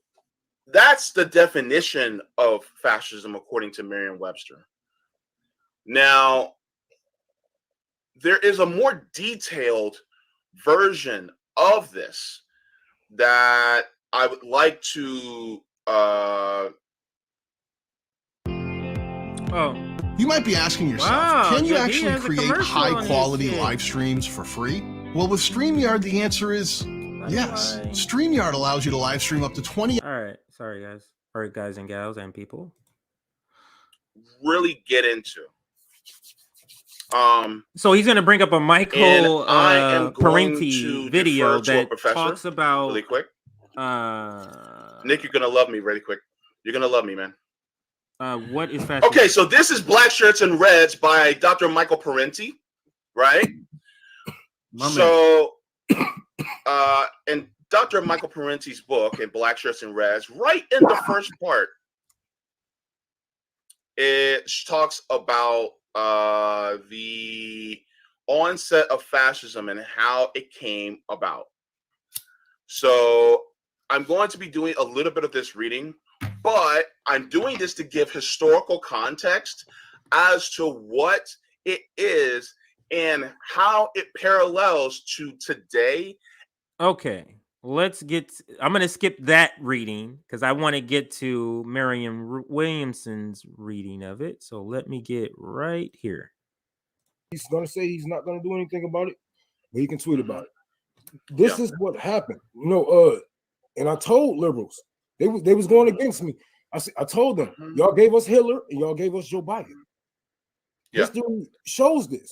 that's the definition of fascism according to Merriam-Webster. Now, there is a more detailed version of this that I would like to You might be asking yourself, Wow, can you JD actually has a create commercial on his high-quality shit. live streams for free? Well, with StreamYard, the answer is yes. Bye. StreamYard allows you to live stream up to 20. All right, sorry guys, or guys and gals and people. really get into. So he's going to bring up a Michael And I am going Parenti to video defer to a that professor talks about really quick. Nick, you're gonna love me really quick. You're gonna love me, man. what is fascism? Okay, so this is Black Shirts and Reds by Dr. Michael Parenti, right? So, in Dr. Michael Parenti's book, in Black Shirts and Reds, right in the first part, it talks about the onset of fascism and how it came about. So I'm going to be doing a little bit of this reading, but I'm doing this to give historical context as to what it is and how it parallels to today. Okay, I'm going to skip that reading because I want to get to Marianne Williamson's reading of it. So let me get right here. He's gonna say he's not gonna do anything about it, but he can tweet about it. This is what happened, and I told liberals they was going against me. I told them, y'all gave us Hitler and y'all gave us Joe Biden. This dude shows this.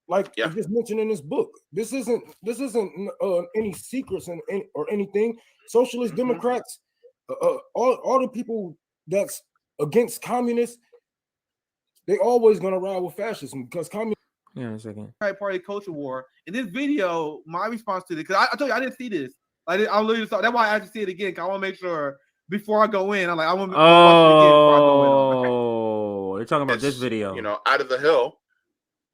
Like I just mentioned in this book, this isn't any secrets or anything. Socialist Democrats, all the people that's against communists, they always gonna ride with fascism because communism. Yeah, a second. Party culture war. In this video, my response to it, because I told you I didn't see this. I literally saw. That's why I had to see it again. Cause I want to make sure before I go in. I'm like, I want to watch it again before I go in. Oh, you're talking about this video. Out of the Hill,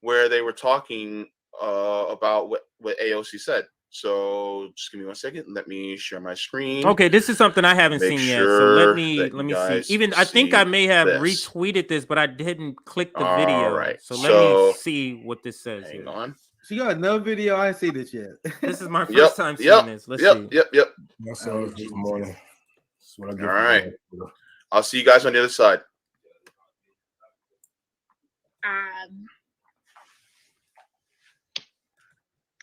where they were talking about what AOC said. So just give me 1 second. Let me share my screen. Okay, this is something I haven't seen yet. So let me see. Even I think I may have retweeted this, but I didn't click the video. Right. So let me see what this says. Hang on. She got another video. I ain't seen this yet. This is my first time seeing this. Let's see. Yep. I saw it this morning. That's what I get. All right. I'll see you guys on the other side.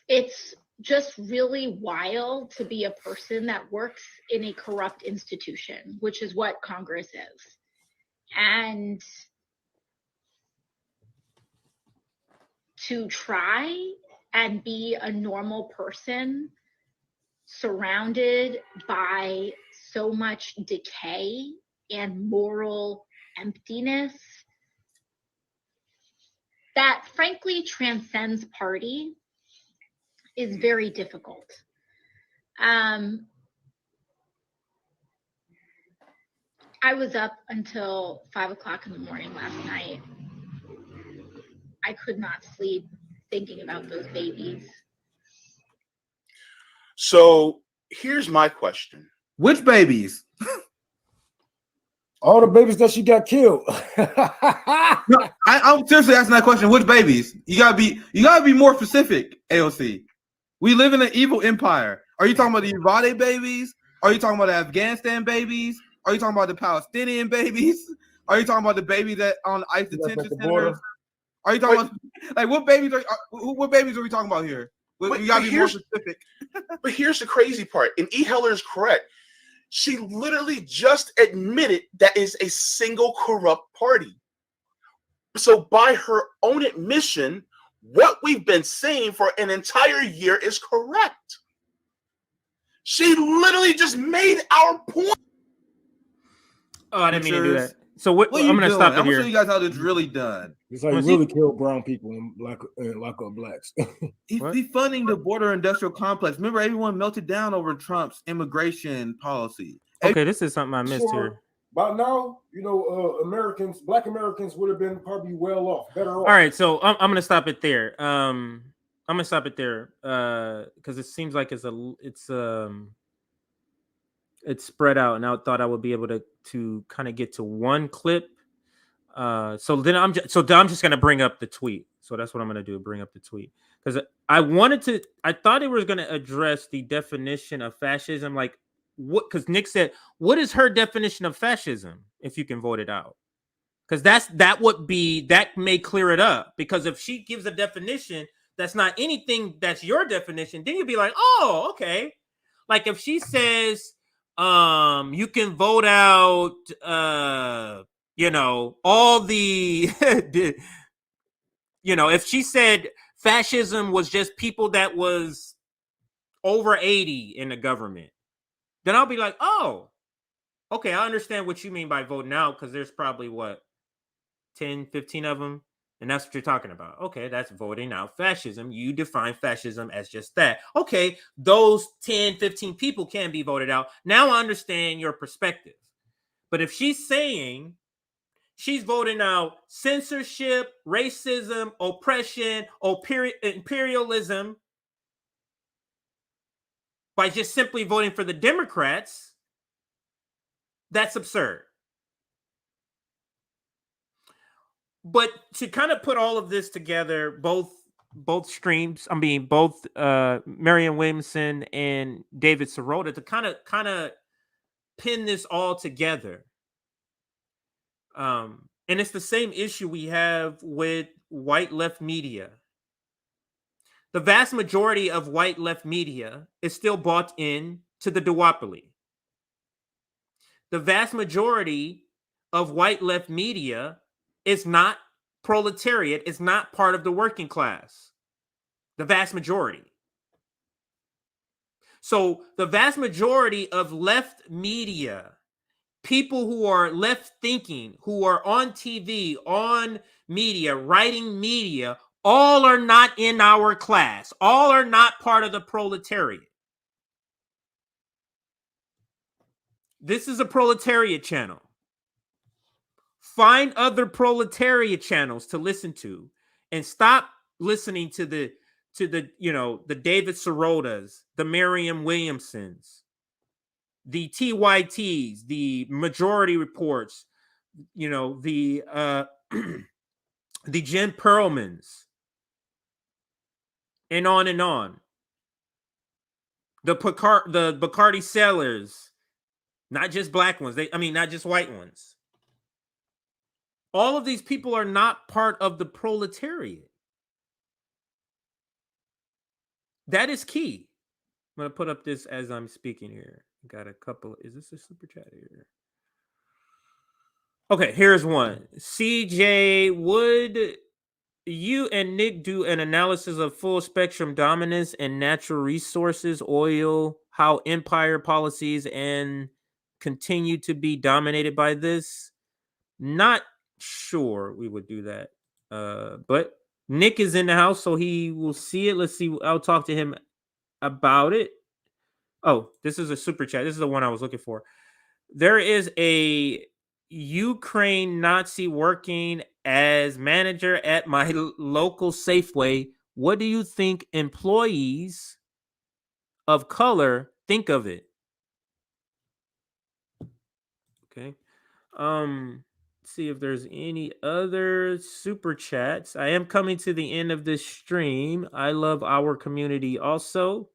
It's just really wild to be a person that works in a corrupt institution, which is what Congress is. And to try and be a normal person surrounded by so much decay and moral emptiness that frankly transcends party is very difficult. I was up until 5 o'clock in the morning last night. I could not sleep thinking about those babies. So here's my question. Which babies? All the babies that she got killed. No, I'm seriously asking that question. Which babies? You gotta be more specific, AOC. We live in an evil empire. Are you talking about the Uvalde babies? Are you talking about the Afghanistan babies? Are you talking about the Palestinian babies? Are you talking about the babies that on ICE detention centers? Are you talking about like what babies are we talking about here? We gotta be more specific. But here's the crazy part, and E. Heller is correct. She literally just admitted that is a single corrupt party. So by her own admission, what we've been saying for an entire year is correct. She literally just made our point. Oh, I didn't mean to do that. So what I'm going to stop it I'm here. gonna show you guys how this really done. It's like really kill brown people and lock up blacks. He's defunding the border industrial complex. Remember, everyone melted down over Trump's immigration policy. Okay, this is something I missed here. By now, Black Americans would have been probably well off, better off. All right, so I'm going to stop it there. I'm going to stop it there because it seems like it's spread out, and I thought I would be able to kind of get to one clip. So I'm just going to bring up the tweet. So that's what I'm going to do, bring up the tweet, because I thought it was going to address the definition of fascism, like what, because Nick said, what is her definition of fascism if you can vote it out? Because that may clear it up, because if she gives a definition that's not anything that's your definition, then you'd be like, oh, okay. Like if she says you can vote out all the if she said fascism was just people that was over 80 in the government, then I'll be like, oh, okay, I understand what you mean by voting out, because there's probably 10, 15 of them, and that's what you're talking about. Okay, that's voting out fascism. You define fascism as just that. Okay, those 10, 15 people can be voted out. Now I understand your perspective. But if she's saying she's voting out censorship, racism, oppression, imperialism by just simply voting for the Democrats, that's absurd. But to kind of put all of this together, both streams, both Marianne Williamson and David Sirota, to kind of pin this all together. And it's the same issue we have with white left media. The vast majority of white left media is still bought in to the duopoly. The vast majority of white left media is not proletariat, is not part of the working class. The vast majority. So the vast majority of left media, people who are left thinking, who are on TV, on media, writing media, all are not in our class. All are not part of the proletariat. This is a proletariat channel. Find other proletariat channels to listen to, and stop listening to the David Sirotas, the Marianne Williamsons, the TYTs, the Majority Reports, the Jen Perlmans, and on and on. The Bacardi sellers, not just black ones. Not just white ones. All of these people are not part of the proletariat. That is key. I'm going to put up this as I'm speaking here. Got a couple. Is this a super chat here? Okay, here's one. CJ, would you and Nick do an analysis of full spectrum dominance and natural resources, oil, how empire policies and continue to be dominated by this? Not sure we would do that. But Nick is in the house, so he will see it. Let's see. I'll talk to him about it. Oh, this is a super chat. This is the one I was looking for. There is a Ukraine Nazi working as manager at my local Safeway. What do you think employees of color think of it? Okay. See if there's any other super chats. I am coming to the end of this stream. I love our community also.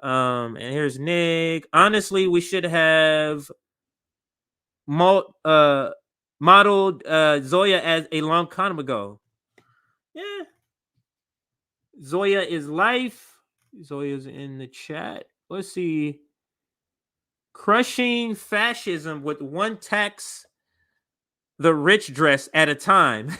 And here's Nick. Honestly, we should have modeled Zoya as a long time ago. Yeah. Zoya is life. Zoya's in the chat. Let's see. Crushing fascism with one tax the rich dress at a time.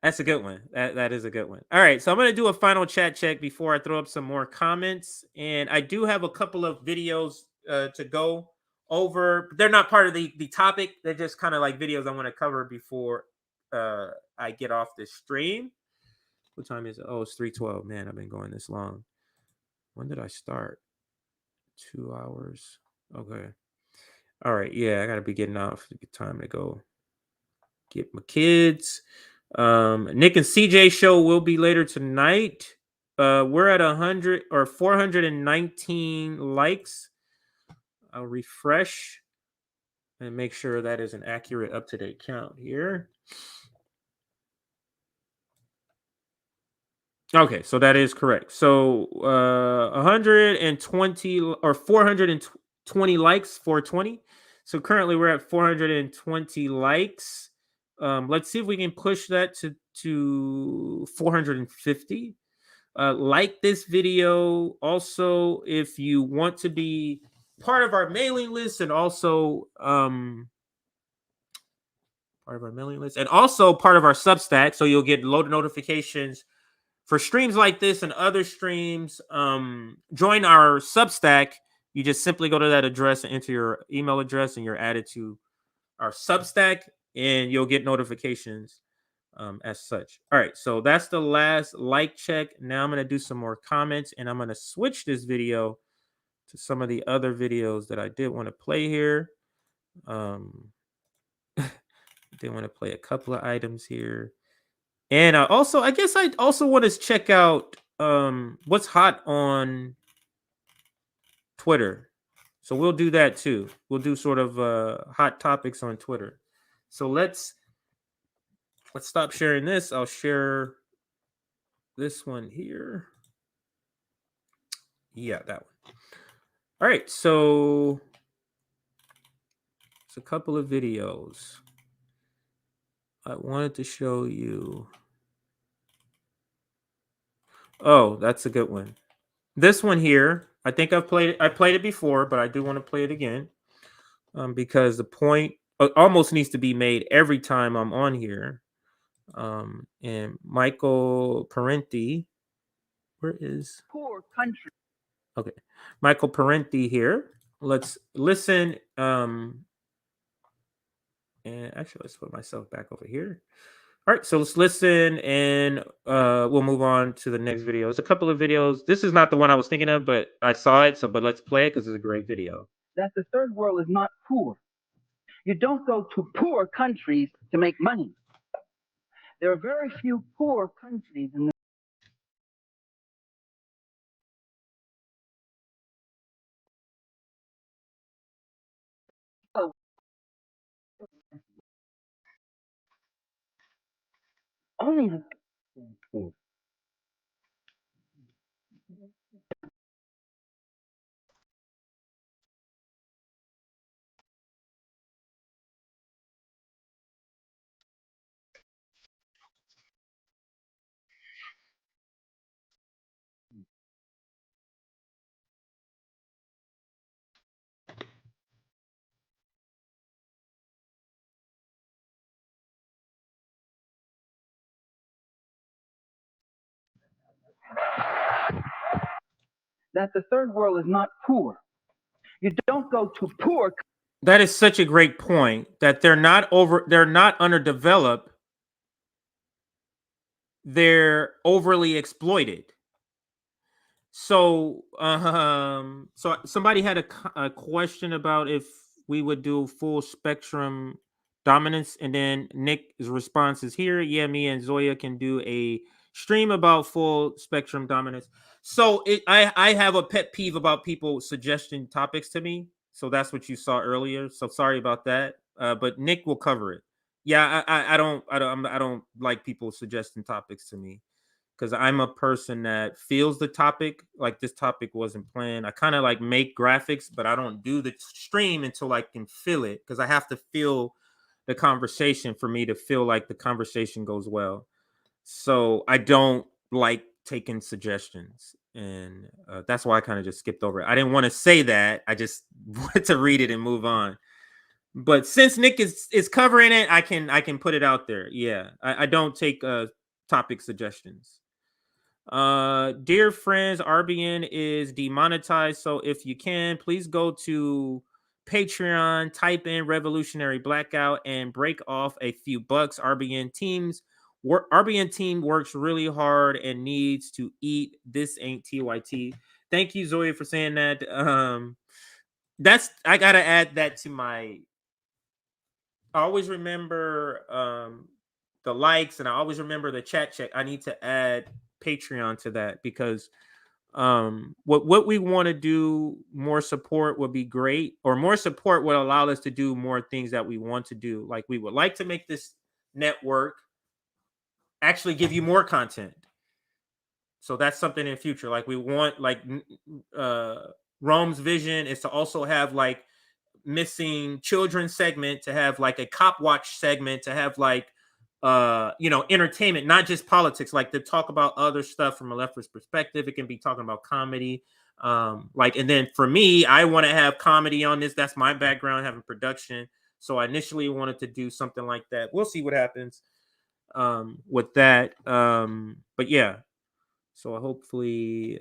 That's a good one. That is a good one. All right, so I'm going to do a final chat check before I throw up some more comments. And I do have a couple of videos to go over. They're not part of the topic. They're just kind of like videos I want to cover before I get off this stream. What time is it? Oh, it's 3:12. Man, I've been going this long. When did I start? 2 hours. Okay. All right. Yeah, I got to be getting off. Time to go get my kids. Nick and CJ show will be later tonight. We're at 100 or 419 likes. I'll refresh and make sure that is an accurate, up-to-date count here. Okay, so that is correct. So 120 or 420 likes, 420. So currently we're at 420 likes. Let's see if we can push that to 450. Like this video. Also, if you want to be part of our mailing list and also part of our mailing list and also part of our Substack, so you'll get loaded notifications for streams like this and other streams. Join our Substack. You just simply go to that address and enter your email address, and you're added to our Substack, and you'll get notifications as such. All right, so that's the last like check. Now I'm going to do some more comments, and I'm going to switch this video to some of the other videos that I did want to play here. Did want to play a couple of items here. And also, I guess I also want to check out what's hot on Twitter. So we'll do that too. We'll do sort of hot topics on Twitter. So let's stop sharing this. I'll share this one here. Yeah, that one. All right, so it's a couple of videos I wanted to show you. Oh, that's a good one. This one here, I think I played it before, but I do want to play it again because the point almost needs to be made every time I'm on here. And Michael Parenti, where is poor country? Okay, Michael Parenti here. Let's listen. And actually, let's put myself back over here. All right, so let's listen, and we'll move on to the next video. It's a couple of videos. This is not the one I was thinking of, but I saw it. But let's play it because it's a great video. That the third world is not poor. You don't go to poor countries to make money. There are very few poor countries in the world. Only the that the third world is not poor. You don't go to poor. That is such a great point, that they're not underdeveloped. They're overly exploited. So, so somebody had a question about if we would do full spectrum dominance, and then Nick's response is here. Yeah, me and Zoya can do a stream about full spectrum dominance. So I have a pet peeve about people suggesting topics to me. So that's what you saw earlier. So sorry about that. But Nick will cover it. Yeah, I don't like people suggesting topics to me because I'm a person that feels the topic. Like this topic wasn't planned. I kind of like make graphics, but I don't do the stream until I can feel it because I have to feel the conversation for me to feel like the conversation goes well. So I don't like taking suggestions, and that's why I kind of just skipped over it. I didn't want to say that. I just wanted to read it and move on. But since Nick is covering it, I can put it out there. Yeah, I don't take topic suggestions. Dear friends, RBN is demonetized, so if you can, please go to Patreon, type in Revolutionary Blackout, and break off a few bucks. RBN team works really hard and needs to eat. This ain't TYT. Thank you, Zoe, for saying that. I gotta add that to my. I always remember the likes, and I always remember the chat check. I need to add Patreon to that because what we want to do, more support would be great, or more support would allow us to do more things that we want to do. Like we would like to make this network actually give you more content. So that's something in the future. Like we want, like Rome's vision is to also have like missing children segment, to have like a cop watch segment, to have like entertainment, not just politics, like to talk about other stuff from a leftist perspective. It can be talking about comedy, and then for me, I want to have comedy on this. That's my background, having production. So I initially wanted to do something like that. We'll see what happens with that. But yeah, so hopefully,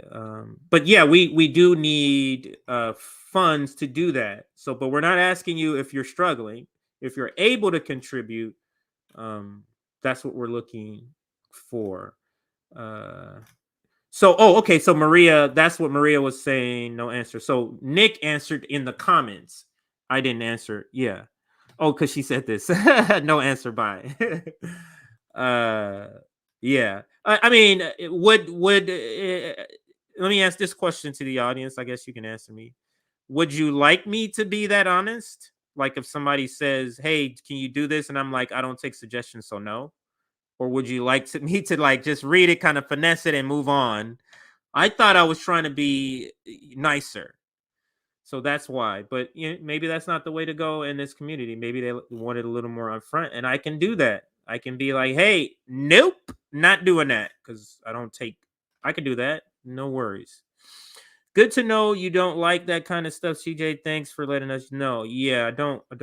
but yeah, we do need funds to do that. So, but we're not asking you if you're struggling. If you're able to contribute, that's what we're looking for. Okay. So Maria, that's what Maria was saying. No answer. So Nick answered in the comments. I didn't answer. Yeah. Oh, because she said this. No answer. Bye. Yeah. I mean, would let me ask this question to the audience. I guess you can answer me. Would you like me to be that honest? Like if somebody says, "Hey, can you do this?" and I'm like, "I don't take suggestions, so no." Or would you like me to like just read it, kind of finesse it, and move on? I thought I was trying to be nicer, so that's why. But maybe that's not the way to go in this community. Maybe they wanted a little more upfront, and I can do that. I can be like, "Hey, nope, not doing that," because I can do that. No worries. Good to know you don't like that kind of stuff, CJ. Thanks for letting us know. Yeah, I don't. I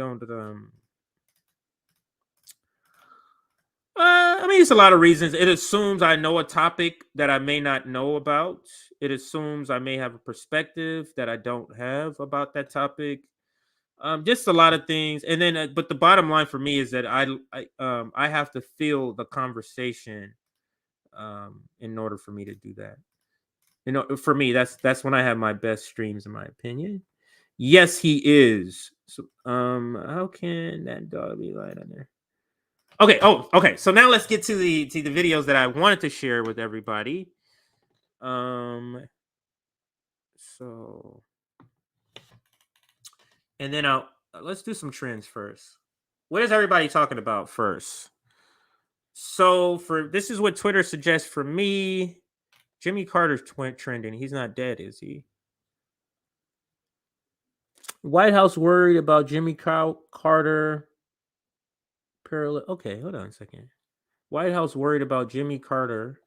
mean, it's a lot of reasons. It assumes I know a topic that I may not know about. It assumes I may have a perspective that I don't have about that topic. Just a lot of things. And then, but the bottom line for me is that I have to feel the conversation in order for me to do that. For me, that's when I have my best streams, in my opinion. Yes, he is. So, how can that dog be light on there? Okay. Oh, okay. So now let's get to the videos that I wanted to share with everybody. So, and then let's do some trends first. What is everybody talking about first? So this is what Twitter suggests for me. Jimmy Carter's trending. He's not dead, is he? White House worried about Jimmy Carter. Okay, hold on a second. White House worried about Jimmy Carter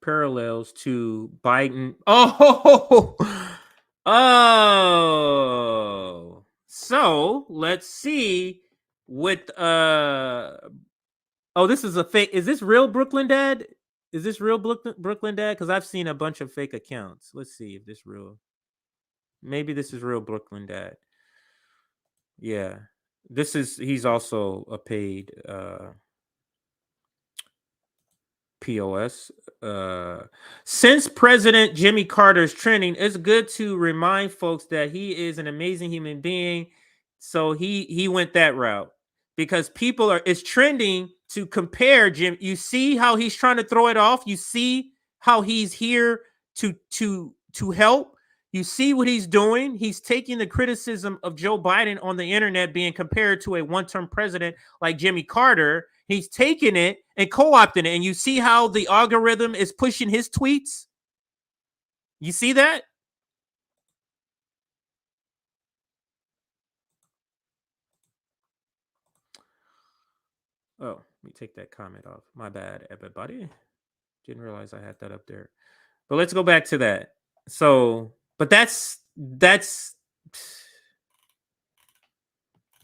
parallels to Biden. Oh, so let's see what this is a fake. Is this real Brooklyn Dad? Is this real Brooklyn Dad? Because I've seen a bunch of fake accounts. Let's see if this real. Maybe this is real Brooklyn Dad. Yeah. He's also a paid POS. Since President Jimmy Carter's trending, it's good to remind folks that he is an amazing human being. So he went that route because it's trending to compare Jim. You see how he's trying to throw it off. You see how he's here to help. You see what he's doing? He's taking the criticism of Joe Biden on the internet being compared to a one-term president like Jimmy Carter. He's taking it and co-opting it. And you see how the algorithm is pushing his tweets? You see that? Oh, let me take that comment off. My bad, everybody. Didn't realize I had that up there. But let's go back to that. So, but that's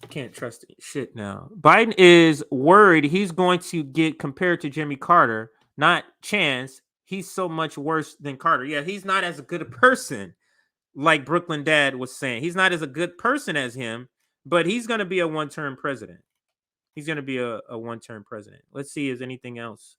can't trust shit now. Biden is worried he's going to get compared to Jimmy Carter, not chance. He's so much worse than Carter. Yeah, he's not as good a person, like Brooklyn Dad was saying. He's not as a good person as him, but he's going to be a one-term president. He's going to be a one-term president. Let's see, is anything else?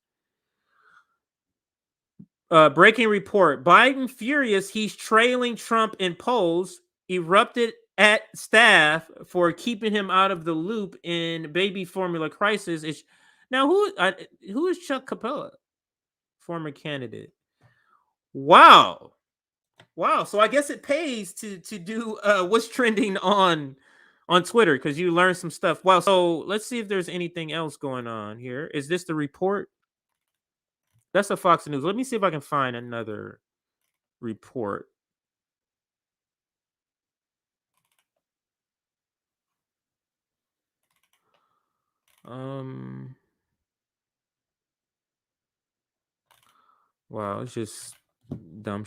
Breaking report. Biden furious he's trailing Trump in polls, erupted at staff for keeping him out of the loop in baby formula crisis. Now, who is Chuck Capella? Former candidate. Wow. So I guess it pays to do what's trending on Twitter, because you learn some stuff. Wow. So let's see if there's anything else going on here. Is this the report? That's a Fox News. Let me see if I can find another report. Wow, it's just dumb.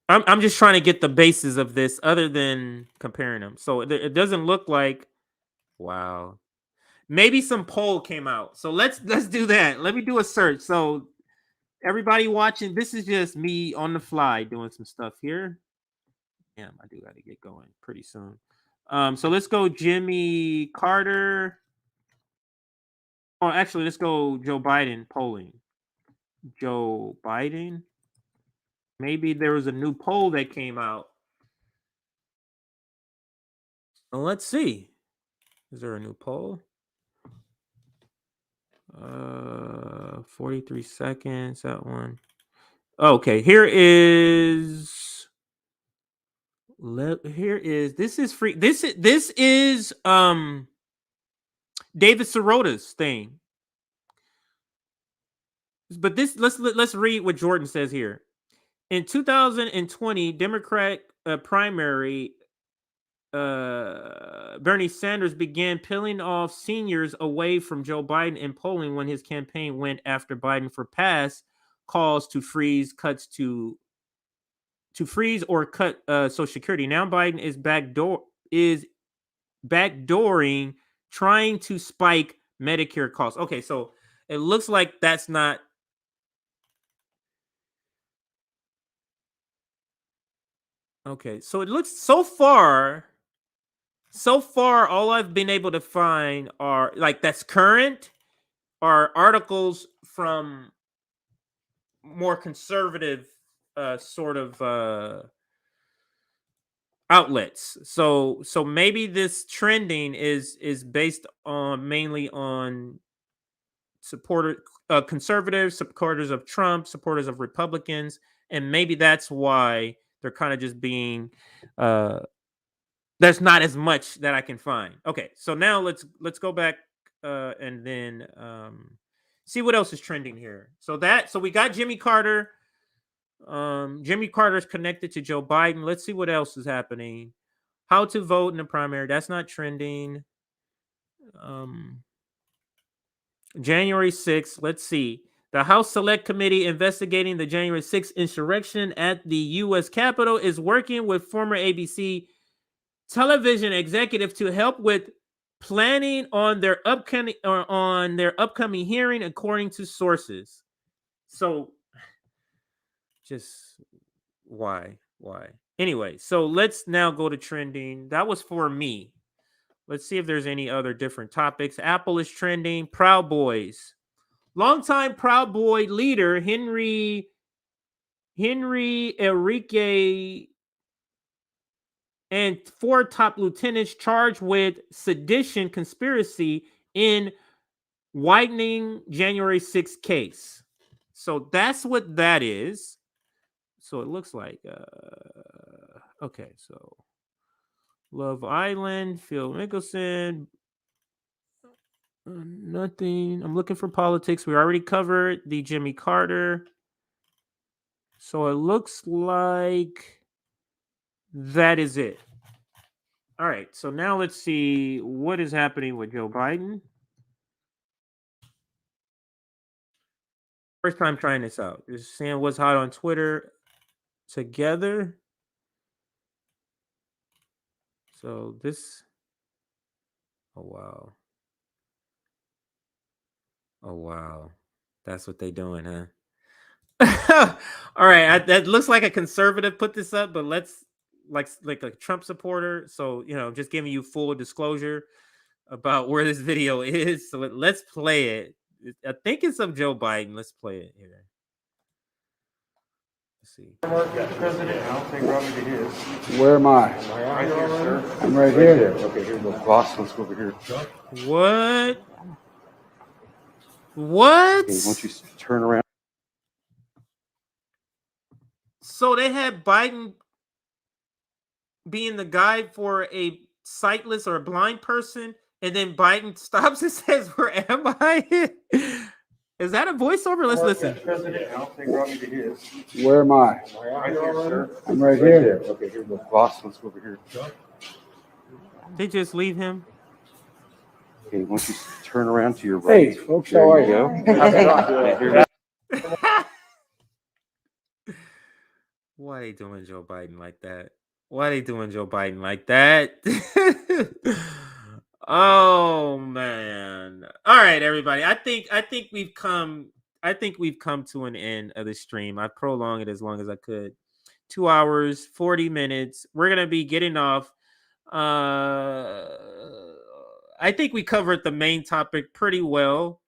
I'm just trying to get the basis of this, other than comparing them. So it doesn't look like. Wow, maybe some poll came out. So let's do that. Let me do a search. So everybody watching, this is just me on the fly doing some stuff here. Damn, I do got to get going pretty soon. So let's go Jimmy Carter. Oh, actually, let's go Joe Biden polling. Joe Biden. Maybe there was a new poll that came out. Well, let's see. Is there a new poll? 43 seconds. That one. Okay, here is. This is free. This is David Sirota's thing. But this let's read what Jordan says here. In 2020 Democrat primary, Bernie Sanders began peeling off seniors away from Joe Biden in polling when his campaign went after Biden for past calls to freeze or cut Social Security. Now Biden is backdooring, trying to spike Medicare costs. Okay, so it looks like that's not. Okay, so it looks so far, all I've been able to find are that's current, are articles from more conservative sort of outlets. So maybe this trending is based on mainly on conservative supporters of Trump, supporters of Republicans, and maybe that's why they're kind of just being there's not as much that I can find. Okay, so now let's go back and then see what else is trending here. So we got Jimmy Carter. Jimmy Carter is connected to Joe Biden. Let's see what else is happening. How to vote in the primary. That's not trending. January 6th. Let's see. The House Select Committee investigating the January 6th insurrection at the U.S. Capitol is working with former ABC television executive to help with planning on their upcoming hearing, according to sources. So, just why? Anyway, so let's now go to trending. That was for me. Let's see if there's any other different topics. Apple is trending. Proud Boys. Longtime Proud Boy leader Henry Enrique and 4 top lieutenants charged with sedition conspiracy in widening January 6th case. So that's what that is. So it looks like okay, so Love Island, Phil Mickelson, nothing. I'm looking for politics. We already covered the Jimmy Carter. So it looks like that is it. All right, so now let's see what is happening with Joe Biden. First time trying this out. Just seeing what's hot on Twitter together. So this, oh wow. Oh wow. That's what they doing, huh? All right, that looks like a conservative put this up, but let's like a Trump supporter. So, you know, just giving you full disclosure about where this video is. So let's play it. I think it's of Joe Biden. Let's play it here. Let's see. President, I don't think Robbie did his. Where am I? Right here, sir. I'm right here. Okay, here we go. Boss, let's go over here. What? What? Okay, once you turn around. So they had Biden being the guide for a sightless or a blind person, and then Biden stops and says, "Where am I?" Is that a voiceover? Let's listen. President, I don't think Robbie did his. Where am I? Right here, sir. I'm right here. Okay, here we go. Boss, let's go over here. They just leave him. Okay, once you turn around to your right. Hey, folks, how are you? Why are they doing Joe Biden like that? Why are they doing Joe Biden like that? Oh man. All right, everybody. I think we've come to an end of the stream. I prolonged it as long as I could. 2 hours, 40 minutes. We're gonna be getting off. I think we covered the main topic pretty well.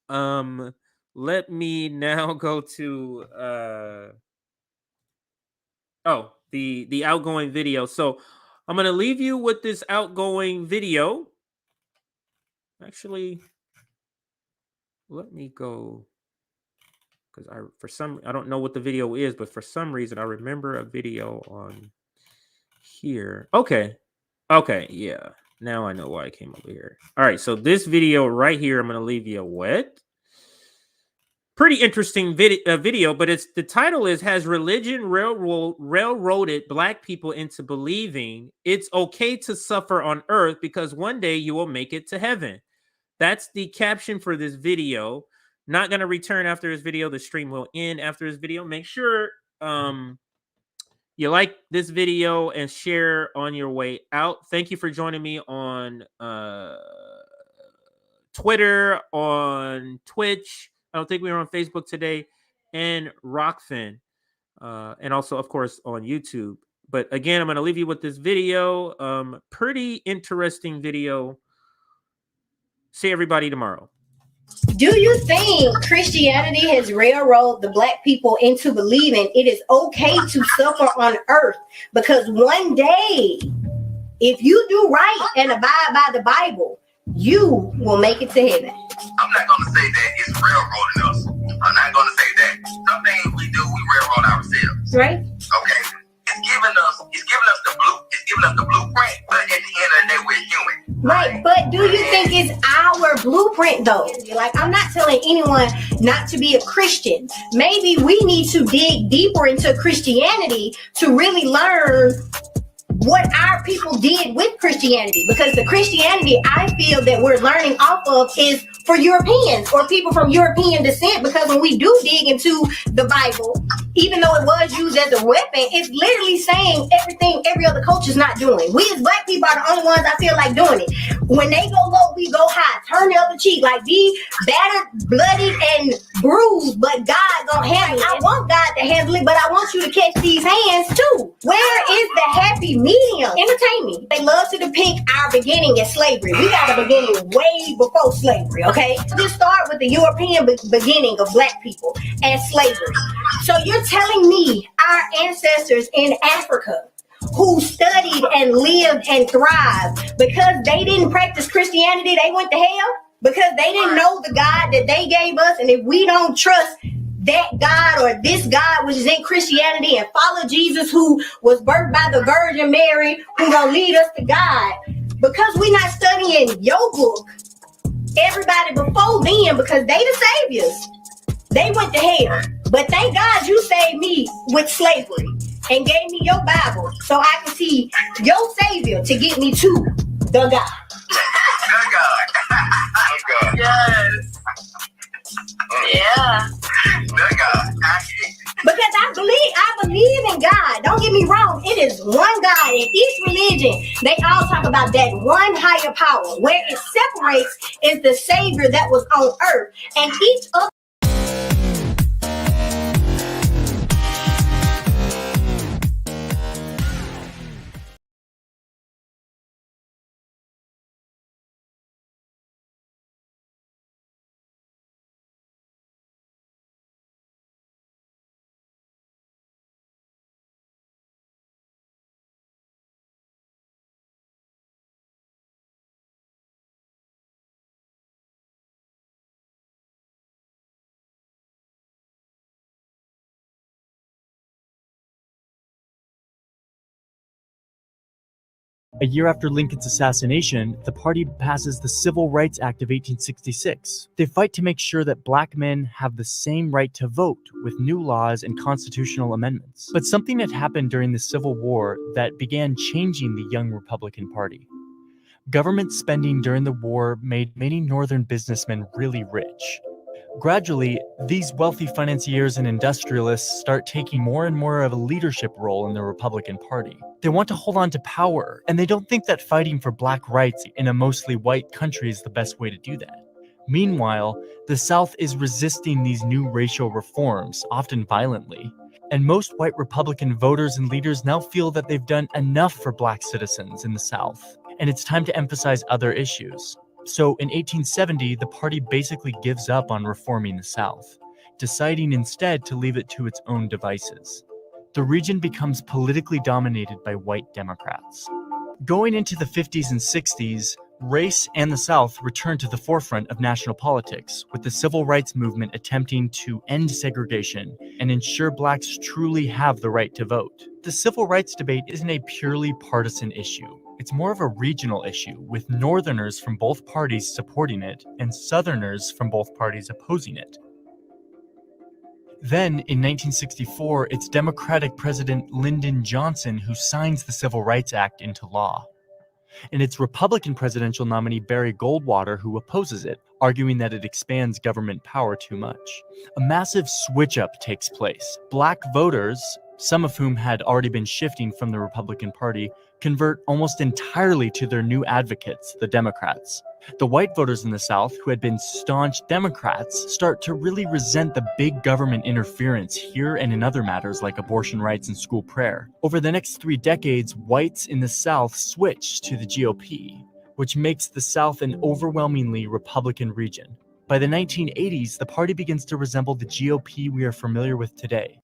Let me now go to the outgoing video. So I'm going to leave you with this outgoing video. Actually, let me go, because I don't know what the video is, but for some reason I remember a video on here. Okay, yeah. Now I know why I came over here. All right, so this video right here, I'm going to leave you with. Pretty interesting video, but the title is "Has Religion Railroaded Black People into Believing It's Okay to Suffer on Earth because one day you will make it to heaven?" That's the caption for this video. Not going to return after this video. The stream will end after this video. Make sure you like this video and share on your way out. Thank you for joining me on Twitter, on Twitch. I don't think we were on Facebook today, and Rockfin, and also, of course, on YouTube. But again, I'm going to leave you with this video. Pretty interesting video. See everybody tomorrow. Do you think Christianity has railroaded the Black people into believing it is okay to suffer on earth? Because one day, if you do right and abide by the Bible, you will make it to heaven. I'm not going to say that it's railroading us. I'm not going to say that. Some things we do, we railroad ourselves. Right? Okay. It's giving us the blueprint, but at the end of the day, we're human. Right, but do you think it's our blueprint though? Like, I'm not telling anyone not to be a Christian. Maybe we need to dig deeper into Christianity to really learn what our people did with Christianity, because the Christianity I feel that we're learning off of is for Europeans or people from European descent, because when we do dig into the Bible, even though it was used as a weapon, it's literally saying everything every other culture is not doing. We as Black people are the only ones I feel like doing it. When they go low, we go high. Turn the other cheek, like be battered, bloodied, and bruised, but God gonna handle it. I want God to handle it, but I want you to catch these hands too. Where is the happy medium? Entertain me. They love to depict our beginning as slavery. We got a beginning way before slavery, okay? Just start with the European beginning of Black people as slavery. So you're telling me our ancestors in Africa who studied and lived and thrived, because they didn't practice Christianity, they went to hell? Because they didn't know the God that they gave us? And if we don't trust that God or this God, which is in Christianity, and follow Jesus, who was birthed by the Virgin Mary, who gonna lead us to God. Because we not studying your book, everybody before then, because they the saviors, they went to hell. But thank God you saved me with slavery and gave me your Bible so I can see your savior to get me to the God. Good God. Yes. Yeah. Good God. Because I believe in God. Don't get me wrong. It is one God. In each religion, they all talk about that one higher power. Where it separates is the Savior that was on earth. And each of A year after Lincoln's assassination, the party passes the Civil Rights Act of 1866. They fight to make sure that black men have the same right to vote with new laws and constitutional amendments. But something had happened during the Civil War that began changing the young Republican Party. Government spending during the war made many northern businessmen really rich. Gradually, these wealthy financiers and industrialists start taking more and more of a leadership role in the Republican Party. They want to hold on to power, and they don't think that fighting for black rights in a mostly white country is the best way to do that. Meanwhile, the South is resisting these new racial reforms, often violently. And most white Republican voters and leaders now feel that they've done enough for black citizens in the South, and it's time to emphasize other issues. So in 1870, the party basically gives up on reforming the South, deciding instead to leave it to its own devices. The region becomes politically dominated by white Democrats. Going into the 50s and 60s, race and the South returned to the forefront of national politics, with the civil rights movement attempting to end segregation and ensure blacks truly have the right to vote. The civil rights debate isn't a purely partisan issue. It's more of a regional issue, with Northerners from both parties supporting it and Southerners from both parties opposing it. Then, in 1964, it's Democratic President Lyndon Johnson who signs the Civil Rights Act into law. And it's Republican presidential nominee Barry Goldwater who opposes it, arguing that it expands government power too much. A massive switch-up takes place. Black voters, some of whom had already been shifting from the Republican Party, convert almost entirely to their new advocates, the Democrats. The white voters in the South, who had been staunch Democrats, start to really resent the big government interference here and in other matters like abortion rights and school prayer. Over the next 3 decades, whites in the South switch to the GOP, which makes the South an overwhelmingly Republican region. By the 1980s, the party begins to resemble the GOP we are familiar with today.